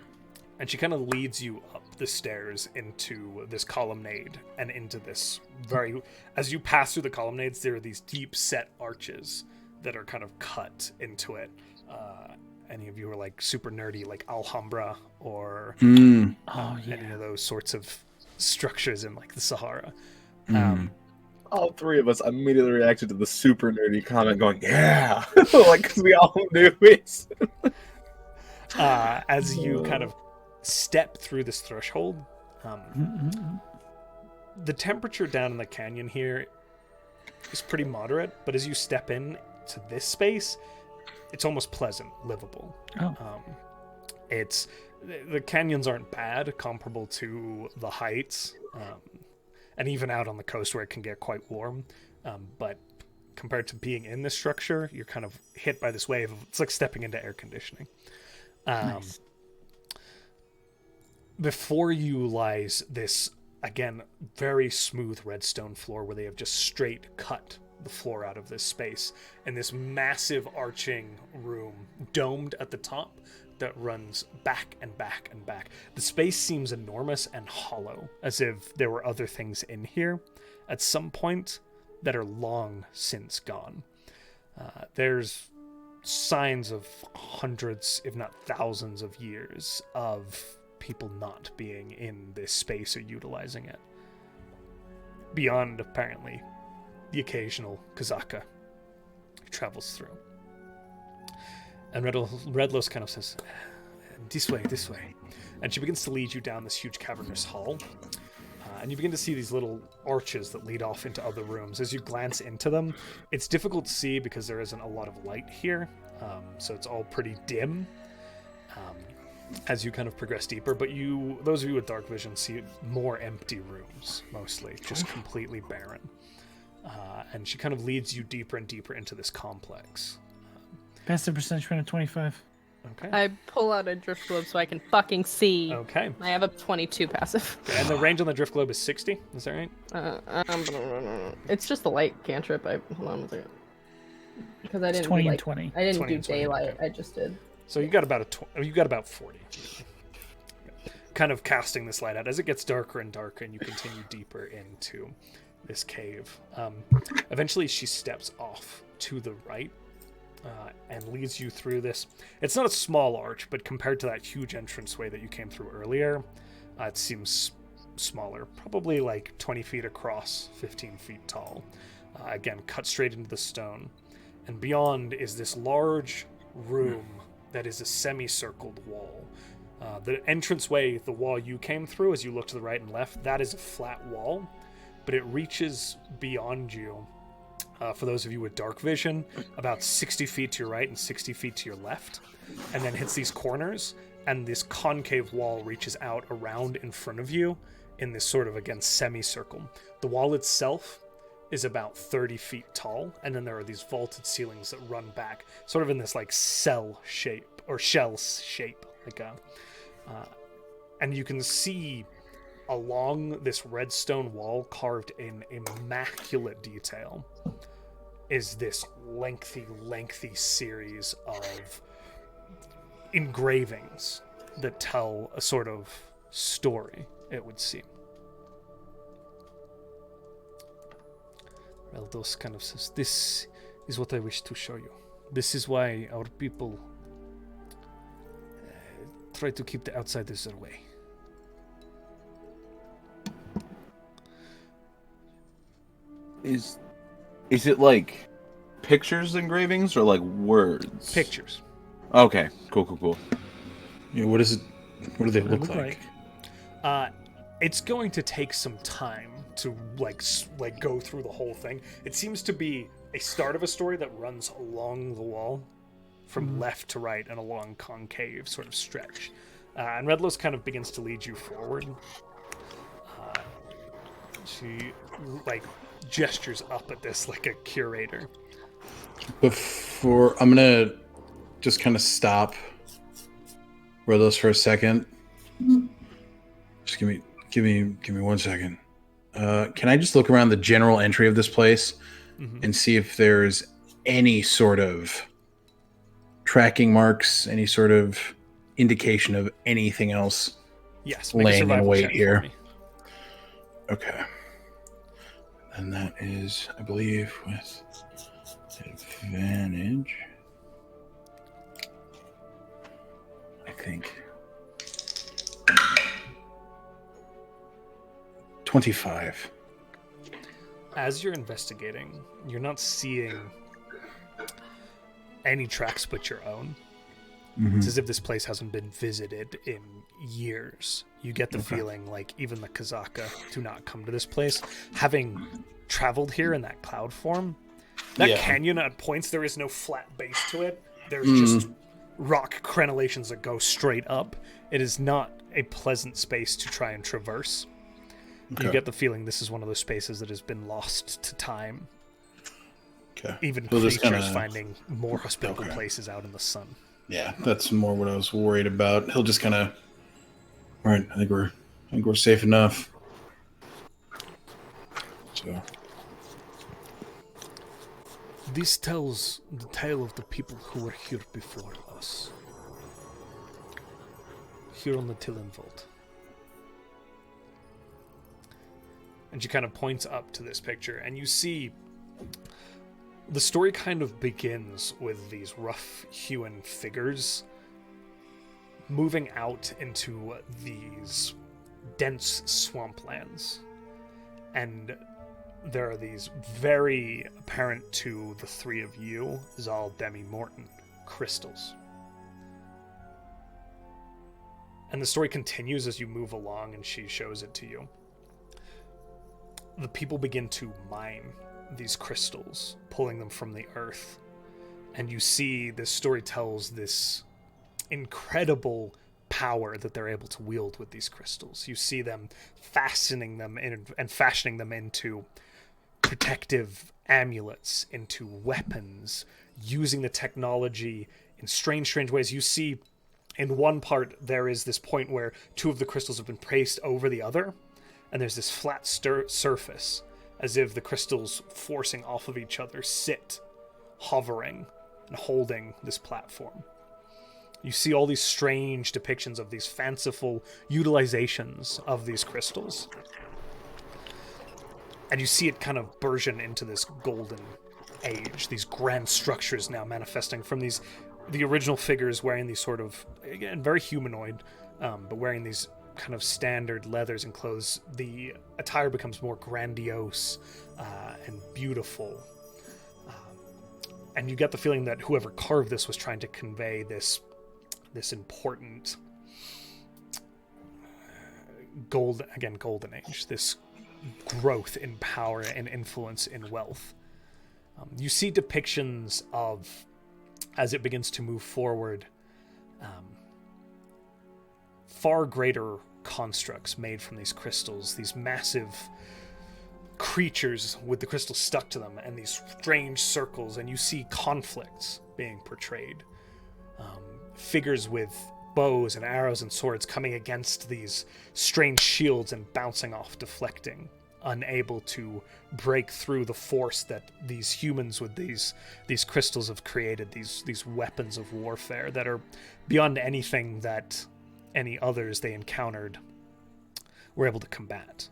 And she kind of leads you up the stairs into this colonnade and into this very... As you pass through the colonnades, there are these deep set arches that are kind of cut into it. Any of you are like super nerdy, like Alhambra or Mm. any of those sorts of structures in like the Sahara. All three of us immediately reacted to the super nerdy comment, going, "Yeah!" Like, because we all knew it. As you kind of step through this threshold, the temperature down in the canyon here is pretty moderate, but as you step in to this space, it's almost pleasant, livable. It's the canyons aren't bad, comparable to the heights, and even out on the coast where it can get quite warm. But compared to being in this structure, you're kind of hit by this wave. It's like stepping into air conditioning. Nice. Before you lies this, again, very smooth redstone floor where they have just straight cut the floor out of this space, and this massive arching room, domed at the top, that runs back and back and back. The space seems enormous and hollow, as if there were other things in here at some point that are long since gone. There's signs of hundreds, if not thousands of years of people not being in this space or utilizing it. Beyond, apparently, the occasional Kazaka who travels through. And Redlos kind of says, this way. And she begins to lead you down this huge cavernous hall. And you begin to see these little arches that lead off into other rooms. As you glance into them, it's difficult to see because there isn't a lot of light here. So it's all pretty dim as you kind of progress deeper. But those of you with dark vision, see more empty rooms, mostly. Just completely barren. And she kind of leads you deeper and deeper into this complex. Passive percentage run of 25. Okay. I pull out a drift globe so I can fucking see. Okay. I have a 22 passive. And the range on the drift globe is 60. Is that right? It's just the light cantrip. Hold on a second. Because I didn't 20 do, and like, 20. I didn't 20 do and 20, daylight. okay. I just did. So you got about 40. Kind of casting this light out as it gets darker and darker, and you continue deeper into this cave. Eventually, she steps off to the right. And leads you through this. It's not a small arch, but compared to that huge entranceway that you came through earlier, it seems smaller. Probably like 20 feet across, 15 feet tall. Again, cut straight into the stone. And beyond is this large room that is a semicircled wall. The entranceway, the wall you came through, as you look to the right and left, that is a flat wall, but it reaches beyond you. For those of you with dark vision, about 60 feet to your right and 60 feet to your left, and then hits these corners, and this concave wall reaches out around in front of you in this sort of, again, semicircle. The wall itself is about 30 feet tall, and then there are these vaulted ceilings that run back, sort of in this, like, shell shape, and you can see along this redstone wall, carved in immaculate detail, is this lengthy series of engravings that tell a sort of story, it would seem. Reldos kind of says, this is what I wish to show you. This is why our people try to keep the outsiders away. Is it like pictures engravings or like words? Pictures. Okay, cool. Yeah, what is it? What do they look like? It's going to take some time to like go through the whole thing. It seems to be a start of a story that runs along the wall, from left to right, and a long concave sort of stretch. And Redlos kind of begins to lead you forward. She like gestures up at this like a curator. Before, I'm gonna just kind of stop Redlos for a second. Just give me 1 second. Can I just look around the general entry of this place and see if there's any sort of tracking marks, any sort of indication of anything else? Yes, laying in wait here. Me. Okay. And that is, I believe, with advantage. I think 25. As you're investigating, you're not seeing any tracks but your own. It's as if this place hasn't been visited in years. You get the feeling like even the Kazaka do not come to this place. Having traveled here in that cloud form, that canyon at points, there is no flat base to it. There's just rock crenellations that go straight up. It is not a pleasant space to try and traverse. Okay. You get the feeling this is one of those spaces that has been lost to time. Okay. Even creatures finding more hospitable places out in the sun. Yeah, that's more what I was worried about. He'll just kind of, all right, I think we're safe enough. So this tells the tale of the people who were here before us. Here on the Tillen Vault. And she kind of points up to this picture, and you see the story kind of begins with these rough-hewn figures moving out into these dense swamplands. And there are these very apparent to the three of you, Zahl, Demi, Morton, crystals. And the story continues as you move along and she shows it to you. The people begin to mine these crystals, pulling them from the earth. And you see this story tells this incredible power that they're able to wield with these crystals. You see them fastening them in and fashioning them into protective amulets, into weapons, using the technology in strange ways. You see in one part there is this point where two of the crystals have been placed over the other, and there's this flat surface, as if the crystals forcing off of each other sit, hovering and holding this platform. You see all these strange depictions of these fanciful utilizations of these crystals. And you see it kind of burgeon into this golden age, these grand structures now manifesting from the original figures wearing these sort of, again, very humanoid, but wearing these kind of standard leathers and clothes. The attire becomes more grandiose and beautiful. And you get the feeling that whoever carved this was trying to convey this important golden age, this growth in power and influence in wealth. You see depictions of, as it begins to move forward, far greater constructs made from these crystals, these massive creatures with the crystals stuck to them, and these strange circles, and you see conflicts being portrayed. Figures with bows and arrows and swords coming against these strange shields and bouncing off, deflecting, unable to break through the force that these humans with these crystals have created, these weapons of warfare that are beyond anything that any others they encountered were able to combat.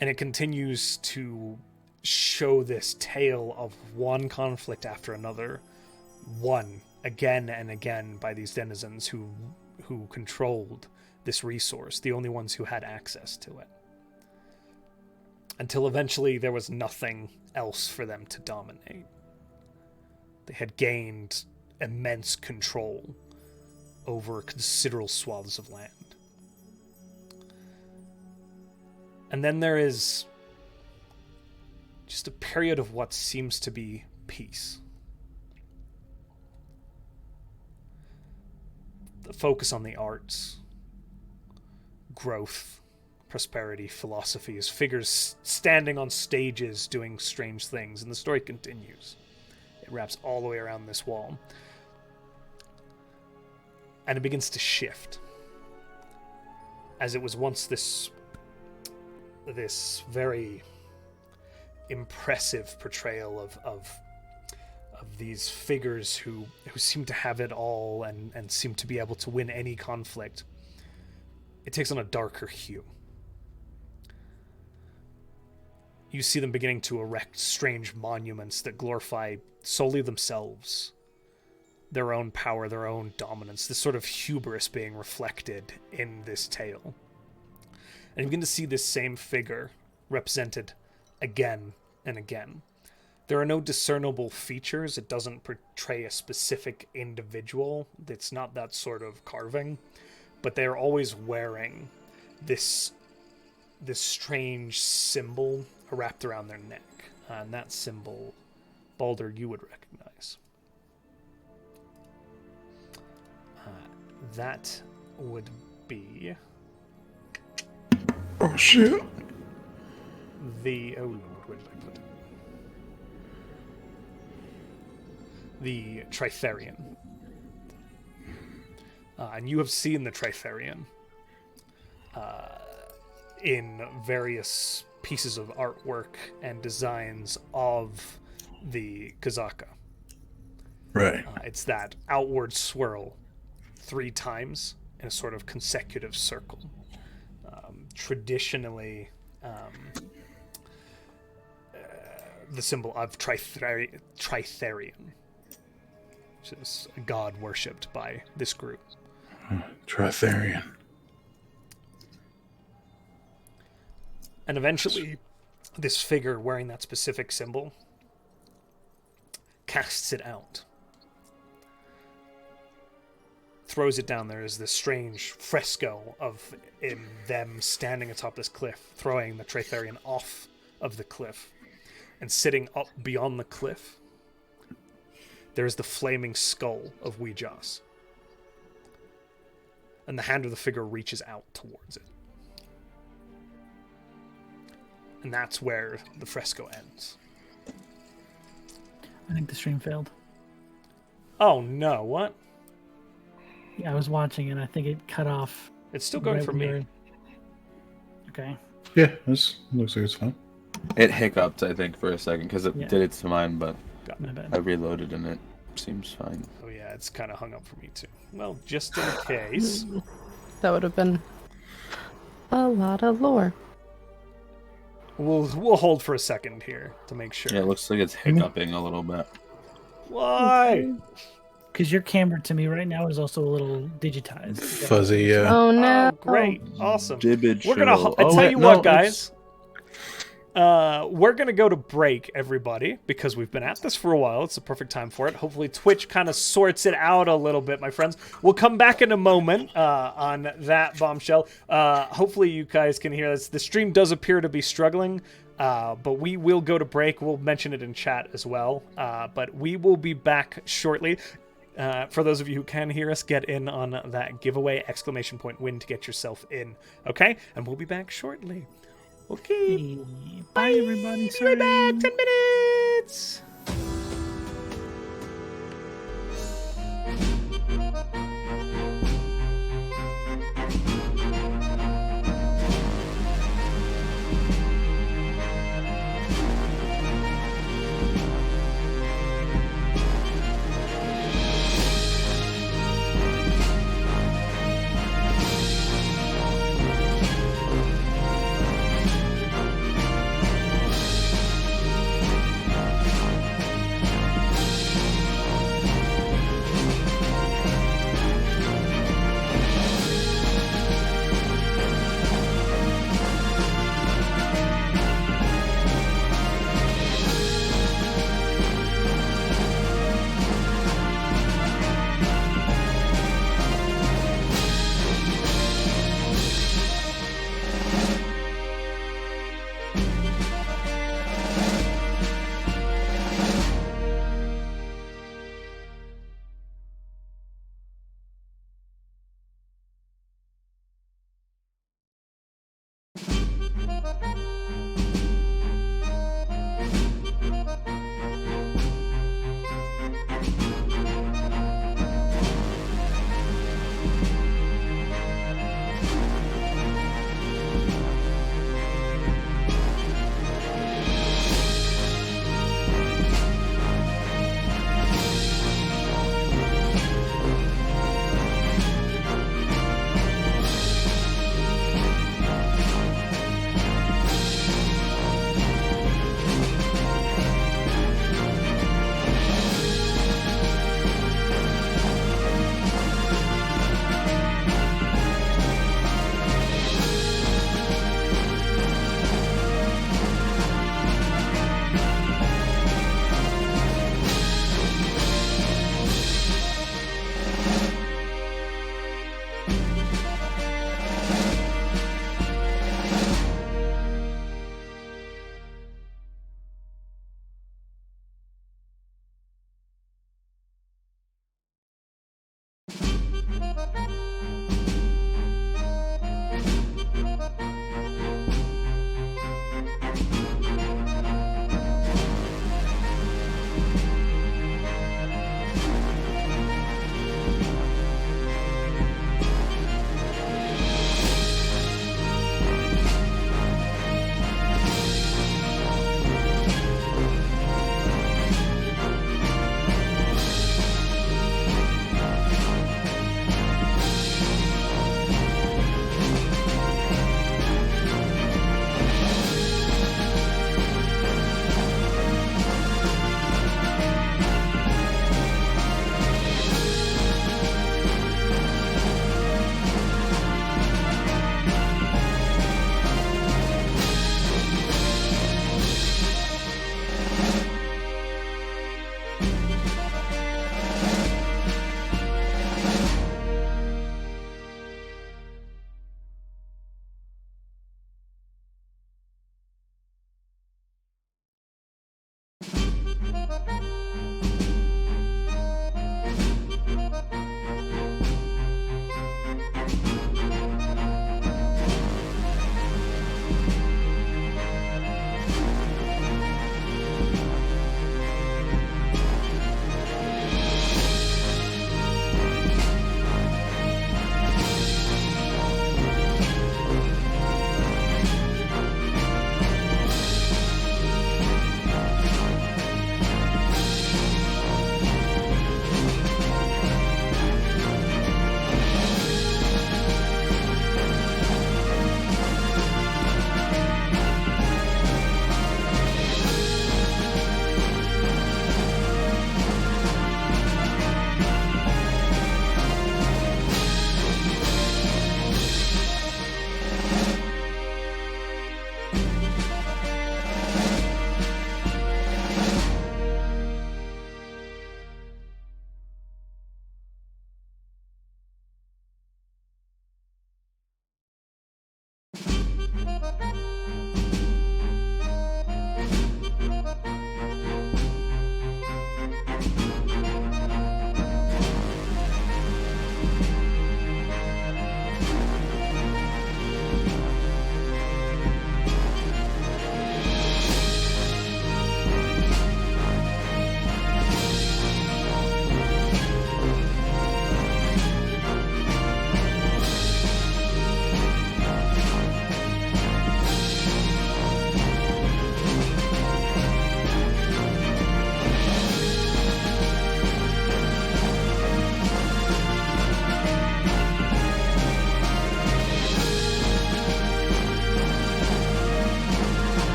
And it continues to show this tale of one conflict after another, won again and again by these denizens who controlled this resource, the only ones who had access to it. Until eventually there was nothing else for them to dominate. They had gained immense control over considerable swaths of land. And then there is just a period of what seems to be peace. The focus on the arts, growth, prosperity, philosophies, figures standing on stages doing strange things, and the story continues. It wraps all the way around this wall. And it begins to shift. As it was once this very impressive portrayal of these figures who seem to have it all and seem to be able to win any conflict, it takes on a darker hue. You see them beginning to erect strange monuments that glorify solely themselves, their own power, their own dominance, this sort of hubris being reflected in this tale. And you begin to see this same figure represented again and again. There are no discernible features. It doesn't portray a specific individual. It's not that sort of carving. But they're always wearing this strange symbol wrapped around their neck. And that symbol, Baldur, you would recognize. That would be... Oh, shit. Oh, Lord, where did I put it? The Tritherian. And you have seen the Tritherian in various pieces of artwork and designs of the Kazaka. Right. It's that outward swirl 3 times in a sort of consecutive circle. Traditionally, the symbol of Tritherian, which is a god worshipped by this group. Tritherian. And eventually, this figure wearing that specific symbol casts it out. Throws it down. There is this strange fresco of them standing atop this cliff, throwing the Tritherian off of the cliff. And sitting up beyond the cliff, there is the flaming skull of Ouijas. And the hand of the figure reaches out towards it. And that's where the fresco ends. I think the stream failed. Oh no, what? Yeah, I was watching and I think it cut off. It's still going right for when me. you're- Okay. Yeah, this looks like it's fine. It hiccuped, I think, for a second because it Yeah. did it to mine, but My bad. I reloaded and it seems fine. Oh yeah, it's kind of hung up for me too. Well, just in case. That would have been a lot of lore. We'll hold for a second here to make sure. Yeah, it looks like it's hiccuping a little bit. Why? Because your camera to me right now is also a little digitized. Fuzzy, yeah. Oh no! Oh, great. Awesome. Gibbage We're gonna. show. I Oh, tell wait, you no, what, it's- guys. We're gonna go to break, everybody, because we've been at this for a while. It's the perfect time for it. Hopefully, Twitch kind of sorts it out a little bit, my friends. We'll come back in a moment on that bombshell. Hopefully, you guys can hear this. The stream does appear to be struggling, but we will go to break. We'll mention it in chat as well. But we will be back shortly. For those of you who can hear us, get in on that giveaway! !win to get yourself in. Okay, and we'll be back shortly. Okay. Hey, bye, everybody. Be right back. 10 minutes.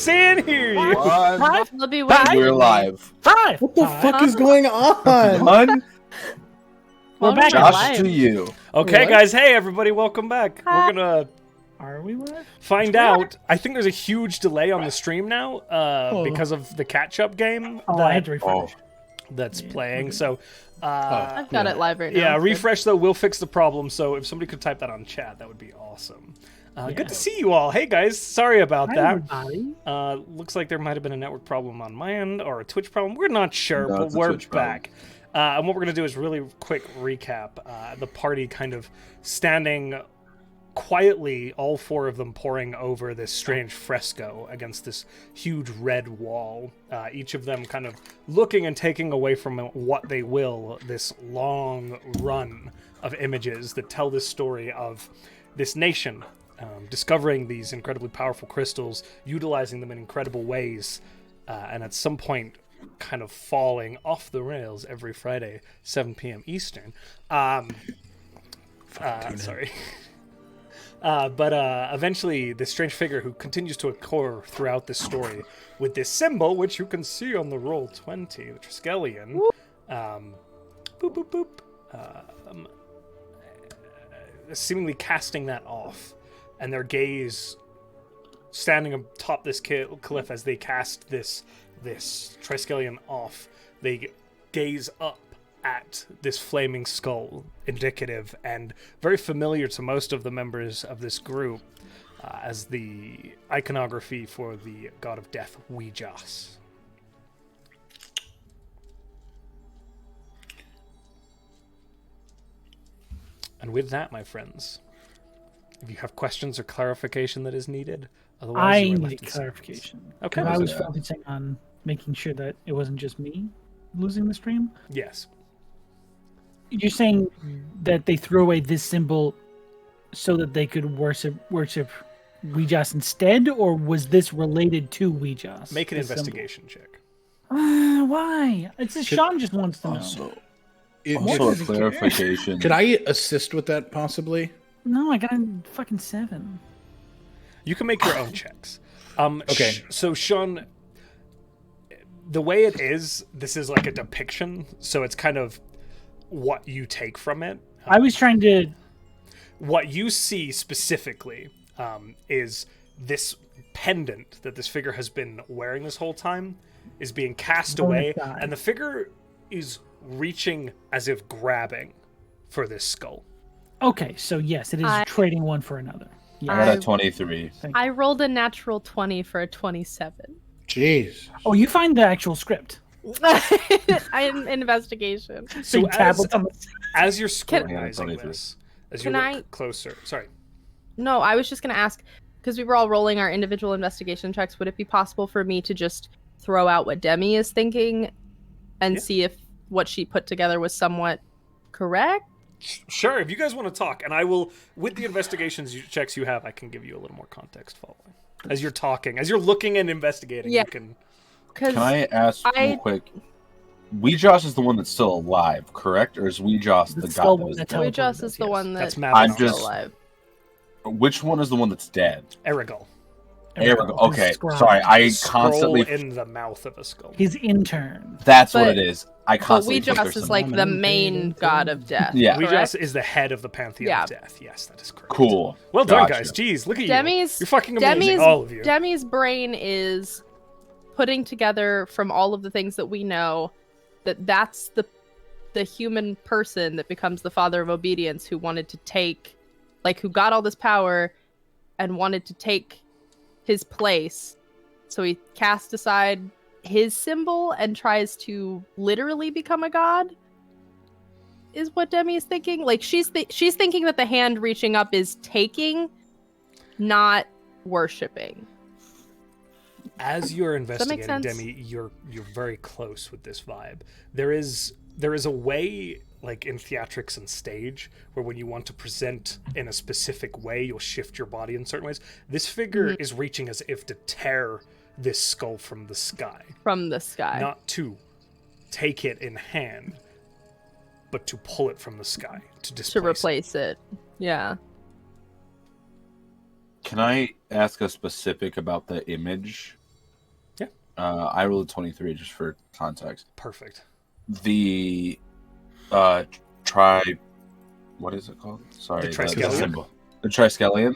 Can't hear you. What? Five? It'll be Five? We're live. 5. What the fuck is going on? One, We're back. Welcome Josh live. to you. Okay, What? guys. Hey, everybody. Welcome back. Hi. We're gonna Are we live? find out. I think there's a huge delay on the stream now Oh. because of the catch-up game Oh, I had to refresh. Oh, that's Yeah. playing. So, I've got it live right now. yeah, It's refresh though will fix the problem. So if somebody could type that on chat, that would be awesome. Yeah. Good to see you all. Hey guys, sorry about Hi, that. everybody. Looks like there might have been a network problem on my end or a Twitch problem. We're not sure, No, but it's a we're Twitch problem. back. And what we're going to do is really quick recap. The party kind of standing quietly, all four of them poring over this strange fresco against this huge red wall. Each of them kind of looking and taking away from what they will, this long run of images that tell this story of this nation discovering these incredibly powerful crystals, utilizing them in incredible ways, and at some point kind of falling off the rails every Friday, 7 p.m. Eastern. Sorry. But eventually, this strange figure who continues to occur throughout this story with this symbol, which you can see on the roll 20, the Triskelion, boop, boop, boop, seemingly casting that off, and their gaze standing atop this cliff as they cast this Triskelion off, they gaze up at this flaming skull, indicative and very familiar to most of the members of this group as the iconography for the god of death, Ouijas. And with that, my friends, if you have questions or clarification that is needed, otherwise I you are need left in silence. clarification. Okay. I was Yeah. focusing on making sure that it wasn't just me losing the stream. Yes. You're saying that they threw away this symbol so that they could worship Ouijas instead, or was this related to Ouijas? Make an this symbol? investigation check. Why? It's just Sean just wants to know. also, It- also a does it clarification. Could I assist with that possibly? No, I got a fucking 7. You can make your own checks. Okay. So, Sean, the way it is, this is like a depiction, so it's kind of what you take from it. I was trying to. What you see specifically is this pendant that this figure has been wearing this whole time is being cast Oh my away, God. and the figure is reaching as if grabbing for this skull. Okay, so yes, it is I- trading one for another. I Yeah. got a 23. I rolled a natural 20 for a 27. Jeez. Oh, you find the actual script. I'm investigation. So Big tablets on the. as you're Can- scrutinizing Yeah, this, as you Can look I- closer, sorry. No, I was just going to ask, because we were all rolling our individual investigation checks, would it be possible for me to just throw out what Demi is thinking and Yeah. see if what she put together was somewhat correct? Sure, if you guys want to talk, and I will, with the checks you have, I can give you a little more context following. As you're talking, as you're looking and investigating, Yeah. you can... Because Can I ask I- real quick? Ouijas is the one that's still alive, correct? Or is Ouijas the skull god that one was that's dead? Ouijas is the yes. one That's that Matt. I'm is still just- alive. Which one is the one that's dead? Erigol. Okay, Scribe. sorry. I Scroll constantly. in the mouth of a skull. His intern. That's what But- it is. I But constantly. think Ouijas there's is some- like the main god of death. Yeah. Ouijas correct? is the head of the pantheon Yeah. of death. Yes, that is correct. Cool. Well done, Gotcha. guys. Jeez, look at Demi's- you. You're fucking amazing, all of you. Demi's brain is putting together from all of the things that we know that's the human person that becomes the father of obedience who wanted to take, like, who got all this power and wanted to take his place. So he casts aside his symbol and tries to literally become a god, is what Demi is thinking. Like, she's thinking that the hand reaching up is taking, not worshipping. As you're that make investigating, sense? Demi, you're very close with this vibe. There is a way, like in theatrics and stage, where when you want to present in a specific way, you'll shift your body in certain ways. This figure is reaching as if to tear this skull from the sky, From the sky. not to take it in hand, but to pull it from the sky to displace to replace it. Yeah. Can I ask a specific about the image? I rolled a 23 just for context. Perfect. The what is it called? Sorry, The triskelion? symbol. The triskelion.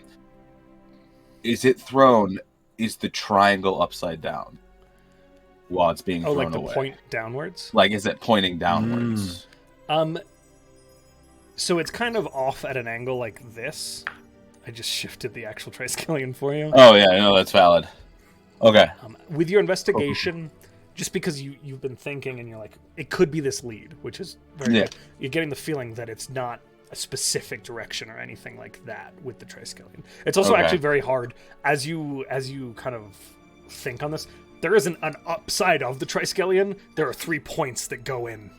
Is it thrown? Is the triangle upside down while it's being thrown like the away? point downwards? Like, is it pointing downwards? So it's kind of off at an angle like this. I just shifted the actual triskelion for you. Oh yeah, no, that's valid. Okay. With your investigation, just because you've been thinking and you're like, it could be this lead, which is very good. You're getting the feeling that it's not a specific direction or anything like that with the triskelion. It's also actually very hard as you kind of think on this. There isn't an upside of the triskelion. There are 3 points that go in.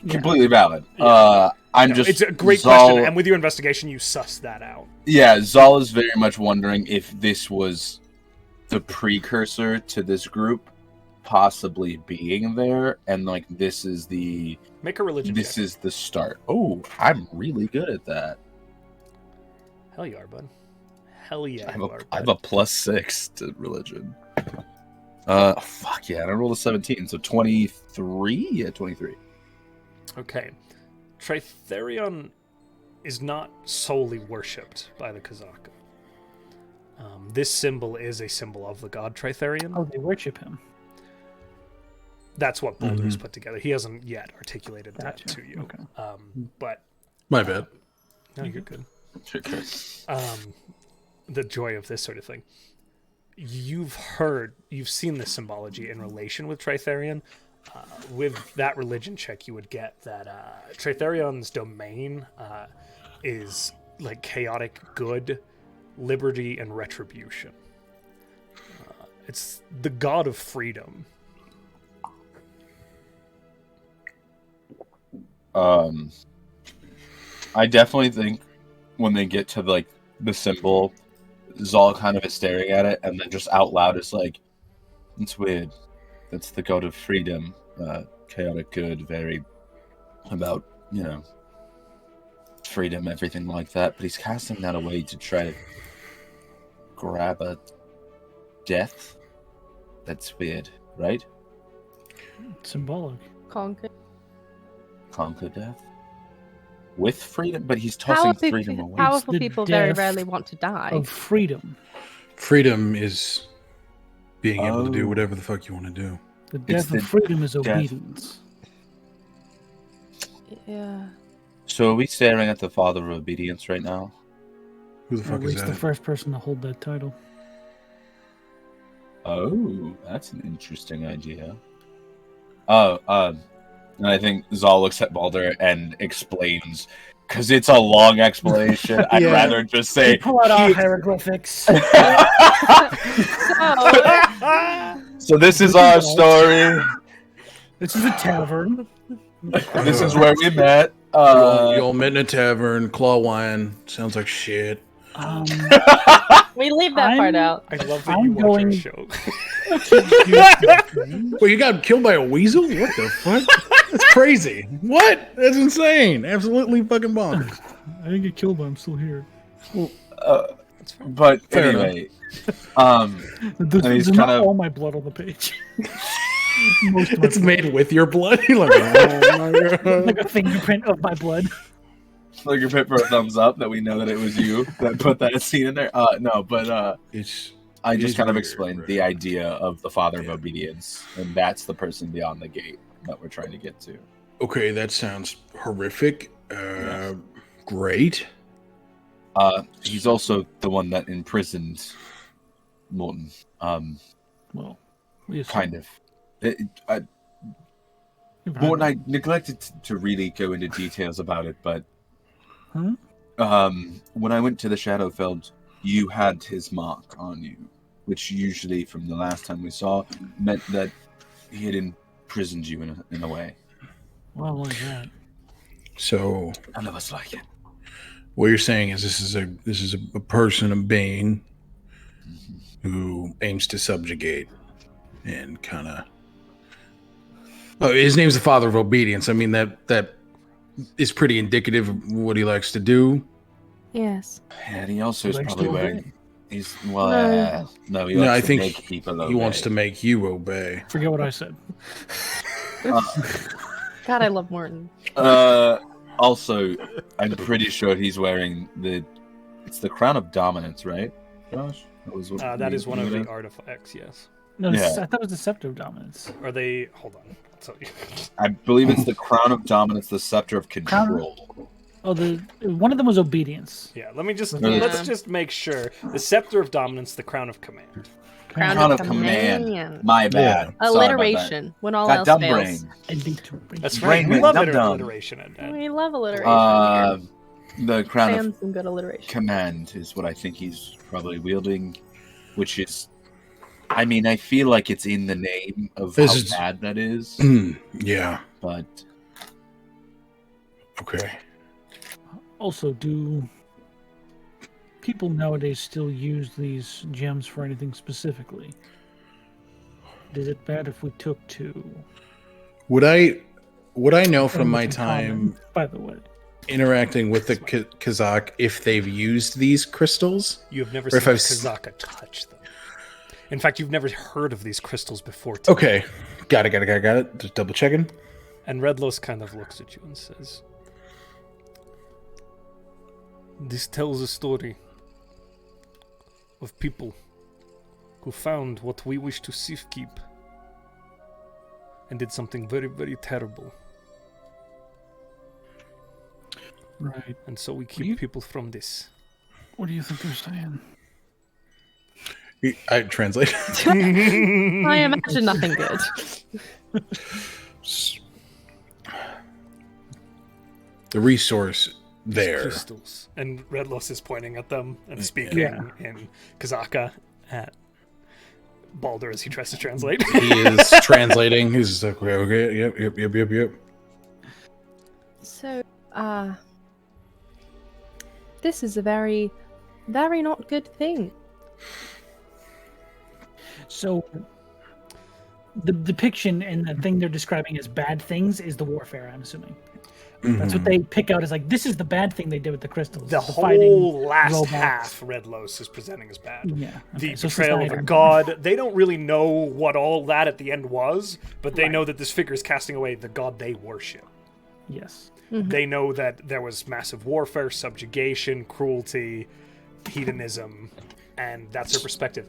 Completely valid. Yeah. It's a great question, and with your investigation, you suss that out. Yeah, Zahl is very much wondering if this was the precursor to this group possibly being there, and like this is the make a religion. This check. is the start. Oh, I'm really good at that. Hell you are, bud. Hell yeah, I have a +6 to religion. Fuck yeah, and I rolled a 17, so 23. Yeah, 23. Okay. Tritherion is not solely worshipped by the Kazaka. This symbol is a symbol of the god Tritherion. Oh, they worship him. That's what Baldur's put together. He hasn't yet articulated that to you. Okay. But my bad. No, you're good. The joy of this sort of thing. You've seen this symbology in relation with Tritherion. With that religion check, you would get that Tritherion's domain is like chaotic good, liberty, and retribution. It's the god of freedom. I definitely think when they get to like the symbol, Zahl kind of is staring at it, and then just out loud is like, "It's weird. That's the god of freedom, chaotic good, very about freedom, everything like that." But he's casting that away to try to grab a death. That's weird, right? Symbolic. Conquer death with freedom, but he's tossing freedom away. Powerful people very rarely want to die. Of freedom. Freedom is being able to do whatever the fuck you want to do. The death of freedom is obedience. Yeah. So are we staring at the father of obedience right now? Who the fuck is He's that? the first person to hold that title. Oh, that's an interesting idea. And I think Zahl looks at Baldur and explains, because it's a long explanation. I'd rather just say, pull out our hieroglyphics. So this is our story. This is a tavern. This is where we met. You all met in a tavern, claw wine. Sounds like shit. We leave that part out. I love that you watch our show. Well, you got killed by a weasel? What the fuck? That's crazy. What? That's insane. Absolutely fucking bonkers. I didn't get killed, but I'm still here. But anyway, and he's kind of all my blood on the page. It's made with your blood. Like, oh my God. Like a fingerprint of my blood. like your pit for a thumbs up that we know that it was you that put that scene in there. No, but I just kind of explained the idea of the father of obedience, and that's the person beyond the gate that we're trying to get to. Okay, that sounds horrific. Great. He's also the one that imprisoned Morton. Well, kind of. Morton, I neglected to really go into details about it, but when I went to the Shadowfeld, you had his mark on you, which usually, from the last time we saw, meant that he had imprisoned you in a way. Well, like that. So none of us like it. What you're saying is this is a person, a being, who aims to subjugate and kind of. Oh, his name's the Father of Obedience. I mean that is pretty indicative of what he likes to do. Yes. And he also is probably wearing He's no, he No, wants I to think make people he wants obey. to make you obey. Forget what I said. God, I love Morton. Also, I'm pretty sure he's wearing it's the crown of dominance, right? Josh? That is one of the artifacts, yes. No, Yeah. I thought it was the Scepter of Dominance. Are they... Hold on. I'll tell you. I believe it's the crown of dominance, the scepter of control. Oh, one of them was obedience. Yeah, let's Yeah. just make sure. The Scepter of Dominance, the Crown of Command. Crown of command. My bad. Yeah. Sorry about Alliteration. When all that. else Got dumb fails. brain. That's Brain right. We went love dum-dum. alliteration. We love alliteration. The crown And of some good alliteration. command is what I think he's probably wielding, which is, I mean, I feel like it's in the name of This how is- bad that is, Yeah. but Okay. Also, do people nowadays still use these gems for anything specifically? Is it bad if we took 2? Would I know from And my in time common, by the way. interacting with the Kazakh if they've used these crystals? You have never Or if seen a I've s- Kazaka touch them. In fact, you've never heard of these crystals before. Today. Okay. Got it. Just double checking. And Redlos kind of looks at you and says, "This tells a story of people who found what we wish to safekeep and did something very, very terrible. Right. And so we you- keep people from this." What do you think they're saying? I translate. I imagine nothing good. The resource there. Crystals. And Redlos is pointing at them and speaking Yeah. in Kazaka at Baldur as he tries to translate. He is translating. He's just like, okay, yep. So, this is a very, very not good thing. So, the depiction and the thing they're describing as bad things is the warfare, I'm assuming. That's what they pick out as like, this is the bad thing they did with the crystals. The fighting whole last robots. half Redlos is presenting as bad. Yeah. The okay, so betrayal of a society. god. They don't really know what all that at the end was, but they know that this figure is casting away the god they worship. Yes. They know that there was massive warfare, subjugation, cruelty, hedonism, and that's their perspective.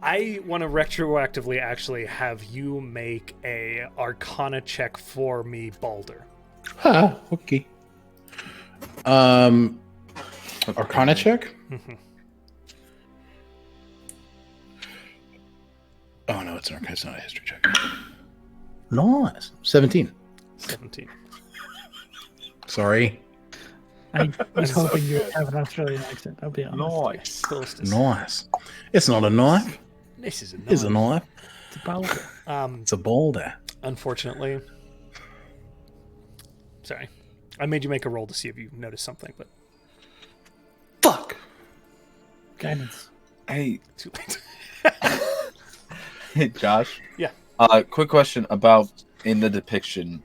I want to retroactively actually have you make a Arcana check for me, Baldur. Okay. Arcana check? Oh no, it's not a history check. Nice. 17. 17. Sorry. I was hoping you would have an Australian accent, I'll be honest. Close to Nice. It's not a knife. This is a It's a knife. It's about It's a boulder. Unfortunately. Sorry. I made you make a roll to see if you noticed something, but Fuck. guidance. hey, too late. hey, Josh. Yeah. Quick question about in the depiction.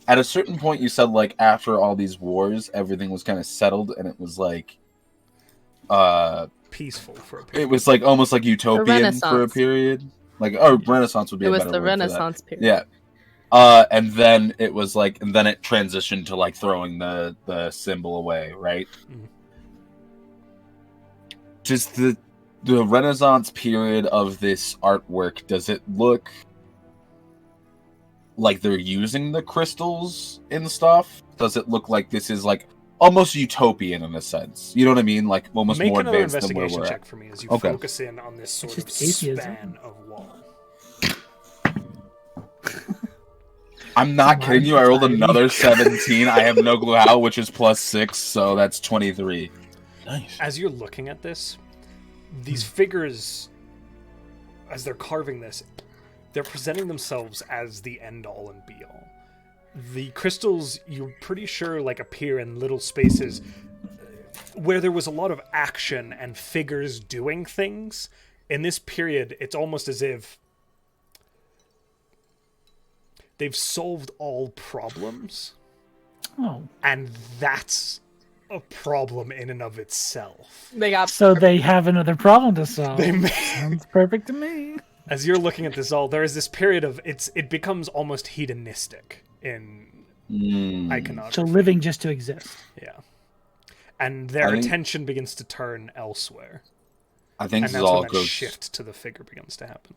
At a certain point, you said like after all these wars, everything was kind of settled, and it was like, Peaceful for a it period. was like almost like utopian for a Renaissance. period. Like, oh, Renaissance would be It a was better the word for that. Renaissance period. Yeah. And then it was like, and then it transitioned to like throwing the symbol away, right? Mhm. Does the Renaissance period of this artwork, does it look like they're using the crystals and stuff? Does it look like this is like almost utopian in a sense? You know what I mean? Like almost Make more another advanced than where investigation we're check at. for me as you Okay. focus in on this sort It's of just atheism. span of wall. I'm not Come kidding on, you. I rolled society. another 17. I have no clue how, which is +6, so that's 23. Nice. As you're looking at this, these figures, as they're carving this, they're presenting themselves as the end-all and be-all. The crystals, you're pretty sure, like, appear in little spaces where there was a lot of action and figures doing things. In this period, it's almost as if they've solved all problems, Oh, and that's a problem in and of itself. They got So they have another problem to solve. They may- Sounds perfect to me. As you're looking at this all, there is this period of it becomes almost hedonistic in iconography. So living just to exist. Yeah. And their I think- attention begins to turn elsewhere. I think And that's Zahl when that goes. shift to the figure begins to happen.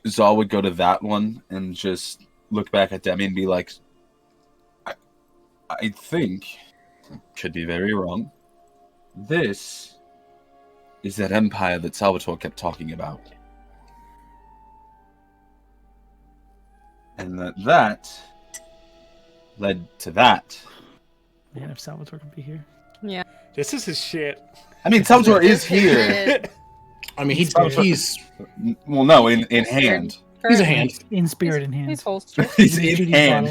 Zahl would go to that one and just look back at Demi and be like, I think, could be very wrong, this is that empire that Salvator kept talking about. And that led to that. Man, if Salvator could be here. This is his shit. I mean, Salvator is here. I mean, he's Well, no, in hand. he's a hand. In spirit and hand. He's holstered. He's Judy's in hand.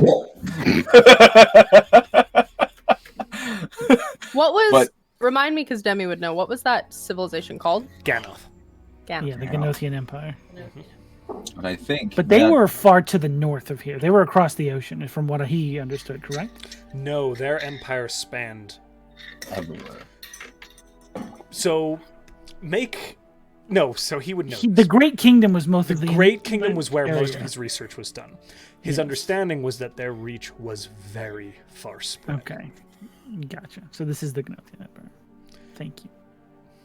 What was? But- Remind me, because Demi would know. What was that civilization called? Ganoth. Gan. Yeah, the Genosian Empire. And I think. But they that- were far to the north of here. They were across the ocean, from what he understood, correct? No, their empire spanned. everywhere. So, so he would know. The Great Kingdom was most The of the Great Kingdom was where most of area. his research was done. His Yes. understanding was that their reach was very far spread. Okay, gotcha. So this is the Genosian Empire. Thank you.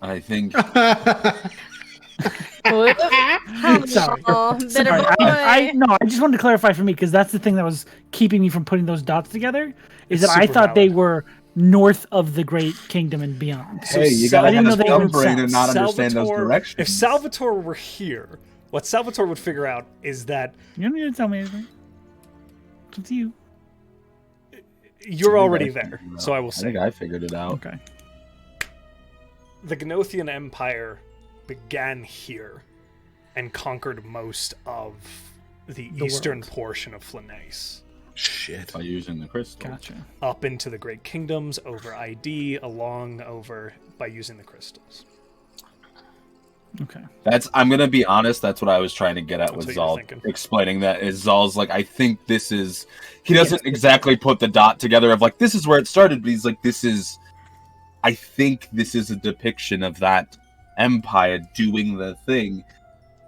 I think. Sorry. Bitter Sorry, boy. I just wanted to clarify for me because that's the thing that was keeping me from putting those dots together. Is It's that I super thought they valid. were north of the Great Kingdom and beyond. So Hey, you Sal- gotta I didn't have know a they were dumb brain and not south. understand those Salvatore- directions. If Salvatore were here, what Salvatore would figure out is that You don't need to tell me anything. It's up to you. you're I already figured there. it out. So I will I say think I figured it out. Okay. the Genothian Empire began here and conquered most of the eastern world. portion of Flanace. Shit. By using the crystal. Gotcha. Up into the Great Kingdoms, over ID, by using the crystals. Okay. I'm gonna be honest, that's what I was trying to get at That's with what you were Zahl. thinking. Explaining that is Zahl's like, I think this is he doesn't exactly put the dot together of like this is where it started, but he's like, I think this is a depiction of that empire doing the thing,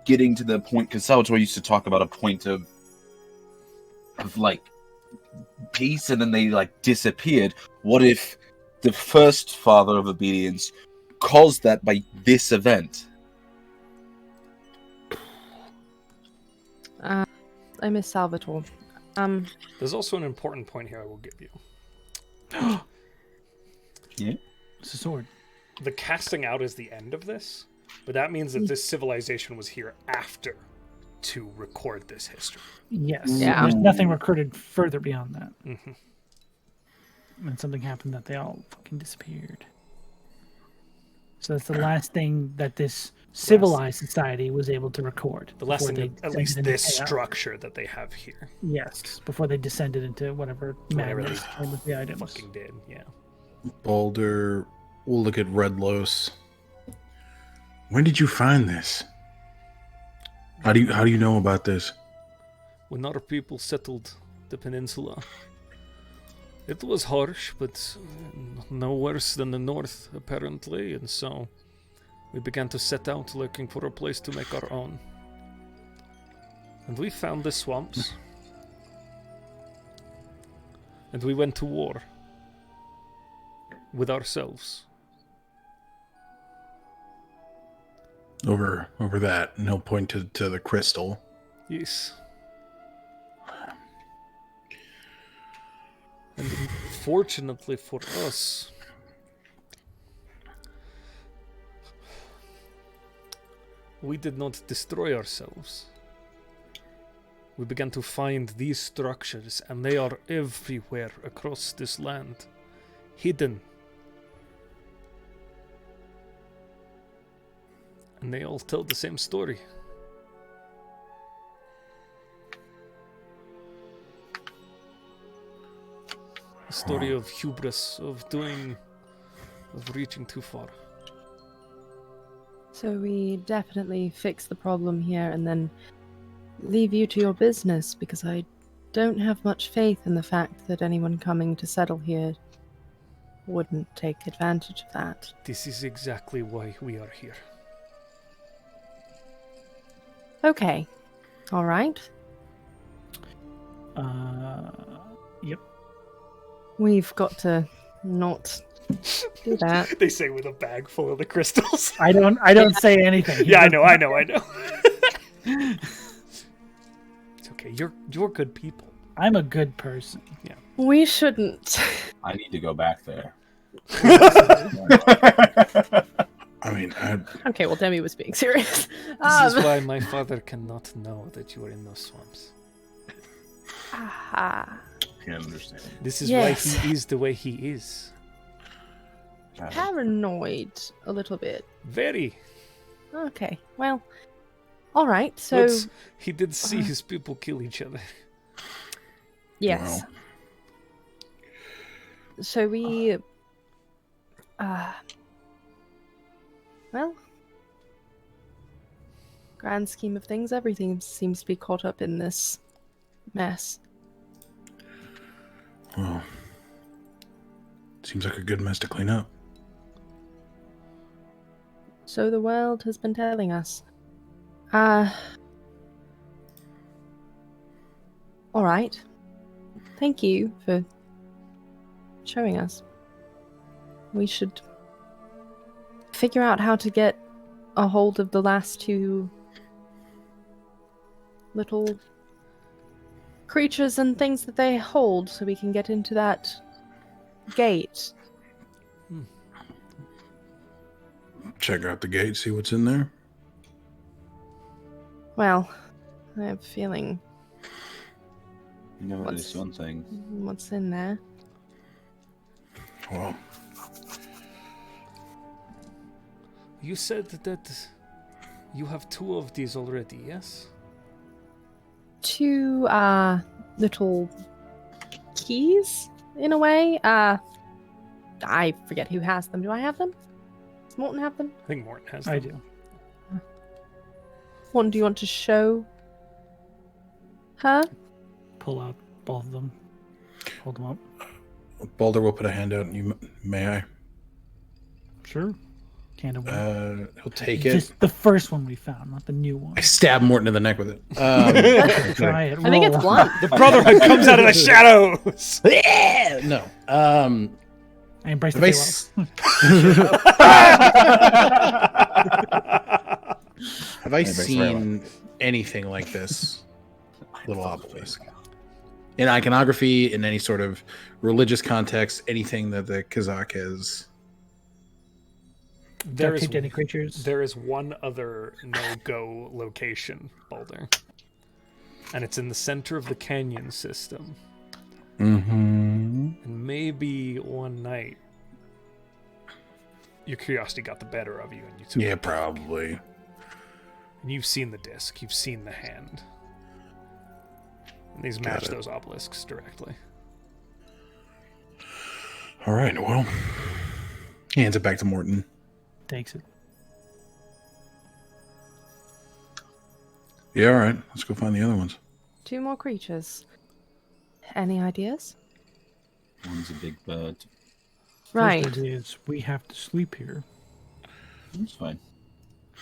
getting to the point because Salvatore used to talk about a point of like peace and then they like disappeared. What if the first father of obedience caused that by this event? I miss Salvatore. There's also an important point here I will give you. It's a sword. The casting out is the end of this, but that means that this civilization was here after to record this history. Yes. Yeah. There's nothing recorded further beyond that. Mhm. And something happened that they all fucking disappeared. So that's the last thing that this civilized society was able to record. The last before thing, they at least descended this into chaos. structure that they have here. Yes, before they descended into whatever Whatever madness they came with the items. fucking did, yeah. Baldur, we'll look at Redlos. When did you find this? How do you know about this? When our people settled the peninsula, it was harsh, but no worse than the north, apparently, and so we began to set out looking for a place to make our own. And we found the swamps. And we went to war. With ourselves. Over that, and he'll point to the crystal. Yes. And unfortunately for us, we did not destroy ourselves. We began to find these structures, and they are everywhere across this land, hidden. And they all tell the same story. A story of hubris, of reaching too far. So we definitely fix the problem here and then leave you to your business, because I don't have much faith in the fact that anyone coming to settle here wouldn't take advantage of that. This is exactly why we are here. Okay. All right. Yep. We've got to not do that. They say with a bag full of the crystals. I don't say anything. Yeah, I know. It's okay. You're good people. I'm a good person. Yeah. We shouldn't. I need to go back there. I mean, Okay, well, Demi was being serious. This is why my father cannot know that you are in those swamps. Can't understand. This is Yes. why he is the way he is. Paranoid a little bit. Very. Okay, well, all right. So He did see his people kill each other. yes. So we, well, grand scheme of things, everything seems to be caught up in this mess. well, seems like a good mess to clean up. So the world has been telling us. All right. Thank you for showing us. We should figure out how to get a hold of the last two little creatures and things that they hold so we can get into that gate. Check out the gate, see what's in there. Well, I have a feeling You know, it is one thing. what's in there. Well, You said that you have 2 of these already, yes? Two little keys in a way. I forget who has them. Do I have them? Does Morton have them? I think Morton has I them. do. Morton, do you want to show her? Pull out both of them. Hold them up. Baldur will put a hand out. And you may I? Sure. Can't avoid. He'll take it. Just the first one we found, not the new one. I stab Morton in the neck with it. Try it. I think it's roll. blunt. The Brotherhood comes out of the shadows! No. I embrace the Have I Feywild. Have I Embrace the seen anything like this little obelisk? In iconography, in any sort of religious context, anything that the Kazakh has. There Duct is, taped any creatures? there is one other no-go location, Baldur. And it's in the center of the canyon system. Mm-hmm. And maybe one night, your curiosity got the better of you, and you took Yeah, it back. probably. And you've seen the disc, you've seen the hand. And these Got match it. those obelisks directly. All right, well. He hands it back to Morton. Takes it. Yeah, all right. Let's go find the other ones. 2 more creatures. Any ideas? One's a big bird. Right. First idea is we have to sleep here It's fine.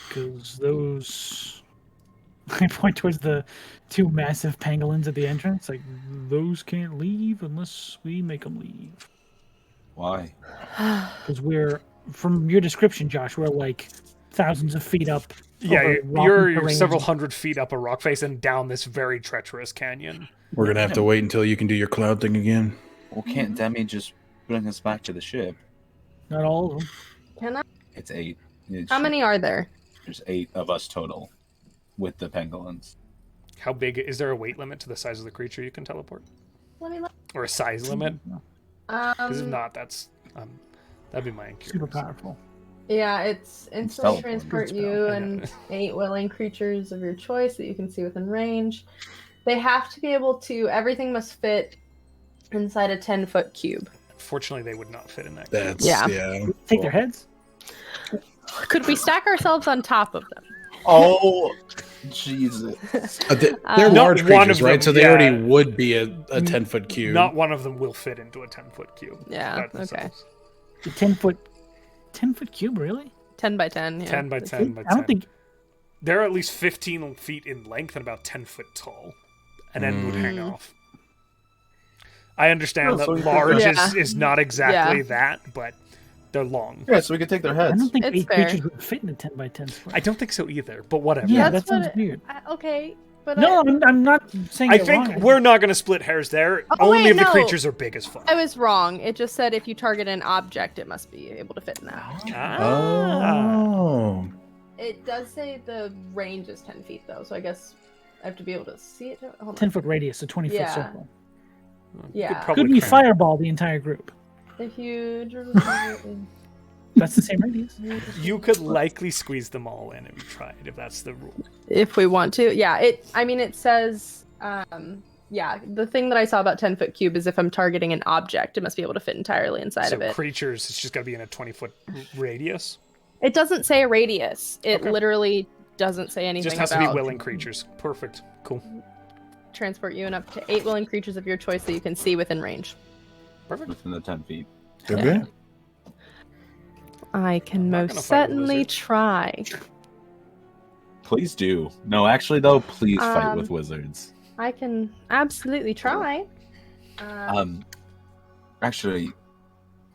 because those. I point towards the 2 massive pangolins at the entrance. Like those can't leave unless we make them leave. Why? Because we're, from your description, Josh, we're like thousands of feet up. Yeah, over rocky you're terrain. several hundred feet up a rock face and down this very treacherous canyon. We're going to have to wait until you can do your cloud thing again. Well, can't Demi just bring us back to the ship? Not all of them. Can I? It's 8. How many are there? There's 8 of us total, with the pangolins. How big is there a weight limit to the size of the creature you can teleport? Let me look. Or a size limit? Because if not, that'd be my Super curiosity. powerful. Yeah, it's instantly teleport. transport It's you spell. and 8 willing creatures of your choice that you can see within range. They have to be able to. Everything must fit inside a 10-foot cube. Fortunately, they would not fit in that. That's, Yeah. Take their heads. Could we stack ourselves on top of them? Oh, Jesus. They're Not large one creatures, of right? them, So they yeah. already would be a 10-foot cube. Not one of them will fit into a 10-foot cube. Yeah, That's okay. themselves. The 10-foot cube, really? 10 by 10. Yeah. 10 by 10 by 10. I don't think. They're at least 15 feet in length and about 10 foot tall. And then would hang off. I understand Oh, so that you could- large Yeah. is not exactly that, but they're long. Yeah, so we could take their I heads. don't think It's 8 fair. creatures would fit in a 10 by 10 square. I don't think so either, but whatever. Yeah, That's that sounds what weird. Okay, but No, I'm not saying. I you're think wrong. we're not going to split hairs there. Oh, Only wait, if the no. creatures are big as fuck. I was wrong. It just said if you target an object, it must be able to fit in that. Ah. Oh. It does say the range is 10 feet, though, so I guess I have to be able to see it. Hold on. 10-foot radius, a 20-foot Yeah. circle. Yeah. probably Could we cram. fireball the entire group? A huge. That's the same radius. You could likely squeeze them all in if you tried, if that's the rule. If we want to. Yeah, it says yeah, the thing that I saw about 10-foot cube is if I'm targeting an object, it must be able to fit entirely inside So of it. creatures, it's just got to be in a 20-foot radius. It doesn't say a radius. It Okay. literally doesn't say It anything just has about to be willing creatures. Perfect. Cool. transport you and up to 8 willing creatures of your choice that you can see within range. Perfect. Within the 10 feet. Okay. I can I'm not most gonna fight a certainly wizard. try. Please do. No, actually, though, please fight with Um, wizards. I can absolutely try. Actually,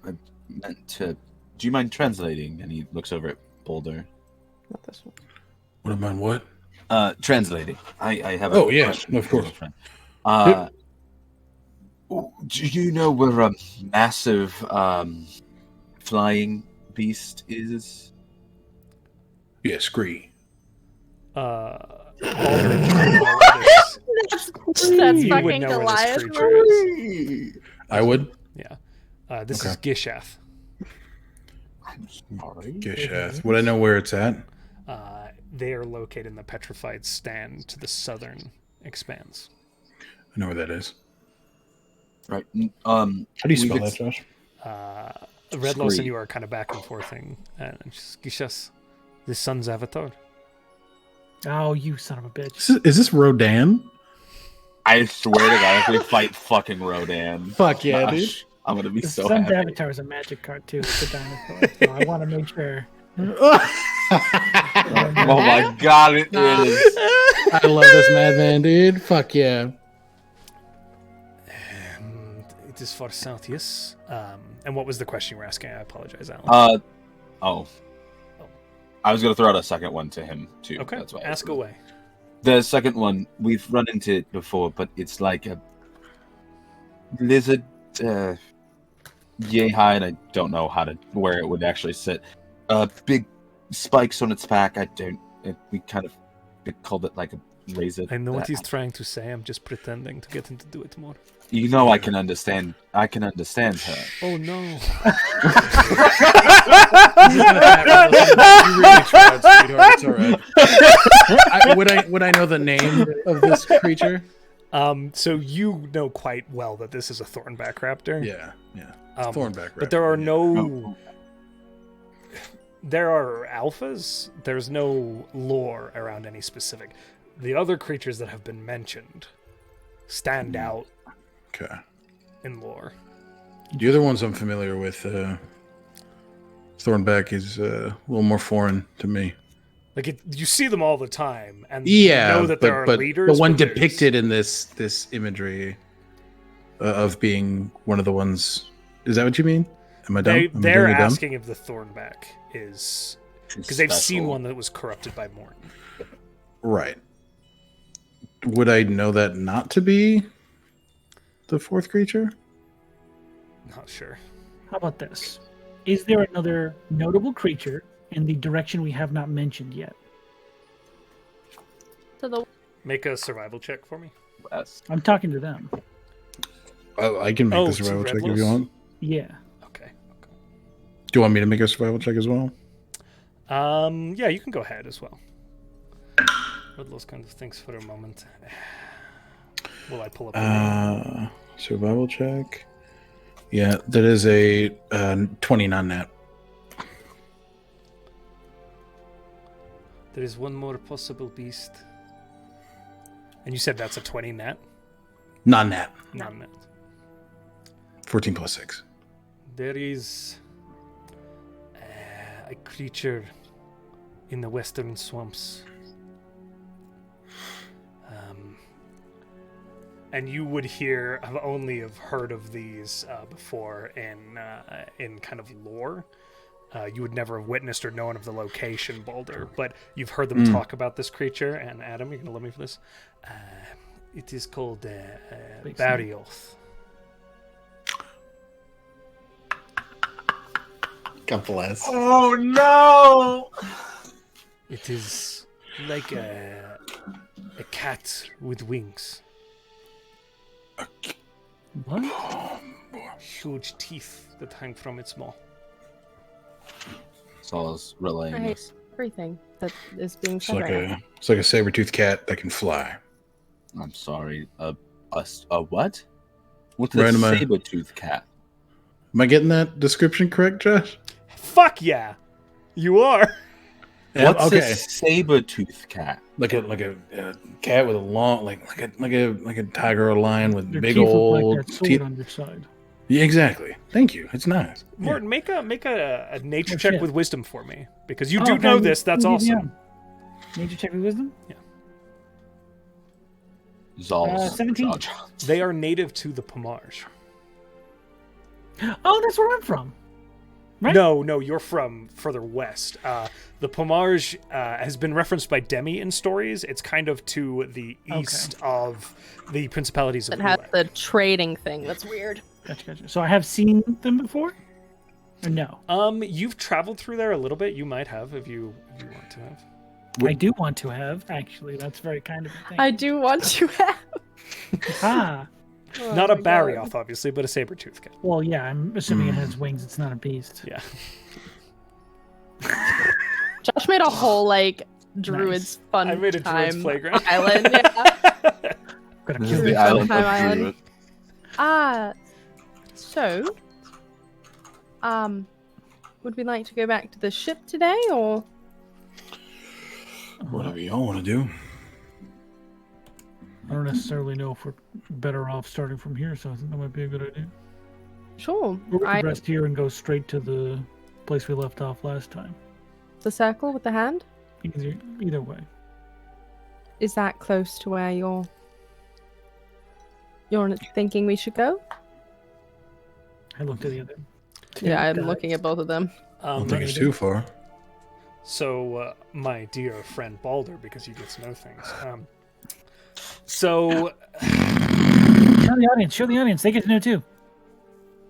I meant to. Do you mind translating? And he looks over at Baldur. Not this one. What am I? What? Translating. I have. Oh, a yeah, question of for course. my friend. Do you know where a massive flying beast is? Yeah, Scree. Baldur, you know what this- That's you would fucking know where this Goliath. creature is. I would. Yeah. This is Okay. Gishath. I'm sorry. Gishath. Would I know where it's at? They are located in the petrified stand to the southern expanse. I know where that is. Right. How do you spell we've that, Josh? Redlos and Scree. you are kind of back and forthing. And Gishath, the sun's avatar. Oh, you son of a bitch. Is this Rodan? I swear to God, if we fight fucking Rodan. Fuck yeah, gosh, dude. I'm gonna be The so Sun's happy. Avatar is a magic card too. It's a dinosaur. So I want to make sure. Oh my God, it is. I love this madman, dude. Fuck yeah. It is for south, yes. And what was the question you were asking? I apologize, Alan. Oh. I was gonna throw out a second one to him too. Okay, That's why I ask threw it. away. The second one, we've run into it before, but it's like a lizard, yay high, and I don't know where it would actually sit. Big spikes on its back. We kind of called it like a razor. I know what he's trying to say. I'm just pretending to get him to do it more. You know, I can understand her. Oh no. You really tried, sweetheart. It's all right. Would I know the name of this creature? So you know quite well that this is a thornback raptor. Yeah. But Thornback raptor, there are yeah. no. There are alphas. There's no lore around any specific. The other creatures that have been mentioned stand out Okay. in lore. The other ones I'm familiar with, Thornback is a little more foreign to me. Like you see them all the time, and Yeah, you know that there are but leaders. the one but there's- depicted in this imagery of being one of the ones. Is that what you mean? Am I dumb? They're Am I dumb? asking if the Thornback is because they've seen one that was corrupted by Morton. Right. Would I know that not to be the fourth creature? Not sure. How about this? Is there another notable creature in the direction we have not mentioned yet? To the Make a survival check for me. West. I'm talking to them. I can make Oh, the survival to check if Redlos? you want. Yeah. Okay. Do you want me to make a survival check as well? Yeah, you can go ahead as well. Red those kinds of things for a moment. Will I pull up? the name? Survival check. Yeah, that is a 20 non-nat. There is one more possible beast. And you said that's a 20 nat? Non-nat. Non-nat. 14 plus 6. There is a creature in the western swamps. And you would have heard of these before in kind of lore. You would never have witnessed or known of the location, Baldur, but you've heard them talk about this creature. And Adam, you're going to love me for this. It is called Barioth. God bless. Oh no! It is like a cat with wings. What? Huge teeth that hang from its maw. Saul's relaying Right. this. Everything that is being It's said like right now. it's like a saber-toothed cat that can fly. I'm sorry. A what? What's Right a in my- saber-toothed cat? Am I getting that description correct, Josh? Fuck yeah! You are! What's okay. a saber-toothed cat? Like a cat with a long like a tiger or a lion with Your big teeth look old like that sword teeth. on your side. Yeah, exactly. Thank you. It's nice. Yeah. Morton, make a nature Oh, check shit. with wisdom for me. Because you Oh, do know okay, this, that's yeah, awesome. yeah. Nature check with wisdom? Zahl's 17. jaw. They are native to the Pomarge. Oh, that's where I'm from. Right? No, you're from further west. The Pomarge has been referenced by Demi in stories. It's kind of to the east of the Principalities of It has Ulek. the trading thing. That's weird. Gotcha. So I have seen them before? Or no? You've traveled through there a little bit. You might have if you want to have. I do want to have, actually. That's very kind of a thing. I do want to have. Ah. Oh Not a my God. Barioth, obviously, but a saber-toothed cat. Well, yeah, I'm assuming it has wings. It's not a beast. Yeah. Josh made a whole Druid's fun I made a Druid's time playground. island. Yeah. Gotta This kill is it. the island Time of Island. Druid. So, would we like to go back to the ship today, or Whatever y'all want to do. I don't necessarily know if we're better off starting from here, so I think that might be a good idea. sure? Or we I could rest here and go straight to the place we left off last time. the circle with the hand. Either way. Is that close to where you're thinking we should go? I looked at the other. Yeah, I'm looking at both of them. I don't think it's too far. So, my dear friend Baldur, because you get to know things. So, Show the audience. They get to know too.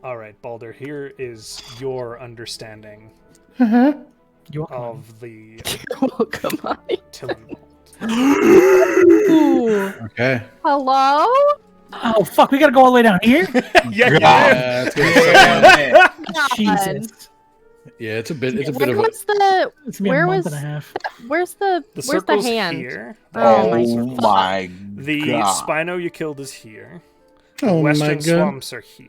all right, Baldur, here is your understanding You're of the Oh, come on. Tillen Ooh. Okay. Hello? Oh fuck! We gotta go all the way down here. Yeah, That's good. Jesus. Yeah, it's a bit of a. What's the It's gonna be Where a month was- and a half. where's the The where's the circle's hand? here. Oh my Oh fuck. my The God. Spino you killed is here. Oh my Western god. swamps are here.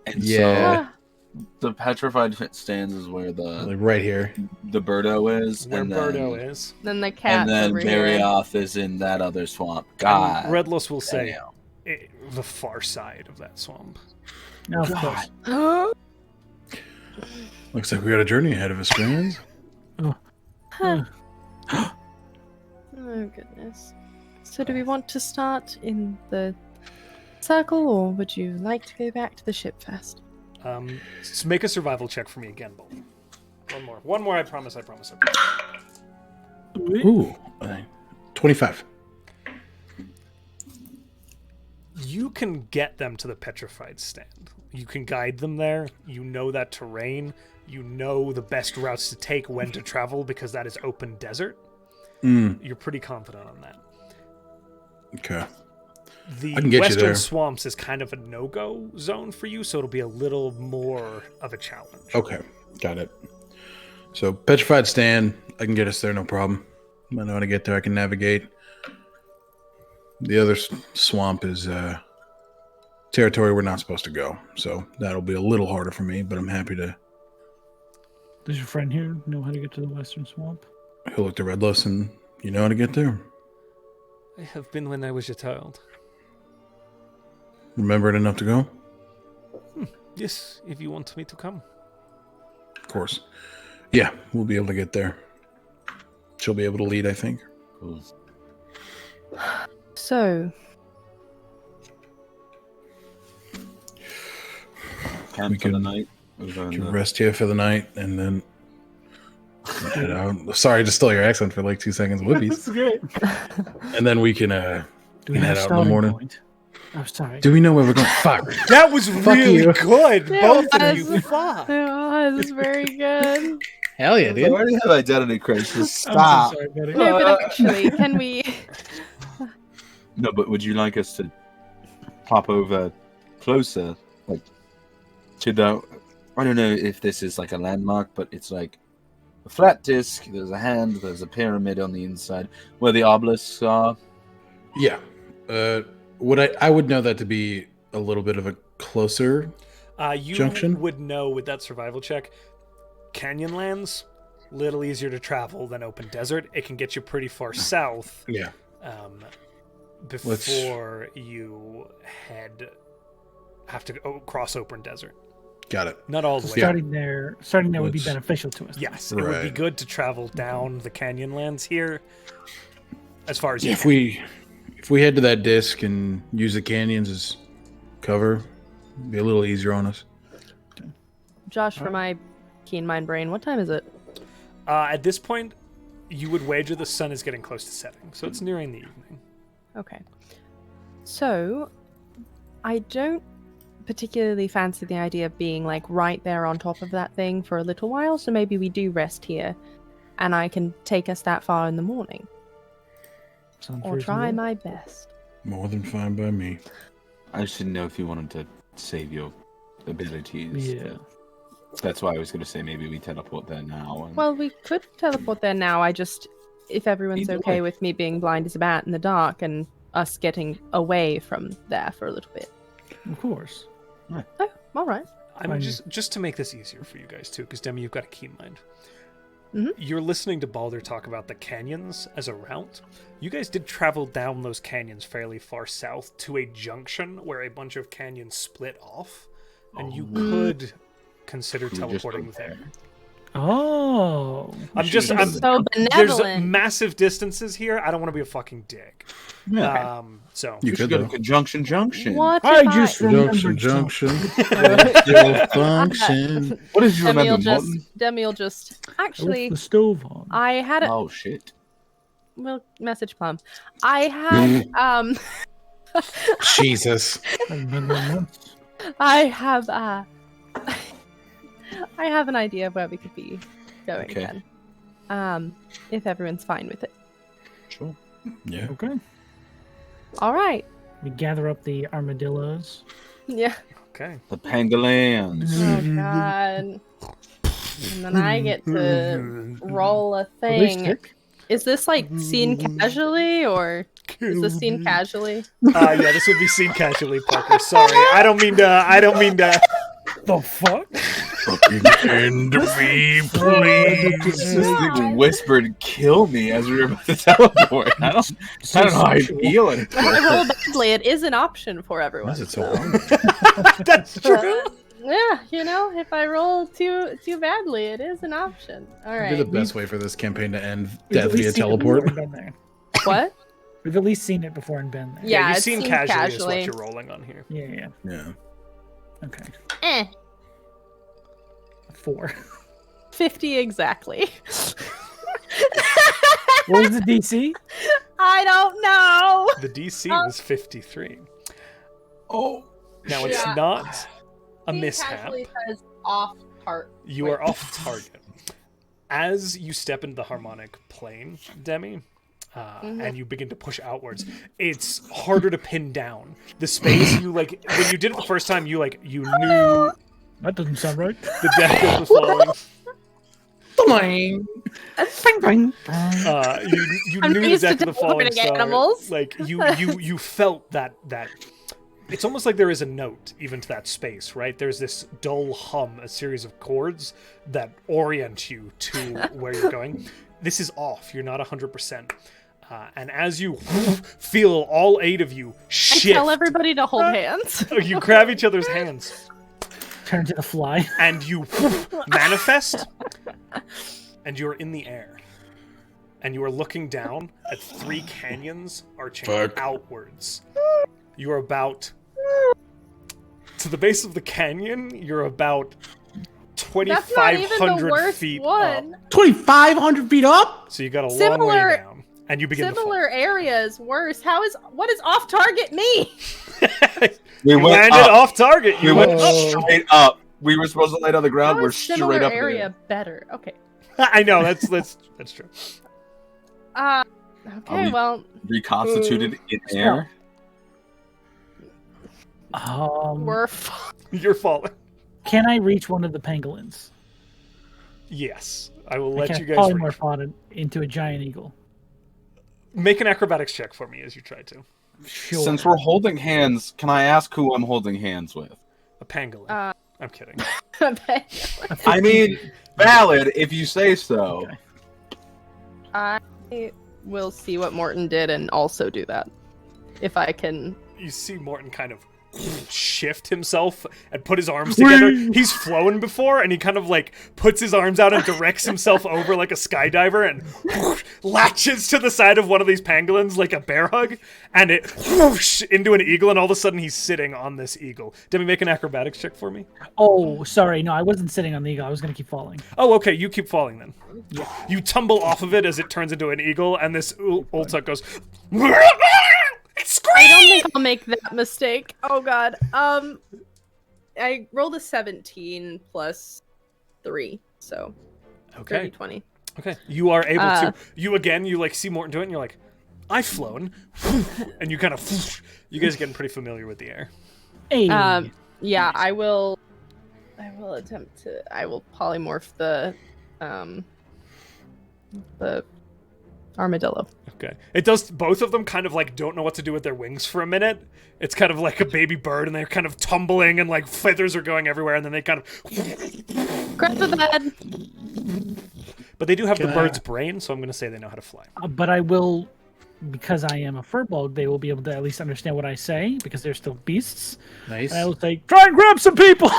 And Yeah. Ah, so the petrified stands is where the Right here. Birdo is, Where and Birdo then, is. then the cat and then over here. Barioth is in that other swamp. God, And Redless will say damn. the far side of that swamp. Now, of course. Looks like we got a journey ahead of us, friends. Huh. Oh goodness. So do we want to start in the circle, or would you like to go back to the ship first? Just make a survival check for me again, Baldur. One more, I promise. Ooh. 25. You can get them to the petrified stand. You can guide them there. You know that terrain. You know the best routes to take, when to travel, because that is open desert. You're pretty confident on that. Okay. The I can get you western there. swamps is kind of a no-go zone for you, so it'll be a little more of a challenge. Okay. Got it. So, petrified stand. I can get us there, no problem. I know how to get there. I can navigate. The other swamp is territory we're not supposed to go. So, that'll be a little harder for me, but I'm happy to. Does your friend here know how to get to the western swamp? He'll look to Redless and you know how to get there. I have been when I was a child. Remember it enough to go? Yes, if you want me to come. Of course. Yeah, we'll be able to get there. She'll be able to lead, I think. Cool. So, Camp We for the can- night. We're going Can to- rest here for the night, and then head out. Sorry to steal your accent for like 2 seconds. Whoopies. That's great. And then we can Do we head have out in the starting morning. point? Oh, sorry. Do we know where we're going? Fuck. That was really you. good. It Both of was. you. Fuck. it was very good. Hell yeah, I dude. already have identity crisis. I'm so Stop. sorry, buddy. No, but actually, can we? No, but would you like us to pop over closer, like to the? I don't know if this is like a landmark, but it's like a flat disc. There's a hand. There's a pyramid on the inside where the obelisks are. Yeah. I would know that to be a little bit of a closer. You Junction? would know with that survival check. Canyonlands, little easier to travel than open desert. It can get you pretty far south. Yeah. Before you have to cross open desert. Got it. Not all the way. Starting there would be Let's- beneficial to us. Yes, it would be Right. good to travel down the Canyonlands here. As far as you If can. we head to that disc and use the canyons as cover, it'd be a little easier on us. Josh, for my keen mind brain, what time is it? At this point, you would wager the sun is getting close to setting, so it's nearing the evening. Okay. So, I don't particularly fancy the idea of being like right there on top of that thing for a little while, so maybe we do rest here and I can take us that far in the morning. Sounds Or try reasonable. my best. More than fine by me. I just didn't know if you wanted to save your abilities. Yeah. That's why I was going to say maybe we teleport there now. And... Well, we could teleport there now. If everyone's Either okay way. with me being blind as a bat in the dark and us getting away from there for a little bit. Of course. Oh, all right. I mean, Fine. just to make this easier for you guys too, because Demi, you've got a keen mind. Mhm. You're listening to Baldur talk about the canyons as a route. You guys did travel down those canyons fairly far south to a junction where a bunch of canyons split off, and you could consider just teleporting go there. Oh. There's So benevolent. massive distances here. I don't want to be a fucking dick. Yeah. So You we should could go to though. Conjunction Junction. What I if just I... remembered Junction, something. still function. What did you Demi will remember, just... Morton? Demi will just... What's Actually, the stove on? I had a... Oh, shit. Well, message plum. I had... Jesus. Hasn't been one month. I have I have an idea of where we could be going Okay. then. If everyone's fine with it. Sure. Yeah. Okay. All right. We gather up the armadillos. Yeah. okay. The Pangolins. Oh god. And then I get to roll a Are they thing. stick? Is this like seen casually or is this seen casually? Yeah, this would be seen casually, Parker. Sorry, I don't mean to. The fuck? Fucking end me, please. This thing whispered, "Kill me" as we were about to teleport. I don't know how I feel If I roll badly, it is an option for everyone. Why is it so so. hard? That's true. Yeah, if I roll too badly, it is an option. All Be right. the best way for this campaign to end. We've Death at least via seen it teleport. before and been there. What? We've at least seen it before and been there. Yeah, you've it's seen seen casually, casually. is what you're rolling on here. Yeah. Yeah. Okay. 4. 50 exactly. What was the DC? I don't know. The DC was 53. Oh, Now it's Yeah. not a Seen mishap. casually says off part. You are off target. As you step into the harmonic plane, Demi, and you begin to push outwards, it's harder to pin down. The space you when you did it the first time, you knew That doesn't sound right. the depth was flowing. Bing, bing, bing. You I'm knew the used to depth of the falling teleporting star. animals. Like you felt that. It's almost like there is a note even to that space, right? There's this dull hum, a series of chords that orient you to where you're going. This is off. You're not 100%. And as you feel all 8 of you I shift, tell everybody to hold hands. you grab each other's hands. Turn to the fly. and you manifest, and you're in the air. And you are looking down at 3 canyons arching outwards. You are about... To the base of the canyon, you're about 2,500 feet up. 2,500 feet up? So you got a long way Similar- down. And you begin Similar areas worse. What is off target me? to fall. We You went landed up. off target. You We went went up. straight up. We were supposed to land on the ground. How We're is straight similar up area better? Okay. I know, that's true. Okay, we- well, reconstituted in air. we're You're falling. Can I reach one of the pangolins? Yes. I will I let can you guys polymorph it into a giant eagle. make an acrobatics check for me as you try to. Sure. Since we're holding hands, can I ask who I'm holding hands with? A pangolin. I'm kidding. I mean, valid if you say so. Okay. I will see what Morton did and also do that. If I can. You see Morton kind of shift himself and put his arms together. He's flown before, and he kind of like puts his arms out and directs himself over like a skydiver and latches to the side of one of these pangolins like a bear hug, and it whoosh into an eagle, and all of a sudden he's sitting on this eagle. Demi, make an acrobatics check for me. Oh, sorry. No, I wasn't sitting on the eagle. I was going to keep falling. Oh, okay, you keep falling then. Yeah. You tumble off of it as it turns into an eagle, and this Ultuk goes... I don't think I'll make that mistake. Oh god. I rolled a 17 plus 3, so Okay. 30, 20. Okay, you are able to. You like see Morton do it, and you're like, I've flown, and you kind of. You guys are getting pretty familiar with the air. Hey. Yeah, I will attempt to. I will polymorph the armadillo. Okay, it does. Both of them kind of like don't know what to do with their wings for a minute. It's kind of like a baby bird, and they're kind of tumbling, and like feathers are going everywhere, and then they kind of. Grab the bed. But they do have the bird's brain, so I'm going to say they know how to fly. But I will, because I am a furbolg, they will be able to at least understand what I say, because they're still beasts. Nice. And I will say, try and grab some people!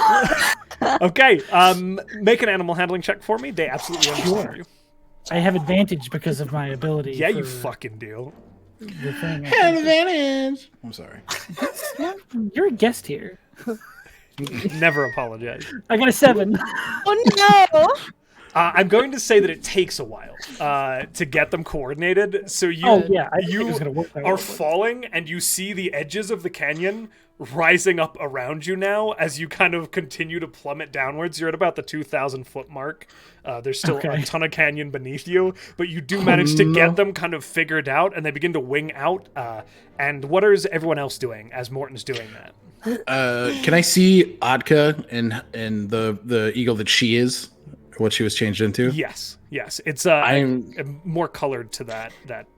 Okay, make an animal handling check for me. They absolutely understand you. I have advantage because of my ability. Yeah, you for fucking do. the thing. Advantage. I'm sorry. You're a guest here. Never apologize. I got a 7. Oh no! I'm going to say that it takes a while to get them coordinated. So you, Oh, yeah, I didn't think it you was gonna work that are way. falling, and you see the edges of the canyon rising up around you now as you kind of continue to plummet downwards. You're at about the 2,000-foot mark. There's still a ton of canyon beneath you, but you do manage to get them kind of figured out, and they begin to wing out. And what is everyone else doing as Morton's doing that? Can I see Adka and the eagle that she is? What she was changed into? Yes. It's I'm more colored to that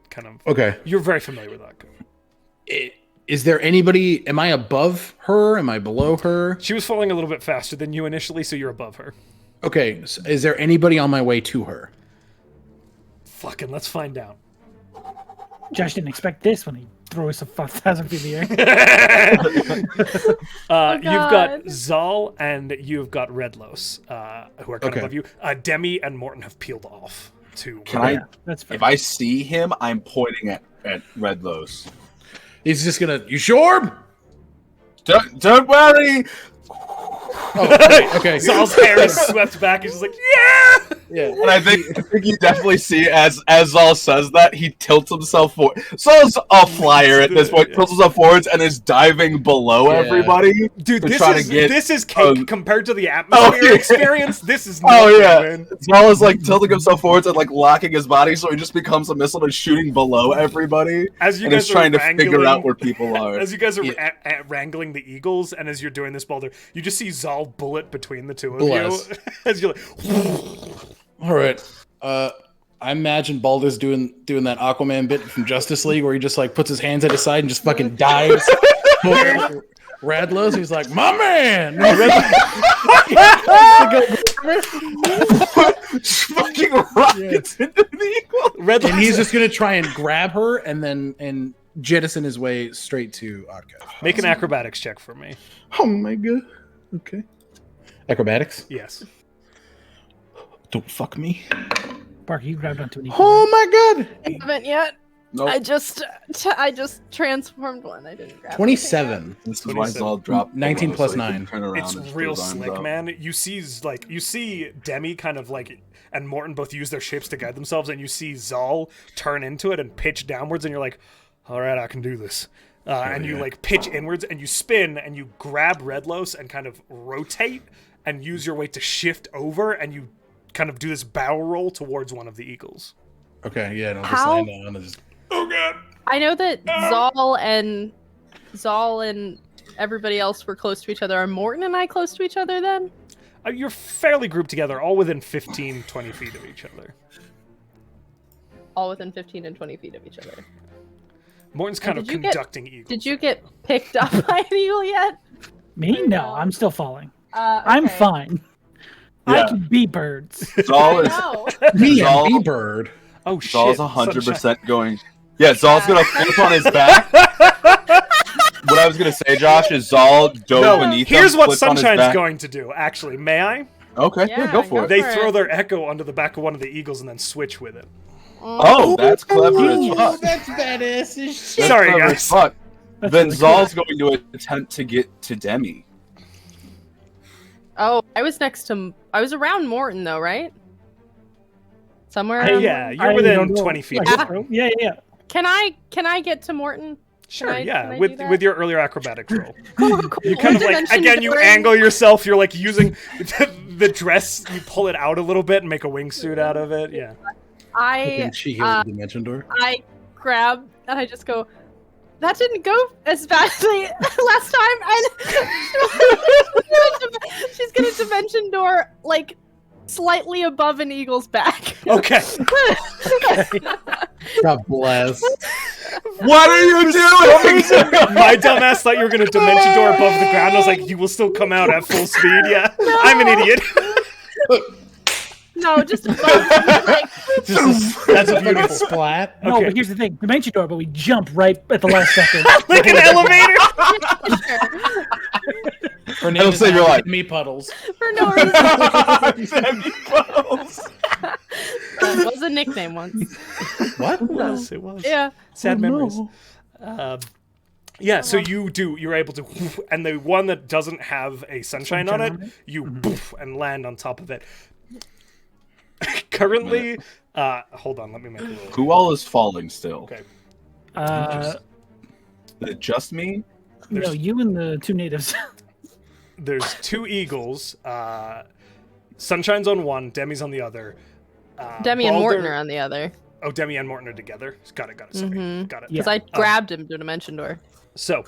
kind of. okay. You're very familiar with that. Is there anybody? Am I above her? Am I below her? She was falling a little bit faster than you initially, so you're above her. Okay. So is there anybody on my way to her? Fucking, let's find out. Josh didn't expect this when he threw us a 5,000 feet in the air. You've got Zahl and you've got Redlos, who are kind of above you. Demi and Morton have peeled off to. Can I? That's fair. If I see him, I'm pointing at Redlos. He's just gonna. You sure? Don't worry. Oh, okay. Zahl's hair is swept back. He's just like, yeah. Yeah. And I think you definitely see as Zahl says that, he tilts himself forward. Zahl's a flyer at this point, tilts himself forwards and is diving below everybody. Dude, to this try is to get, this is cake compared to the atmosphere experience. This is man. Zahl is like tilting himself forwards and like locking his body, so he just becomes a missile and shooting below everybody. As you and guys is trying are to figure out where people are. As you guys are wrangling the eagles, and as you're doing this, Baldur, you just see Zahl bullet between the two of you. As you're like, all right. I imagine Baldur's doing that Aquaman bit from Justice League where he just like puts his hands at his side and just fucking dives. Radlos, he's like, my man. Fucking rockets into the eagle. And he's just gonna try and grab her and jettison his way straight to Adka. Make an acrobatics check for me. Oh my god. Okay. Acrobatics? Yes. Don't fuck me. Parker, you grabbed onto an eagle. Oh my god! I haven't yet. Nope. I just transformed one. I didn't grab 27. This is why Zahl dropped 19 below, plus so he can 9. turn around It's and just real put his arms slick, out. man. You see Demi kind of like, and Morton both use their shapes to guide themselves, and you see Zahl turn into it and pitch downwards, and you're like, all right, I can do this. And you like pitch inwards, and you spin, and you grab Redlos and kind of rotate, and use your weight to shift over, and you kind of do this barrel roll towards one of the eagles. Okay, yeah, no, just How- land down and just... Oh god! I know that Zahl and everybody else were close to each other. Are Morton and I close to each other then? You're fairly grouped together, all within 15, 20 feet of each other. All within 15 and 20 feet of each other. Morton's kind of did you get- conducting eagles. Did you get picked up by an eagle yet? Me? No, I'm still falling. Okay. I'm fine. I Yeah. can be birds. Zahl is No. Me Zahl- and B-Bird. Oh shit! Zahl's Sunshine. 100% going. Yeah, Zahl's gonna flip on his back. What I was gonna say, Josh, is Zahl dove No, beneath here's him, what flipped on his Sunshine's back. going to do. Actually, may I? Okay, yeah, go for it. They for throw it. their echo onto the back of one of the eagles and then switch with it. Oh, that's clever as fuck. That's badass as shit. That's Sorry, clever guys. as fuck. That's Then really Zahl's going to attempt to get to Demi. Oh, I was around Morton though, right? Somewhere. I- around Yeah, Morton? you're I within don't know. 20 feet. Yeah, yeah. Can I get to Morton? Sure, I- yeah, can I do with that? your earlier acrobatics roll. Cool. You kind of like, Dimension again, you dooring. angle yourself, you're like using the dress, you pull it out a little bit and make a wingsuit out of it, yeah. I She hears the dimension door. I grab and I just go. That didn't go as badly last time, and she's gonna dimension door like slightly above an eagle's back. Okay. God bless. What are you doing? My dumbass thought you were going to dimension door above the ground. I was like, you will still come out at full speed, yeah. I'm an idiot. No, just above. Like, That's a beautiful splat. No, Okay. but here's the thing. Dimension door, but we jump right at the last second. like an elevator. Her name That'll is save your now life. Me Puddles. for no reason. It was a nickname once. What? Yes, it was. Yeah. Sad Oh, memories. no. Yeah, so you're able to, and the one that doesn't have a sunshine on it, you poof and land on top of it. Currently, hold on, let me make a little. Who all is falling still? Okay. Is it just me? No, you and the two natives. There's two eagles. Sunshine's on one, Demi's on the other. Demi and Baldur- Morton are on the other. Oh, Demi and Morton are together. Got it. Sorry. Mhm. Got it. Yeah. Because I grabbed him to dimension door. So,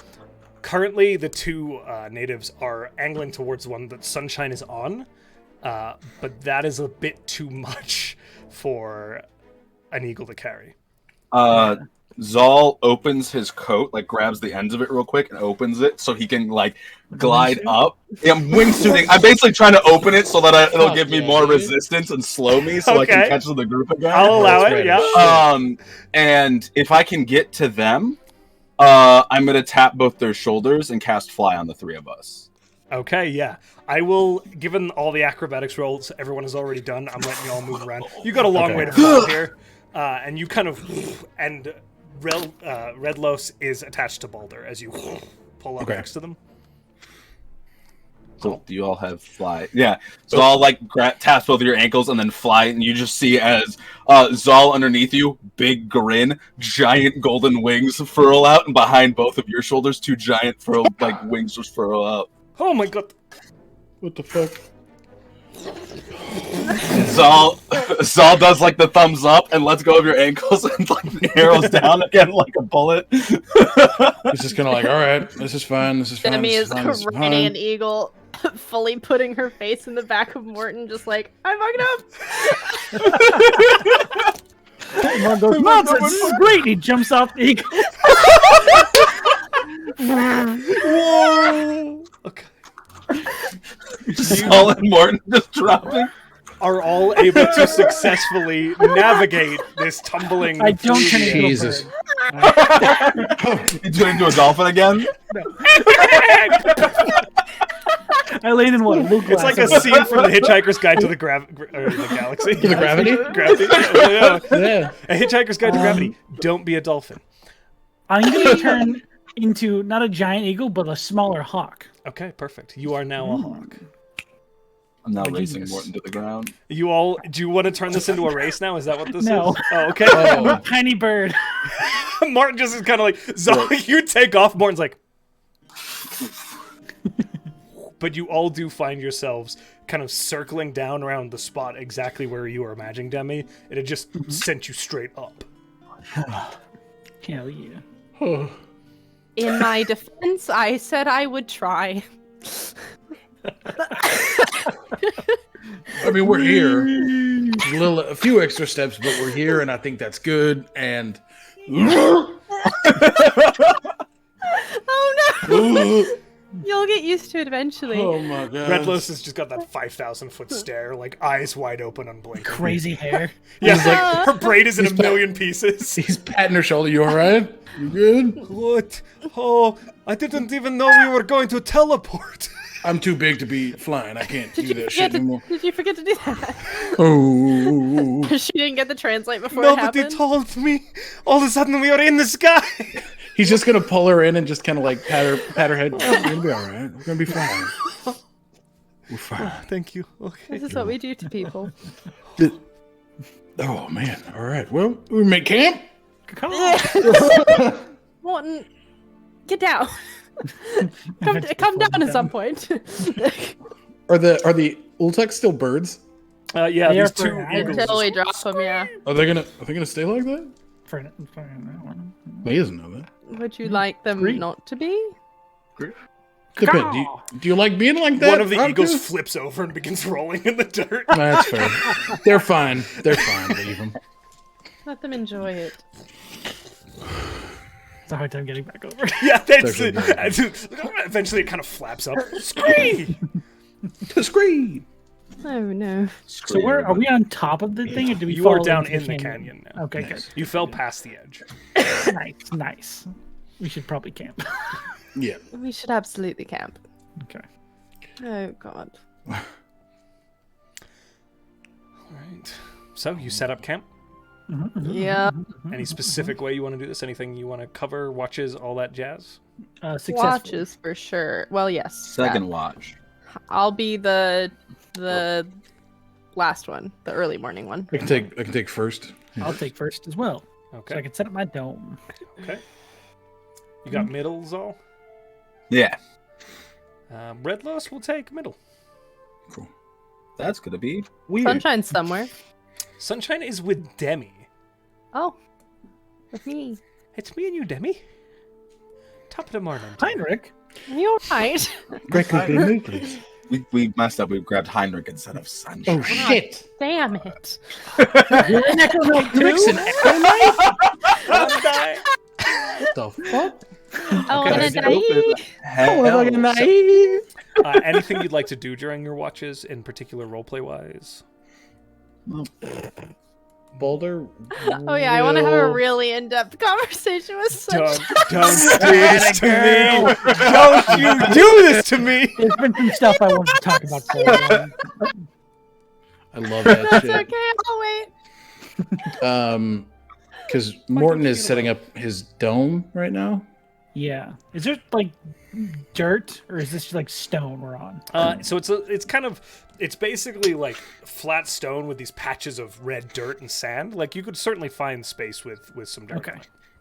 currently, the two natives are angling towards the one that Sunshine is on, but that is a bit too much for an eagle to carry. Zahl opens his coat, like grabs the ends of it real quick and opens it so he can like glide up. Yeah, I'm wingsuiting. I'm basically trying to open it so that it'll give me more resistance and slow me so I Okay. can catch the group again. I'll allow that's it, great. yeah. And if I can get to them, I'm gonna tap both their shoulders and cast fly on the three of us. Okay, yeah. I will, given all the acrobatics rolls everyone has already done, I'm letting you all move around. You got a long Okay. way to fall here. And you kind of, and Redlos is attached to Baldur as you pull up Okay. next to them. So do you all have fly? Yeah. Zahl like taps both of your ankles and then fly, and you just see as Zahl underneath you, big grin, giant golden wings furl out, and behind both of your shoulders, two giant wings just furl out. Oh my god. What the fuck? Zahl does like the thumbs up and lets go of your ankles and like arrows down again like a bullet. It's just kind of like, all right, this is fine. This is fine. Demi this is fine, this is riding fine. an eagle, fully putting her face in the back of Morton, just like, I'm fucking up. Morton goes, nonsense, this is great. And he jumps off the eagle. Whoa. Okay. Zahl and Morton just dropping. Are all able to successfully navigate this tumbling. I don't turn into a Jesus. bird. You turn into a dolphin again? I laid in what? It's like a scene from The Hitchhiker's Guide to the Galaxy. To the gravity? Gravity. Yeah. Yeah. A Hitchhiker's Guide to Gravity. Don't be a dolphin. I'm going to turn into not a giant eagle, but a smaller hawk. Okay, perfect. You are now a hawk. I'm now My racing genius. Morton to the ground. Do you want to turn this into a race now? Is that what this No. is? Oh, okay. I'm a tiny bird. Martin just is kind of like, Zahl, you take off. Martin's like, but you all do find yourselves kind of circling down around the spot exactly where you were imagining Demi, and it just sent you straight up. Hell yeah. In my defense, I said I would try. I mean, we're here. A few extra steps, but we're here, and I think that's good. And Oh no! You'll get used to it eventually. oh my god, Red Lotus has just got that 5,000-foot stare, like eyes wide open, unblinking. Crazy hair. Yeah, like her braid is in a million pieces. he's patting her shoulder. You all right? You good? What? Oh, I didn't even know we were going to teleport. I'm too big to be flying. I can't do that shit anymore. Did you forget to do that? Oh, She didn't get the translate before it Nobody happened. told me. All of a sudden, we are in the sky. he's just gonna pull her in and just kind of like pat her head. We're gonna be all right. We're gonna be fine. We're fine. Thank you. Okay. This is what we do to people. Oh man. All right. Well, we make camp. Come on. Morton, get down. Come down at some point. Are the Ulteks still birds? Yeah, They are these for two an eagles. Until we drop them, yeah. Are they gonna stay like that? For that one. He doesn't know that. Would you like them Great. not to be? Depend. Do you like being like that? One of the eagles Raptor? flips over and begins rolling in the dirt. That's fair. They're fine. They're fine. Leave them. Let them enjoy it. It's a hard time getting back over. Yeah, that's They're eventually it kind of flaps up. Scream! To scream. Oh no. So where are we on top of the thing, or do we You fall are down into in the canyon now. Okay, Nice. You fell past the edge. good. Nice. We should probably camp. Yeah. We should absolutely camp. Okay. Oh god. All right. So you set up camp. Yeah. Any specific way you want to do this? Anything you want to cover? Watches, all that jazz. Successful. Watches for sure. Well, yes. Second watch. I'll be the last one, the early morning one. I can take first. I'll take first as well, so I Okay. can set up my dome. Okay. You got middle, Zahl? Yeah. Red Lotus will take middle. Cool. That's gonna be weird. Sunshine's somewhere. Sunshine is with Demi. Oh, with me. It's me and you, Demi. Top of the morning. Heinrich. You're right. We messed up. We grabbed Heinrich instead of Sunshine. Oh shit! Damn it. You're an Echo Knight Rick's an too? Echo Knight? Die. What the fuck? Oh, Okay. and I Hell, Anything you'd like to do during your watches, in particular roleplay wise? Baldur. Oh yeah, I want to have a really in-depth conversation with Sunshine. Don't do this to me! Don't you do this to me! There's been some stuff I wanted to talk about for a while. I love that That's shit. okay, I'll wait. Because Morton is setting up his dome right now. Yeah. Is there like dirt, or is this like stone we're on? So it's basically like flat stone with these patches of red dirt and sand. Like you could certainly find space with some dirt. Okay.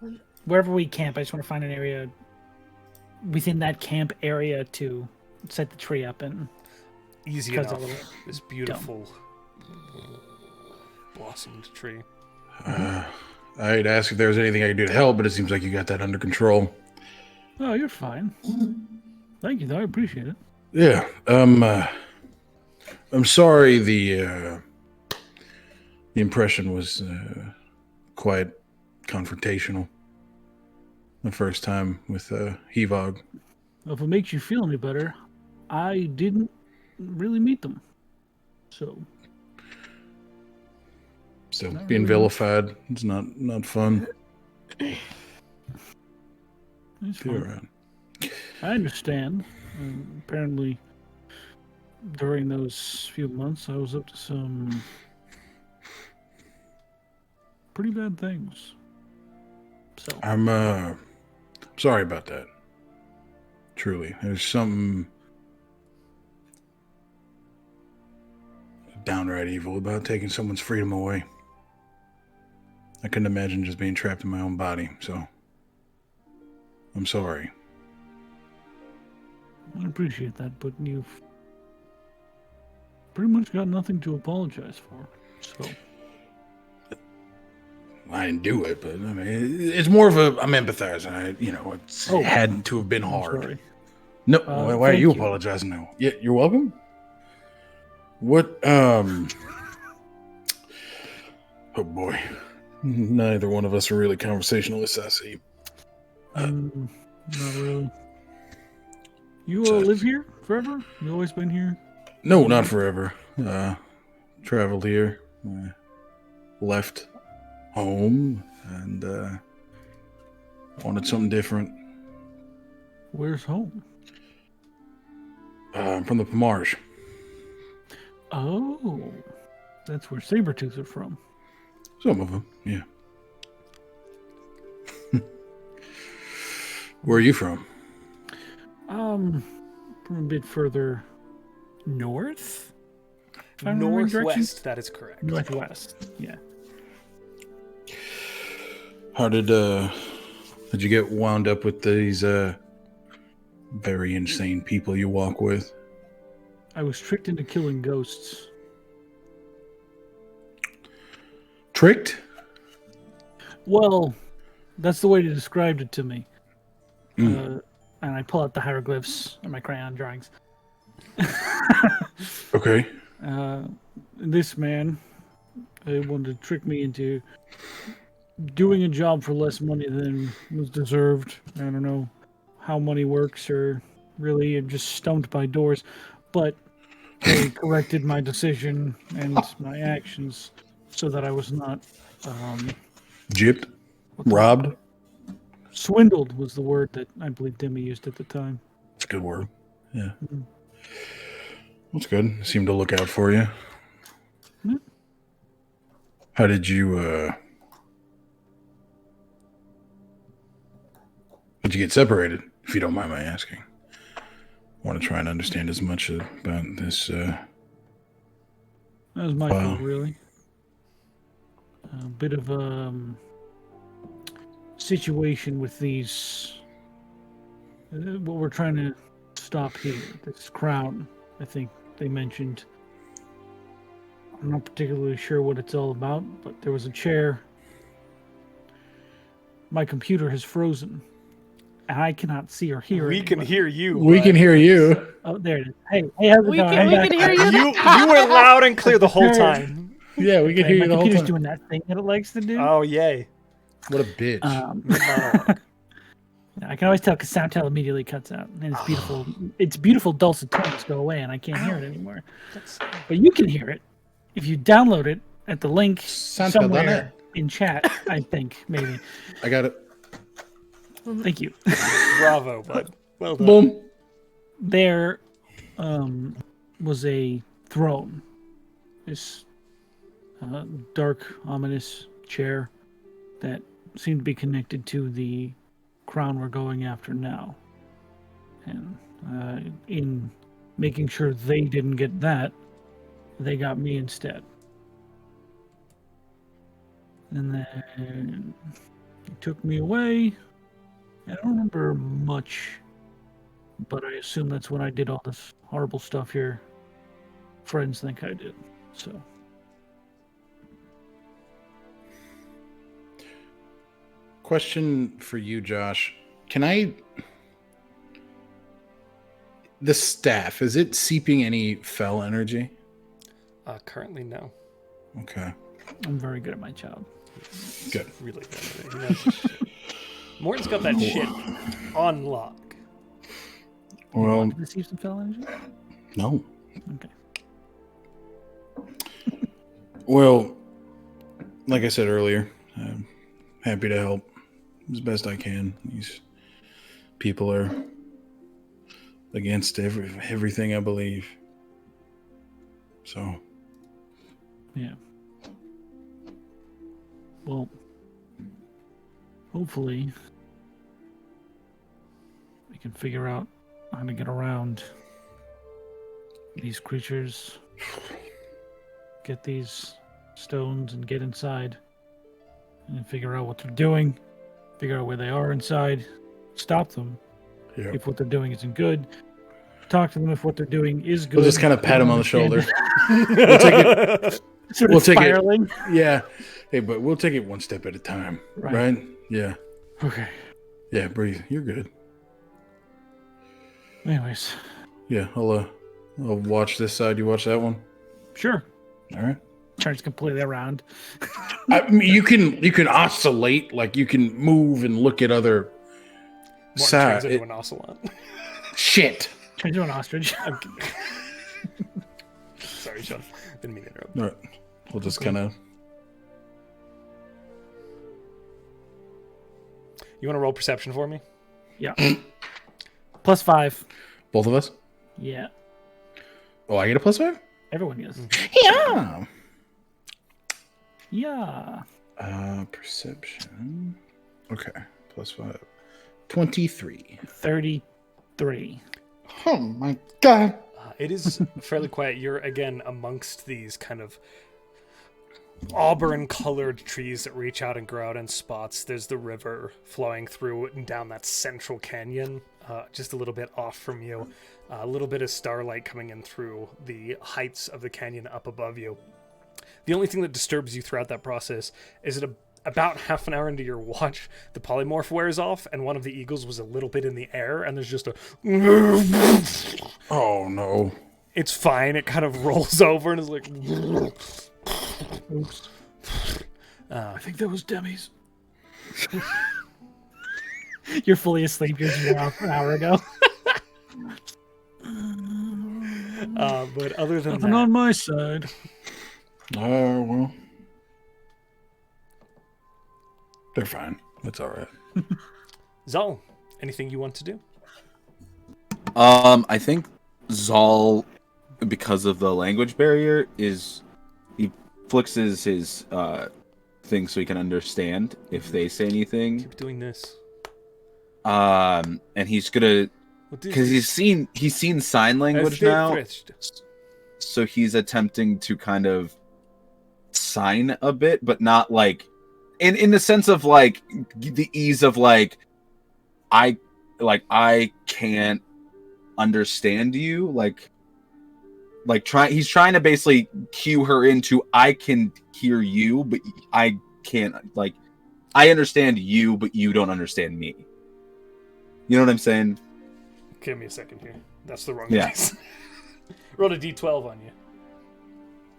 on it. Wherever we camp, I just want to find an area within that camp area to set the tree up in. Easy Because enough. of a little This beautiful blossomed tree. I'd ask if there was anything I could do to help, but it seems like you got that under control. Oh, you're fine. Thank you, though. I appreciate it. Yeah. I'm sorry. The impression was quite confrontational. The first time with Hevog. Well, if it makes you feel any better, I didn't really meet them. So, Being vilified, it's not fun. it's Feel fine. around. I understand. Apparently, during those few months, I was up to some pretty bad things. So I'm sorry about that. Truly, there's something downright evil about taking someone's freedom away. I couldn't imagine just being trapped in my own body, so I'm sorry. I appreciate that, but you've pretty much got nothing to apologize for. So I didn't do it, but I mean, it's more of I'm empathizing. It had to have been I'm hard. sorry. No, why are thank you you. apologizing now? Yeah, you're welcome. What? Oh boy, neither one of us are really conversationalists. I see. Not really. You So- live here forever? You always been here? No, not forever. Traveled here, left home, and wanted something different. Where's home? I'm from the Pomarge. Oh, that's where Sabretooths are from. Some of them, yeah. Where are you from? From a bit further north. If I remember directions. Northwest, that is correct. Northwest, yeah. How did you get wound up with these very insane people you walk with? I was tricked into killing ghosts. Tricked? Well, that's the way they described it to me. And I pull out the hieroglyphs and my crayon drawings. Okay. This man wanted to trick me into doing a job for less money than was deserved. I don't know how money works, or really I'm just stumped by doors. But they corrected my decision and my actions so that I was not Gypped? Robbed? swindled was the word that I believe Demi used at the time. It's a good word. Yeah. That's good. Seemed to look out for you. Yeah. How did you get separated, if you don't mind my asking? I want to try and understand as much about this. That was my Wow. fault, really. A bit of a situation with these. What we're trying to stop here, this crown, I think they mentioned. I'm not particularly sure what it's all about, but there was a chair. My computer has frozen, and I cannot see or hear We can anybody. hear you. We bud. can hear you. Oh, there it is. Hey, how's it We going? can- I'm we back. can hear you. You were loud and clear the whole time. Yeah, we can Okay, hear my you the whole computer's time. doing that thing that it likes to do. Oh, yay. What a bitch. Monologue. I can always tell because Soundtel immediately cuts out, and it's beautiful. Its beautiful dulcet tones go away, and I can't hear it anymore. But you can hear it if you download it at the link Soundtel.net. somewhere in chat. I think maybe. I got it. Thank you. Bravo, bud. Well done. Boom. There was a throne. This dark, ominous chair that seemed to be connected to the crown we're going after now. And in making sure they didn't get that, they got me instead. And then he took me away. I don't remember much, but I assume that's when I did all this horrible stuff your friends think I did. So Question for you, Josh. The staff, is it seeping any fell energy? Currently, no. Okay. I'm very good at my job. Good. Really good at it. He knows his shit. Morton's got that shit on lock. Well, Did you receive some fell energy? no. Okay. Well, like I said earlier, I'm happy to help as best I can. These people are against everything I believe. So. Yeah. Well, hopefully we can figure out how to get around these creatures, get these stones and get inside and figure out what they're doing, figure out where they are inside, stop them Yeah. if what they're doing isn't good, talk to them if what they're doing is good. We'll just kind of pat him on the shoulder. We'll take it. Sort We'll of take it. spiraling. Yeah. Hey, but we'll take it one step at a time. Right? Yeah. Okay. Yeah, breathe. You're good. Anyways. Yeah, I'll watch this side. You watch that one? Sure. All right. Turns completely around. I mean, you can oscillate, like you can move and look at other Turns sides. into an ocelot. Shit. Turns into an ostrich. I'm kidding. Sorry, Sean. Didn't mean to interrupt. All right. We'll just kind of. You want to roll perception for me? Yeah. +5. Both of us? Yeah. Oh, I get a +5? Everyone gets. Yeah. Yeah. Perception. Okay. +5. 23. 33. Oh my god. It is fairly quiet. You're, again, amongst these kind of auburn-colored trees that reach out and grow out in spots. There's the river flowing through and down that central canyon, just a little bit off from you. A little bit of starlight coming in through the heights of the canyon up above you. The only thing that disturbs you throughout that process is that about half an hour into your watch, the polymorph wears off, and one of the eagles was a little bit in the air, and there's just a... Oh no. It's fine. It kind of rolls over and is like... Oops. I think that was Demi's. You're fully asleep. You're just an hour ago. But other than Nothing that... on my side. Oh, well. They're fine. It's all right. Zahl, anything you want to do? I think Zahl, because of the language barrier, he flexes his thing so he can understand if they say anything. Keep doing this. And he's gonna, because he's seen sign language now, so he's attempting to kind of sign a bit, but not like in the sense of like the ease of like I can't understand you, he's trying to basically cue her into I can hear you, but I can't, like, I understand you, but you don't understand me. You know what I'm saying? Give me a second here. That's the wrong Yeah. dice. Rolled a d12 on you.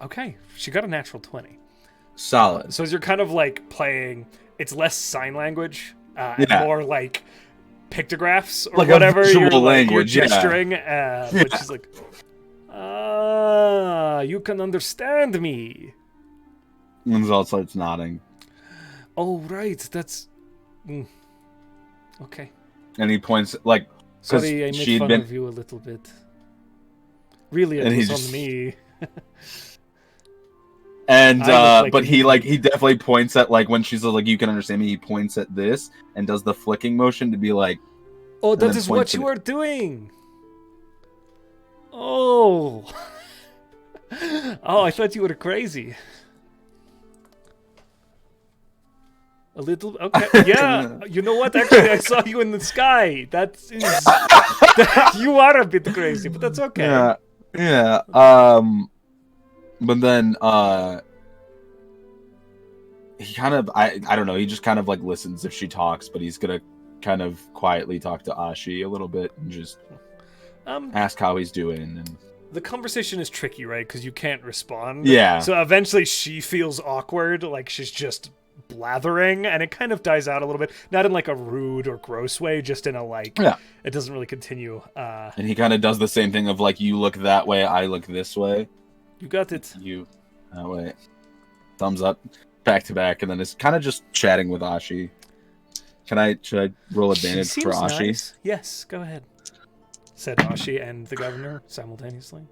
Okay, she got a natural 20. Solid. So as you're kind of like playing, it's less sign language and Yeah. more like pictographs or Like a whatever. visual You're language, yeah. gesturing, but she's like, you can understand me. And Zahl starts nodding. Oh, right, that's... Okay. And he points, like, because Sorry, I made she'd fun been... of you a little bit. Really, it And he was just- on me. And, I look like but an he, idiot. like, he definitely points at, like, when she's like, you can understand me, he points at this and does the flicking motion to be like... Oh, that then is what points you at are doing! Oh! Oh, I thought you were crazy. A little... Okay, yeah, you know what? Actually, I saw you in the sky. That is... you are a bit crazy, but that's okay. Yeah. But then, he kind of, I don't know, he just kind of, like, listens if she talks, but he's gonna kind of quietly talk to Ashi a little bit and just ask how he's doing. And the conversation is tricky, right? Because you can't respond. Yeah. So eventually she feels awkward, like she's just blathering, and it kind of dies out a little bit. Not in, like, a rude or gross way, just in a, like, Yeah. it doesn't really continue. And he kind of does the same thing of, like, you look that way, I look this way. You got it. You that way. Thumbs up, back to back, and then it's kind of just chatting with Ashi. Should I roll advantage She for seems Ashi? nice. Yes, go ahead. Said Ashi and the governor simultaneously.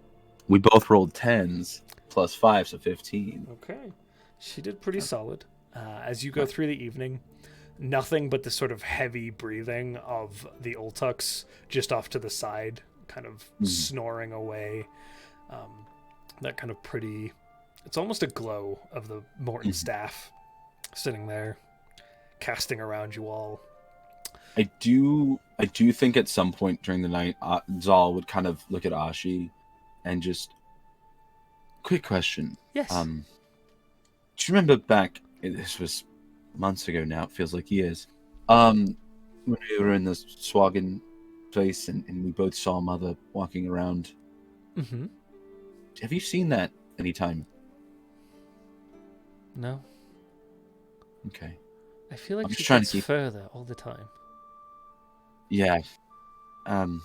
We both rolled 10s plus 5, so 15. Okay. She did pretty solid. As you go through the evening, nothing but the sort of heavy breathing of the Ultux just off to the side, kind of snoring away. That kind of pretty... It's almost a glow of the Morton staff sitting there, casting around you all. I do think at some point during the night, Zahl would kind of look at Ashi and just... Quick question. Yes. Do you remember back... This was months ago now, it feels like years. When we were in the Swagen place and we both saw Mother walking around. Mm-hmm. Have you seen that anytime? No. Okay. I feel like I'm she just trying to gets keep- further all the time. Yeah. Well,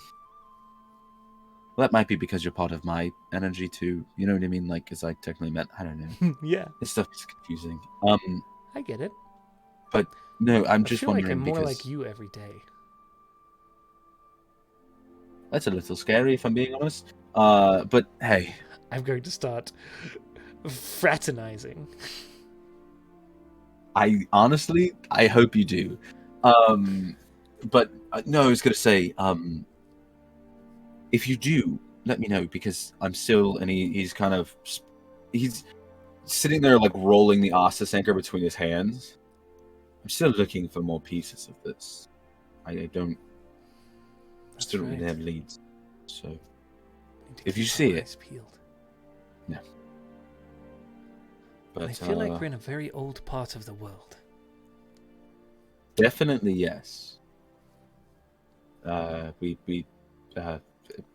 that might be because you're part of my energy too. You know what I mean? Like, because I technically meant, I don't know. Yeah, This stuff is confusing. I get it. But no, I'm I just feel like wondering I'm more because like you every day. that's a little scary if I'm being honest. But hey, I'm going to start fraternizing. I honestly, I hope you do. But no, I was gonna say, if you do, let me know because I'm still, and he's sitting there like rolling the Ossus anchor between his hands. I'm still looking for more pieces of this. I don't That's still don't right. really have leads. So Need to if keep you our see it- eyes peeled. but I feel like we're in a very old part of the world. definitely yes. We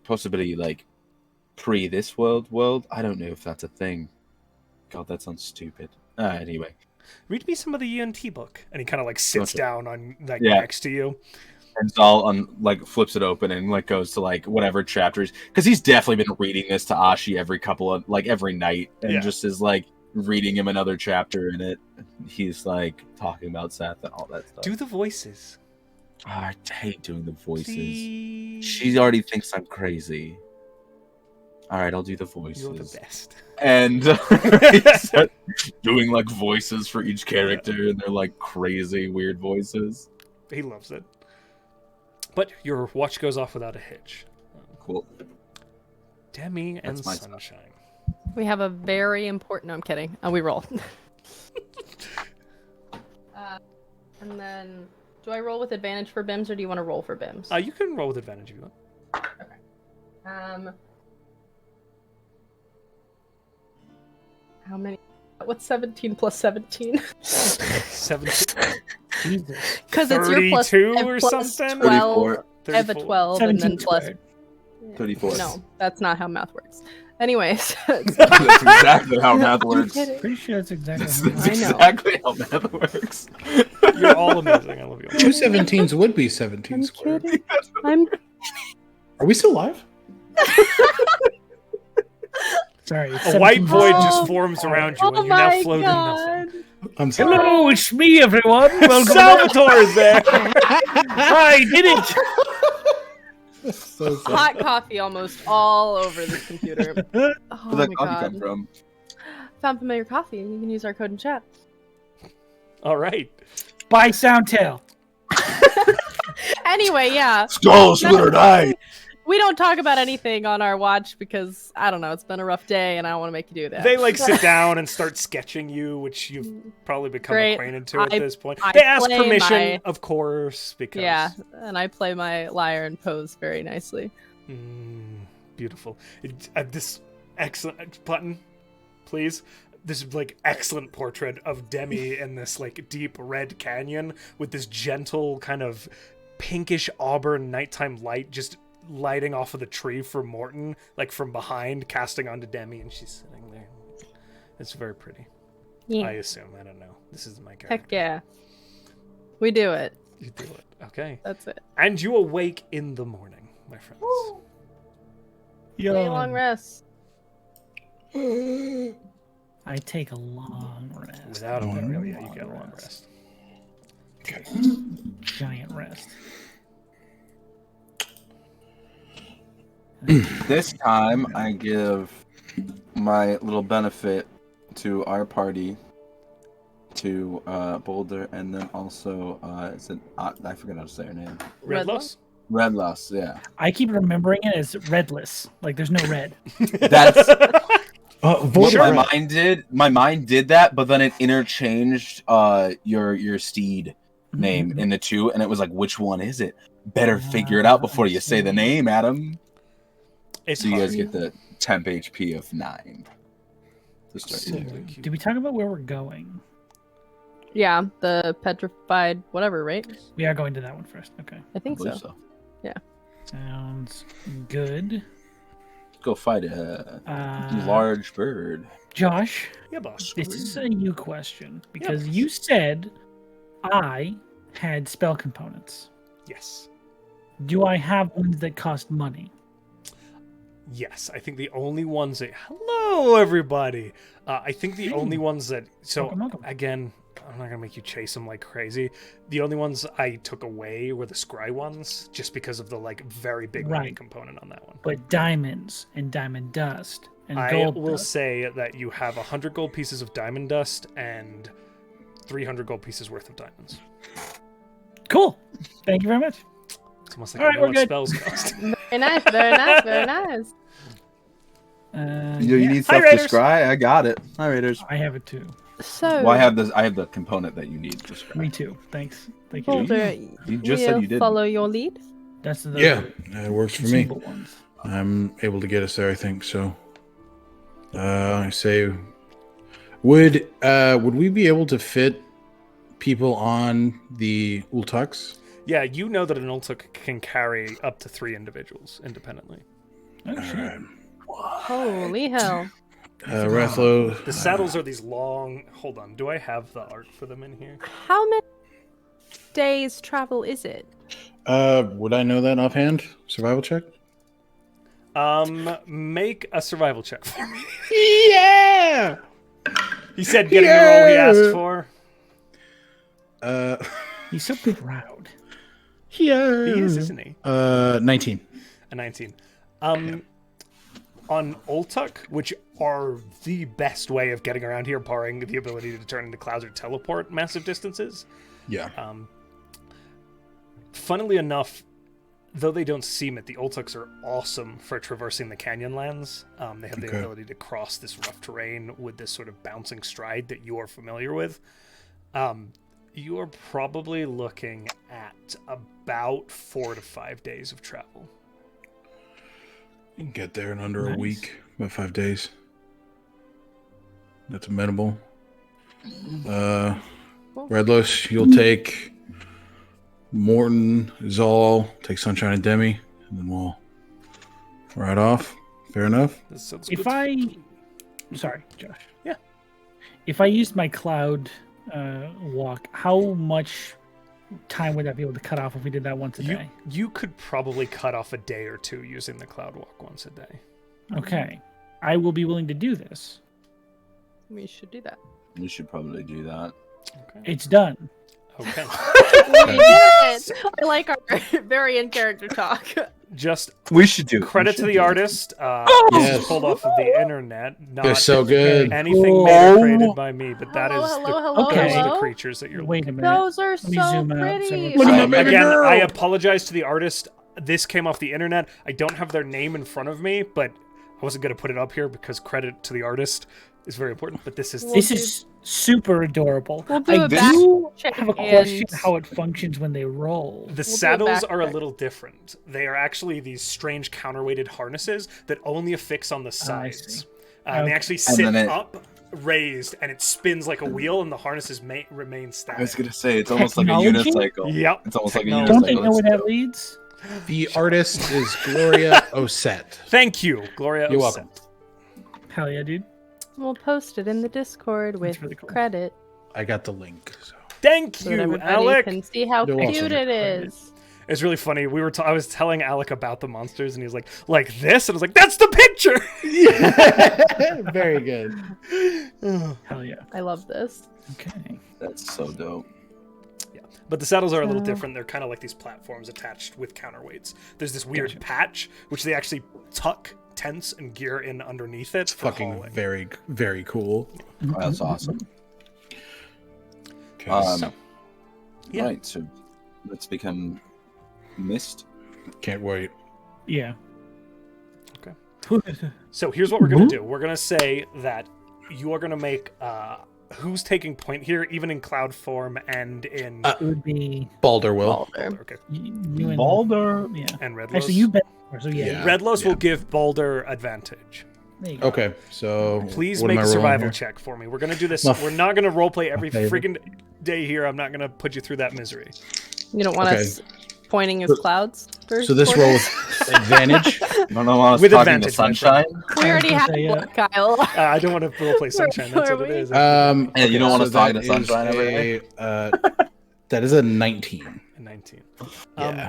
possibly like pre this world. I don't know if that's a thing. God, that sounds stupid. Anyway, Read me some of the Yuan-Ti book. And he kind of like sits Gotcha. down on like Yeah. next to you. and Zahl like flips it open and like goes to like whatever chapters because he's definitely been reading this to Ashi every night and Yeah. just is like reading him another chapter in it. He's like talking about Seth and all that stuff. Do the voices. Oh, I hate doing the voices. Please. She already thinks I'm crazy. All right, I'll do the voices. You're the best. And doing like voices for each character, and they're like crazy, weird voices. He loves it. But your watch goes off without a hitch. Cool. Demi and That's my stuff. Sunshine. We have a very important. No, I'm kidding. We roll. And then, do I roll with advantage for BIMs, or do you want to roll for BIMs? You can roll with advantage if you want. How many? What's 17 plus 17? 17. Because it's your plus 32 and or plus something? 12. I have a 34. 12 and then 17 plus. squared. 34. No, that's not how math works. Anyways, That's exactly how math I'm works. kidding. Pretty sure that's exactly That's, how that's I know. exactly how math works. You're all amazing. I love you. all. 2 17s would be 17 I'm squared. kidding. I'm Are we still live? Sorry. A white void Oh. just forms around you, oh and you're my now floating in nothing. god. I'm sorry. Hello, it's me, everyone. Welcome. Salvator is there. I did it. So sad. Hot coffee almost all over this computer. Oh Where'd my that coffee come god. from? Found familiar coffee, and you can use our code in chat. All right. By Soundtail. Anyway, yeah. Skull Splitter die! We don't talk about anything on our watch because, I don't know, it's been a rough day and I don't want to make you do that. They like sit down and start sketching you, which you've probably become Great. acquainted to at I- this point. I They ask play permission, my- of course, because Yeah, and I play my lyre and pose very nicely. Beautiful. This excellent button, please. This like excellent portrait of Demi in this like deep red canyon with this gentle kind of pinkish auburn nighttime light just lighting off of the tree for Morton, like from behind, casting onto Demi, and she's sitting there. It's very pretty. Yeah. I assume. I don't know. This is my character. Heck yeah. We do it. You do it. Okay. That's it. And you awake in the morning, my friends. Day long rest. I take a long rest. Without a Oh, doubt, no. yeah, you get a long rest. Giant rest. This time I give my little benefit to our party, to Baldur, and then also I forgot how to say her name. Redloss? Redloss, yeah. I keep remembering it as redless. Like there's no red. That's what Sure. my mind did that, but then it interchanged your steed name in the two, and it was like, which one is it? Better figure it out before you say the name, Adam. It's So you guys hard. get the temp HP of 9. To start So, using. did we talk about where we're going? Yeah, the petrified whatever, right? We are going to that one first. Okay. I think believe so. Sounds good. Go fight a large bird. Josh, Yeah, boss. this is a you question because you said I had spell components. Yes. Do I have ones that cost money? Yes, I think the only ones that... Hello, everybody! I think the only ones that... So, Welcome. again, I'm not going to make you chase them like crazy. The only ones I took away were the scry ones, just because of the, like, very big money Right. component on that one. But diamonds and diamond dust and I gold will dust. say that you have 100 gold pieces of diamond dust and 300 gold pieces worth of diamonds. Cocool. Thank you very much. It's almost like All I right, know we're what good. spells cost. Very nice, very nice, very nice. You Yeah, need Hi, stuff to Raiders. scry? I got it. Hi, Raiders. I have it too. So, Well, I have the component that you need to scry. Me too. Thanks. Thank you. Baldur, You just said you did. follow your lead. That's the Yeah, it works for me. consumable ones. I'm able to get us there, I think. So, I say, would we be able to fit people on the Ultux? Yeah, you know that an Ultuk can carry up to 3 individuals independently. Oh, shit. Alright. Holy hell. Rathlo. The saddles are these long... Hold on, do I have the art for them in here? How many days travel is it? Would I know that offhand? Survival check? Make a survival check for me. Yeah! He said getting the roll he asked for. He's so proud. Yeah. He is, isn't he? 19. A 19. On Ultuk, which are the best way of getting around here, barring the ability to turn into clouds or teleport massive distances. Yeah. Funnily enough, though they don't seem it, the Ultuks are awesome for traversing the canyon lands. They have the Okay. ability to cross this rough terrain with this sort of bouncing stride that you are familiar with. You are probably looking at about 4 to 5 days of travel. You can get there in under a Nice. week, about 5 days. That's amenable. Redless, you'll take Morton, Zahl, take Sunshine and Demi, and then we'll ride off. Fair enough. This sounds If good. Sorry, Josh. Yeah. If I used my cloud walk, how much time would I be able to cut off if we did that once a day? You could probably cut off a day or two using the cloud walk once a day. Okay. I will be willing to do this. We should do that. We should probably do that. Okay. It's done. Okay. We did it! I like our very in character talk. Just We should do. credit to the artist. This Yes. is pulled off of the internet. Not They're so good. anything made or created by me, but that is Hello, those are the hello. creatures that you're Wait looking a minute. Those are me so zoom out so pretty. we're- Again, I apologize to the artist. This came off the internet. I don't have their name in front of me, but I wasn't going to put it up here because credit to the artist is very important. But this is This is super adorable. We'll do I a back do check have a question and- how it functions when they roll. the do a saddles back are a check. little different. They are actually these strange counterweighted harnesses that only affix on the sides. see. They Okay. actually sit then it- up, raised, and it spins like a wheel, and the harnesses remain I was static. gonna say it's almost like a Technology? unicycle. Yep. It's almost like a Technology. unicycle. Don't they know where It's that leads? The artist is Gloria Osset. Thank you, Gloria. You're Osset. welcome. Hell yeah, dude. We'll post it in the Discord with really cool. credit I got the link. So. Thank so that you, everybody Alec. can see how You're welcome. cute it is. It's really funny. I was telling Alec about the monsters, and he was like this, and I was like, that's the picture. Very good. Hell yeah. I love this. Okay. That's so dope. But the saddles are a little So- different. They're kind of like these platforms attached with counterweights. There's this weird patch, which they actually tuck tents and gear in underneath it. It's fucking very, very cool. Oh, that's awesome. Okay. Yeah. Right, so let's become mist. Can't wait. Yeah. So here's what we're going to do. We're going to say that you are going to make who's taking point here, even in cloud form and in... It would be Baldur will. okay. you and Baldur. Yeah. And Redlos. Actually, you bet. So yeah. Yeah. Redlos will give Baldur advantage. There you go. Okay, so Please what make am a I rolling survival here? check for me. We're going to do this. My f- We're not going to roleplay every my favorite. freaking day here. I'm not going to put you through that misery. You don't want Okay. us pointing his clouds? For So this roll with advantage. I don't know why I was With talking advantage, to my Sunshine. We already I was have gonna say, one, Kyle. I don't want to roleplay Sunshine. That's what it is. Yeah, you don't want us talking to that Sunshine is every day? that is a 19. 19. Yeah.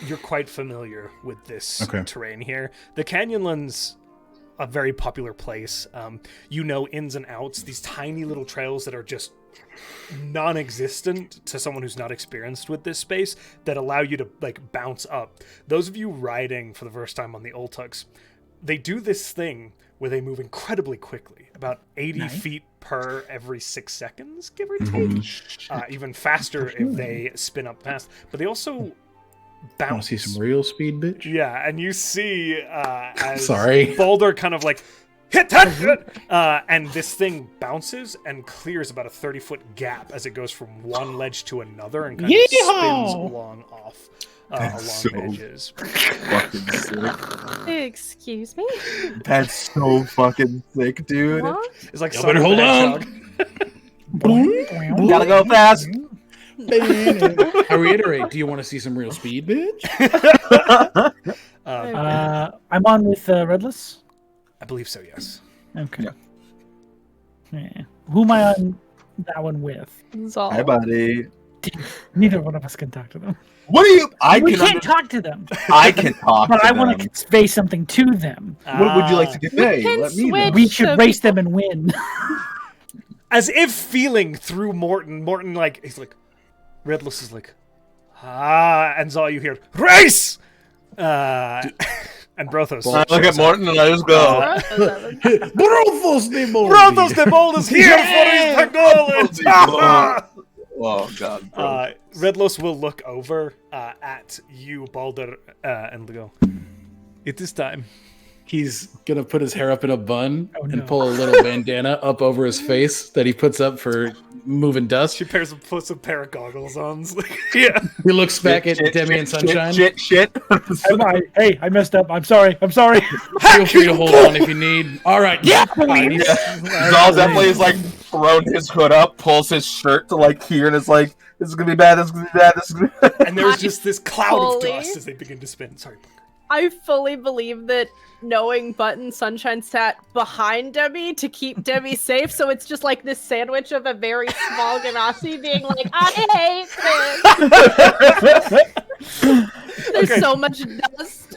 You're quite familiar with this Okay. terrain here. The Canyonlands, a very popular place. You know ins and outs. These tiny little trails that are just non-existent to someone who's not experienced with this space that allow you to like bounce up. Those of you riding for the first time on the Oltugs, they do this thing where they move incredibly quickly, about 80 feet per every 6 seconds, give or take. Even faster if they spin up fast. But they also Want bounce. to see some real speed, bitch? Yeah, and you see as Sorry. Baldur kind of like hit that, and this thing bounces and clears about a 30-foot gap as it goes from one ledge to another and kind of spins Yeehaw! along off That's along the so- edges. Fucking sick. Excuse me? That's so fucking sick, dude. What? It's like Y'all Sonic better the hold Hedgehog. Gotta go fast. I reiterate, do you want to see some real speed, bitch? I'm on with Redless. I believe so, yes. Okay. Yeah. Who am I on that one with? Zahl. Hi, buddy. Neither one of us can talk to them. What do you? We can't talk to them, I can talk. but to I want them. to convey something to them. What would you like to convey? can Let me know. switch. We should So race them and win. As if feeling through Morton like he's like Redless is like and Zahl you hear race and Brothos. I look at Morton and I just go. Brothos de Baldi. Brothos de Bold is here for his goal. Oh god. Bro. Redlos will look over at you, Baldur, and go, it is time. He's gonna put his hair up in a bun Oh, no. and pull a little bandana up over his face that he puts up for moving dust. She puts a pair of goggles on. Yeah. He looks back at Demi and Sunshine. Shit. Hey, I messed up. I'm sorry. Feel free to hold on if you need. All right. Yeah. Fine. Zahl definitely is like thrown his hood up, pulls his shirt to like here, and it's like, this is gonna be bad, this is gonna be bad, this is gonna be bad. And there's just this cloud of fully- dust as they begin to spin. Sorry, Parker. I fully believe that knowing Button Sunshine sat behind Demi to keep Demi safe, so it's just like this sandwich of a very small Genasi being like, I hate this. There's Okay. so much dust.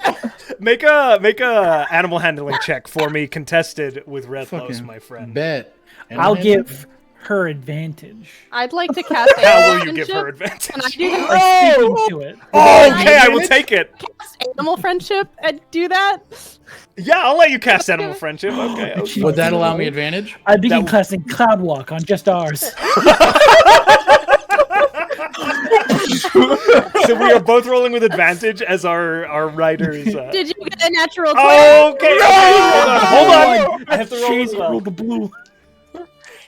Make a animal handling check for me, contested with Redlos, Fucking my friend. Bet. And I'll then- give her advantage. I'd like to cast How will you give friendship. her advantage? Can I do that? By speaking to it. Oh, Can I okay, I do will it? take it. Cast animal friendship and do that? Yeah, I'll let you cast animal friendship. Okay. Would that allow me advantage? I begin That- casting Cloud Walk on just ours. So we are both rolling with advantage as our riders. Did you get a natural 20? Okay. Hold on. I have to roll Shades as well. roll the blue.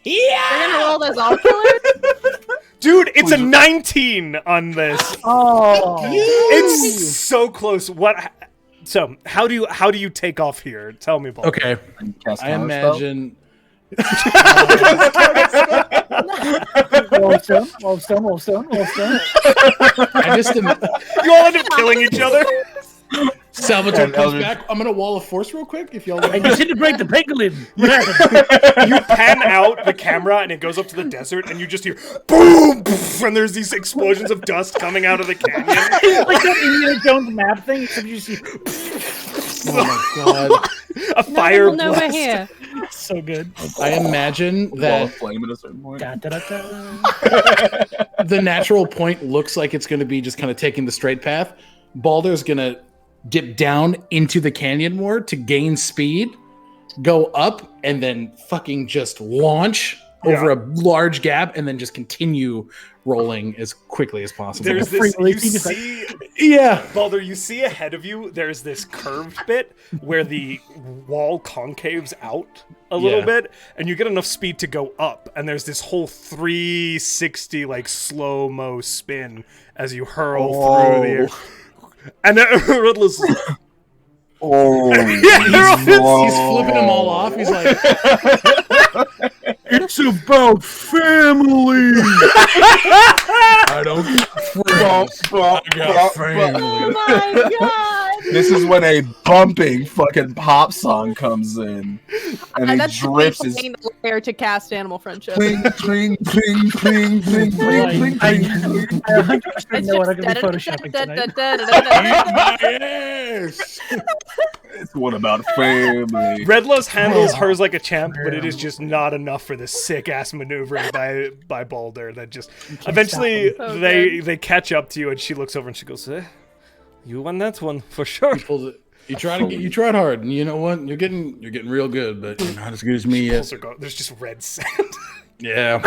You're gonna roll the Zahl killer? Dude, it's a 19 on this. Oh, It's so close. What? So how do you take off here? Tell me, Paul. Okay. Cast I counter spell? imagine. Wolfstone. I just You all end up killing each other. Salvator And comes Eldritch. back. I'm gonna wall of force real quick if y'all. I disintegrate the pangolin. You pan out the camera and it goes up to the desert, and you just hear boom, poof, and there's these explosions of dust coming out of the canyon. Like that Indiana Jones map thing. Except you see, Oh my god! A fire No, we're blast. here. so good. I imagine Wall that of flame at a certain point. Da, da, da, da. the natural point looks like it's going to be just kind of taking the straight path. Baldur's going to dip down into the canyon more to gain speed, go up, and then fucking just launch over a large gap, and then just continue rolling as quickly as possible. There's this, you see, Baldur, you see ahead of you, there's this curved bit where the wall concaves out a little bit, and you get enough speed to go up, and there's this whole 360 like slow-mo spin as you hurl through the air. And Riddler's he's flipping them all off. He's like, it's about family. I don't got friends. I got family. Oh my god! This is when a bumping fucking pop song comes in, and he that's drips his the layer to cast animal friendship. cling, cling, cling, cling, cling, cling, cling, I cling. 100% know what I'm going to be photoshopping tonight. Yes. It's one about family. Redlos handles hers like a champ, but it is just not enough for this sick ass maneuvering by Baldur. That just eventually So they catch up to you, and she looks over and she goes, "You won that one for sure." You tried hard, and you know what? You're getting real good, but you're not as good as me yet. There's just red sand. Yeah.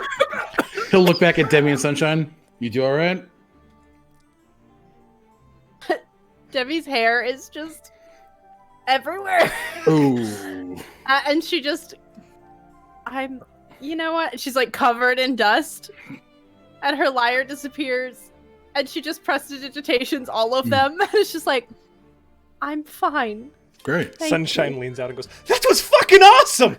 He'll look back at Demi and Sunshine. You do all right? Demi's hair is just everywhere. Ooh. And she just, you know what? She's like covered in dust, and her lyre disappears, and she just prestidigitations all of them. And it's just like, I'm fine. Great. Thank Sunshine you. leans out and goes, "That was fucking awesome!"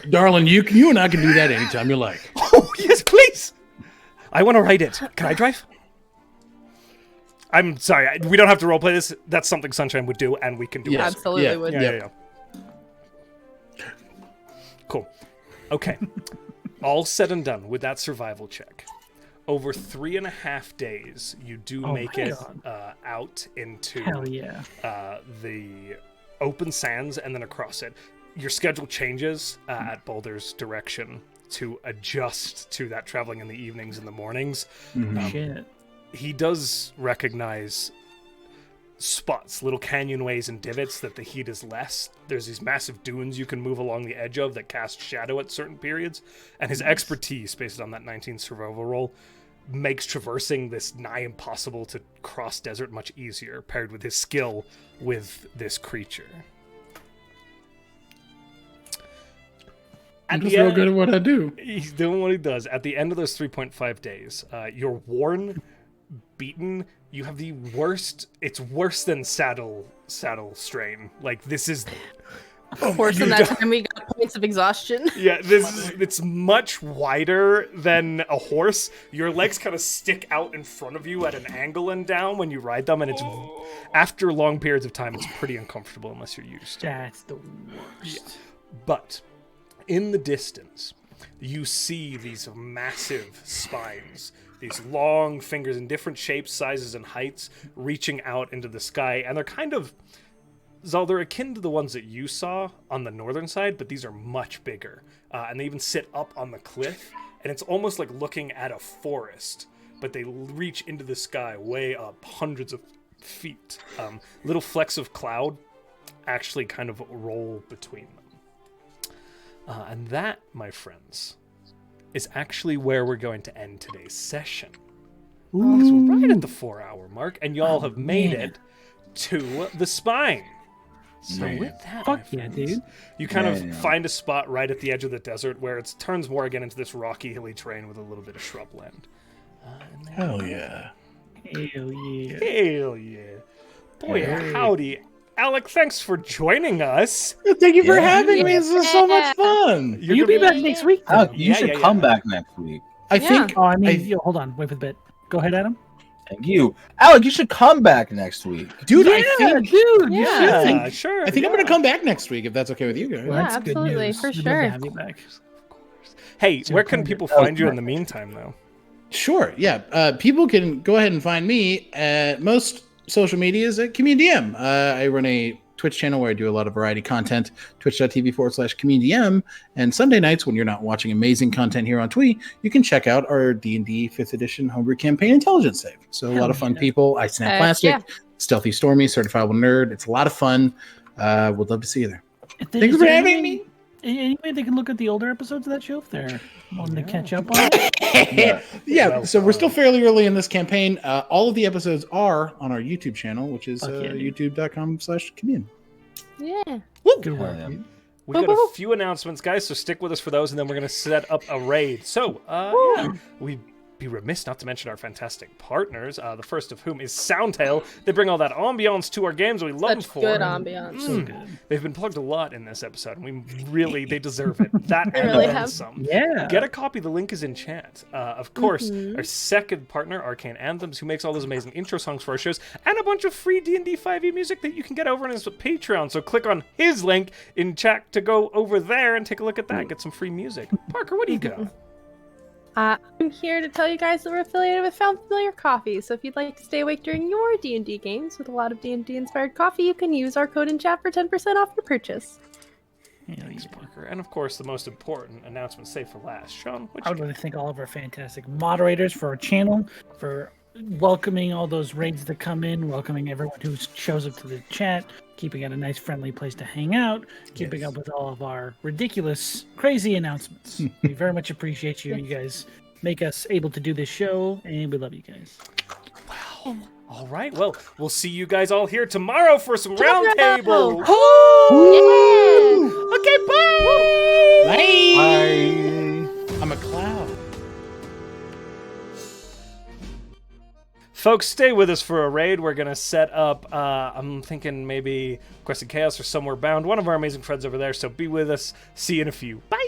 Darling, you and I can do that anytime you like. Oh, yes, please! I want to write it. Can I drive? I'm sorry, we don't have to roleplay this. That's something Sunshine would do, and we can do it. Yes. Absolutely Yeah. would. Yeah. Cool. Okay. All said and done with that survival check. Over 3.5 days, you do make it out into Hell yeah. the open sands and then across it. Your schedule changes at Baldur's direction to adjust to that traveling in the evenings and the mornings. Shit. He does recognize spots, little canyonways and divots that the heat is less. There's these massive dunes you can move along the edge of that cast shadow at certain periods. And his expertise, based on that 19 survival roll, makes traversing this nigh impossible to cross desert much easier, paired with his skill with this creature. I'm just real good at what I do. He's doing what he does. At the end of those 3.5 days, you're worn, beaten. You have the worst. It's worse than saddle strain. Like, this is Worse than that time we got points of exhaustion. Yeah, it's much wider than a horse. Your legs kind of stick out in front of you at an angle and down when you ride them, and it's after long periods of time, it's pretty uncomfortable unless you're used to it. That's the worst. Yeah. But in the distance, you see these massive spines, these long fingers in different shapes, sizes, and heights reaching out into the sky, and they're kind of, Zahl, they're akin to the ones that you saw on the northern side, but these are much bigger. And they even sit up on the cliff, and it's almost like looking at a forest, but they reach into the sky way up, hundreds of feet. Little flecks of cloud actually kind of roll between them. And that, my friends, is actually where we're going to end today's session. Because we're right at the 4-hour mark, and y'all have made it to the spine. So with that, Fuck my yeah, friends, dude. you kind of find a spot right at the edge of the desert where it turns more again into this rocky, hilly terrain with a little bit of shrubland. Hell yeah. Hell yeah. Hell yeah. Boy, howdy. Alec, thanks for joining us. Thank you for having me. This is so much fun. You'll be back next week. Alec, though. you should come back next week. I think. Oh, I mean, yo, hold on. Wait for the bit. Go ahead, Adam. Thank you. Alec, you should come back next week. Dude, I Yeah, think. dude. Yeah, sure. I think I'm going to come back next week if that's okay with you guys. Well, Yeah, that's good absolutely, news. for We'd love sure. to have you back. Hey, where can people find you in the meantime, though? Sure. Yeah. People can go ahead and find me at most social medias at CommunityM. I run a Twitch channel where I do a lot of variety content, twitch.tv/CommunityM. And Sunday nights, when you're not watching amazing content here on Twee, you can check out our D&D 5th edition homebrew campaign Intelligence Save. So a lot of fun people. I snap plastic. Stealthy Stormy, Certifiable Nerd. It's a lot of fun. Would love to see you there. Thanks for having me. Anyway, they can look at the older episodes of that show if they're wanting to catch up on it. Yeah, so we're still fairly early in this campaign. All of the episodes are on our YouTube channel, which is youtube.com/commune. Yeah. Good work. Yeah. We got a few announcements, guys, so stick with us for those, and then we're going to set up a raid. So, yeah, we'd be remiss not to mention our fantastic partners, the first of whom is Soundtail. They bring all that ambiance to our games we love them for. Good ambiance. So good. They've been plugged a lot in this episode, and they deserve it. That They and really then have. some. Yeah. Get a copy, the link is in chat. Of course, our second partner, Arcane Anthems, who makes all those amazing intro songs for our shows, and a bunch of free D&D 5e music that you can get over on his Patreon. So click on his link in chat to go over there and take a look at that, get some free music. Parker, what do you got? I'm here to tell you guys that we're affiliated with Found Familiar Coffee. So if you'd like to stay awake during your D&D games with a lot of D&D inspired coffee, you can use our code in chat for 10% off your purchase. Thanks, Parker. And of course, the most important announcement, saved for last. Sean, I would really thank all of our fantastic moderators for our channel, for welcoming all those raids that come in, welcoming everyone who shows up to the chat, keeping it a nice, friendly place to hang out, keeping up with all of our ridiculous, crazy announcements. We very much appreciate you. You guys make us able to do this show, and we love you guys. Wow. All right. Well, we'll see you guys all here tomorrow for some roundtable. Yeah. Okay, bye. Bye. I'm a cloud. Folks, stay with us for a raid. We're going to set up, I'm thinking maybe Quest of Chaos or Somewhere Bound. One of our amazing friends over there, so be with us. See you in a few. Bye!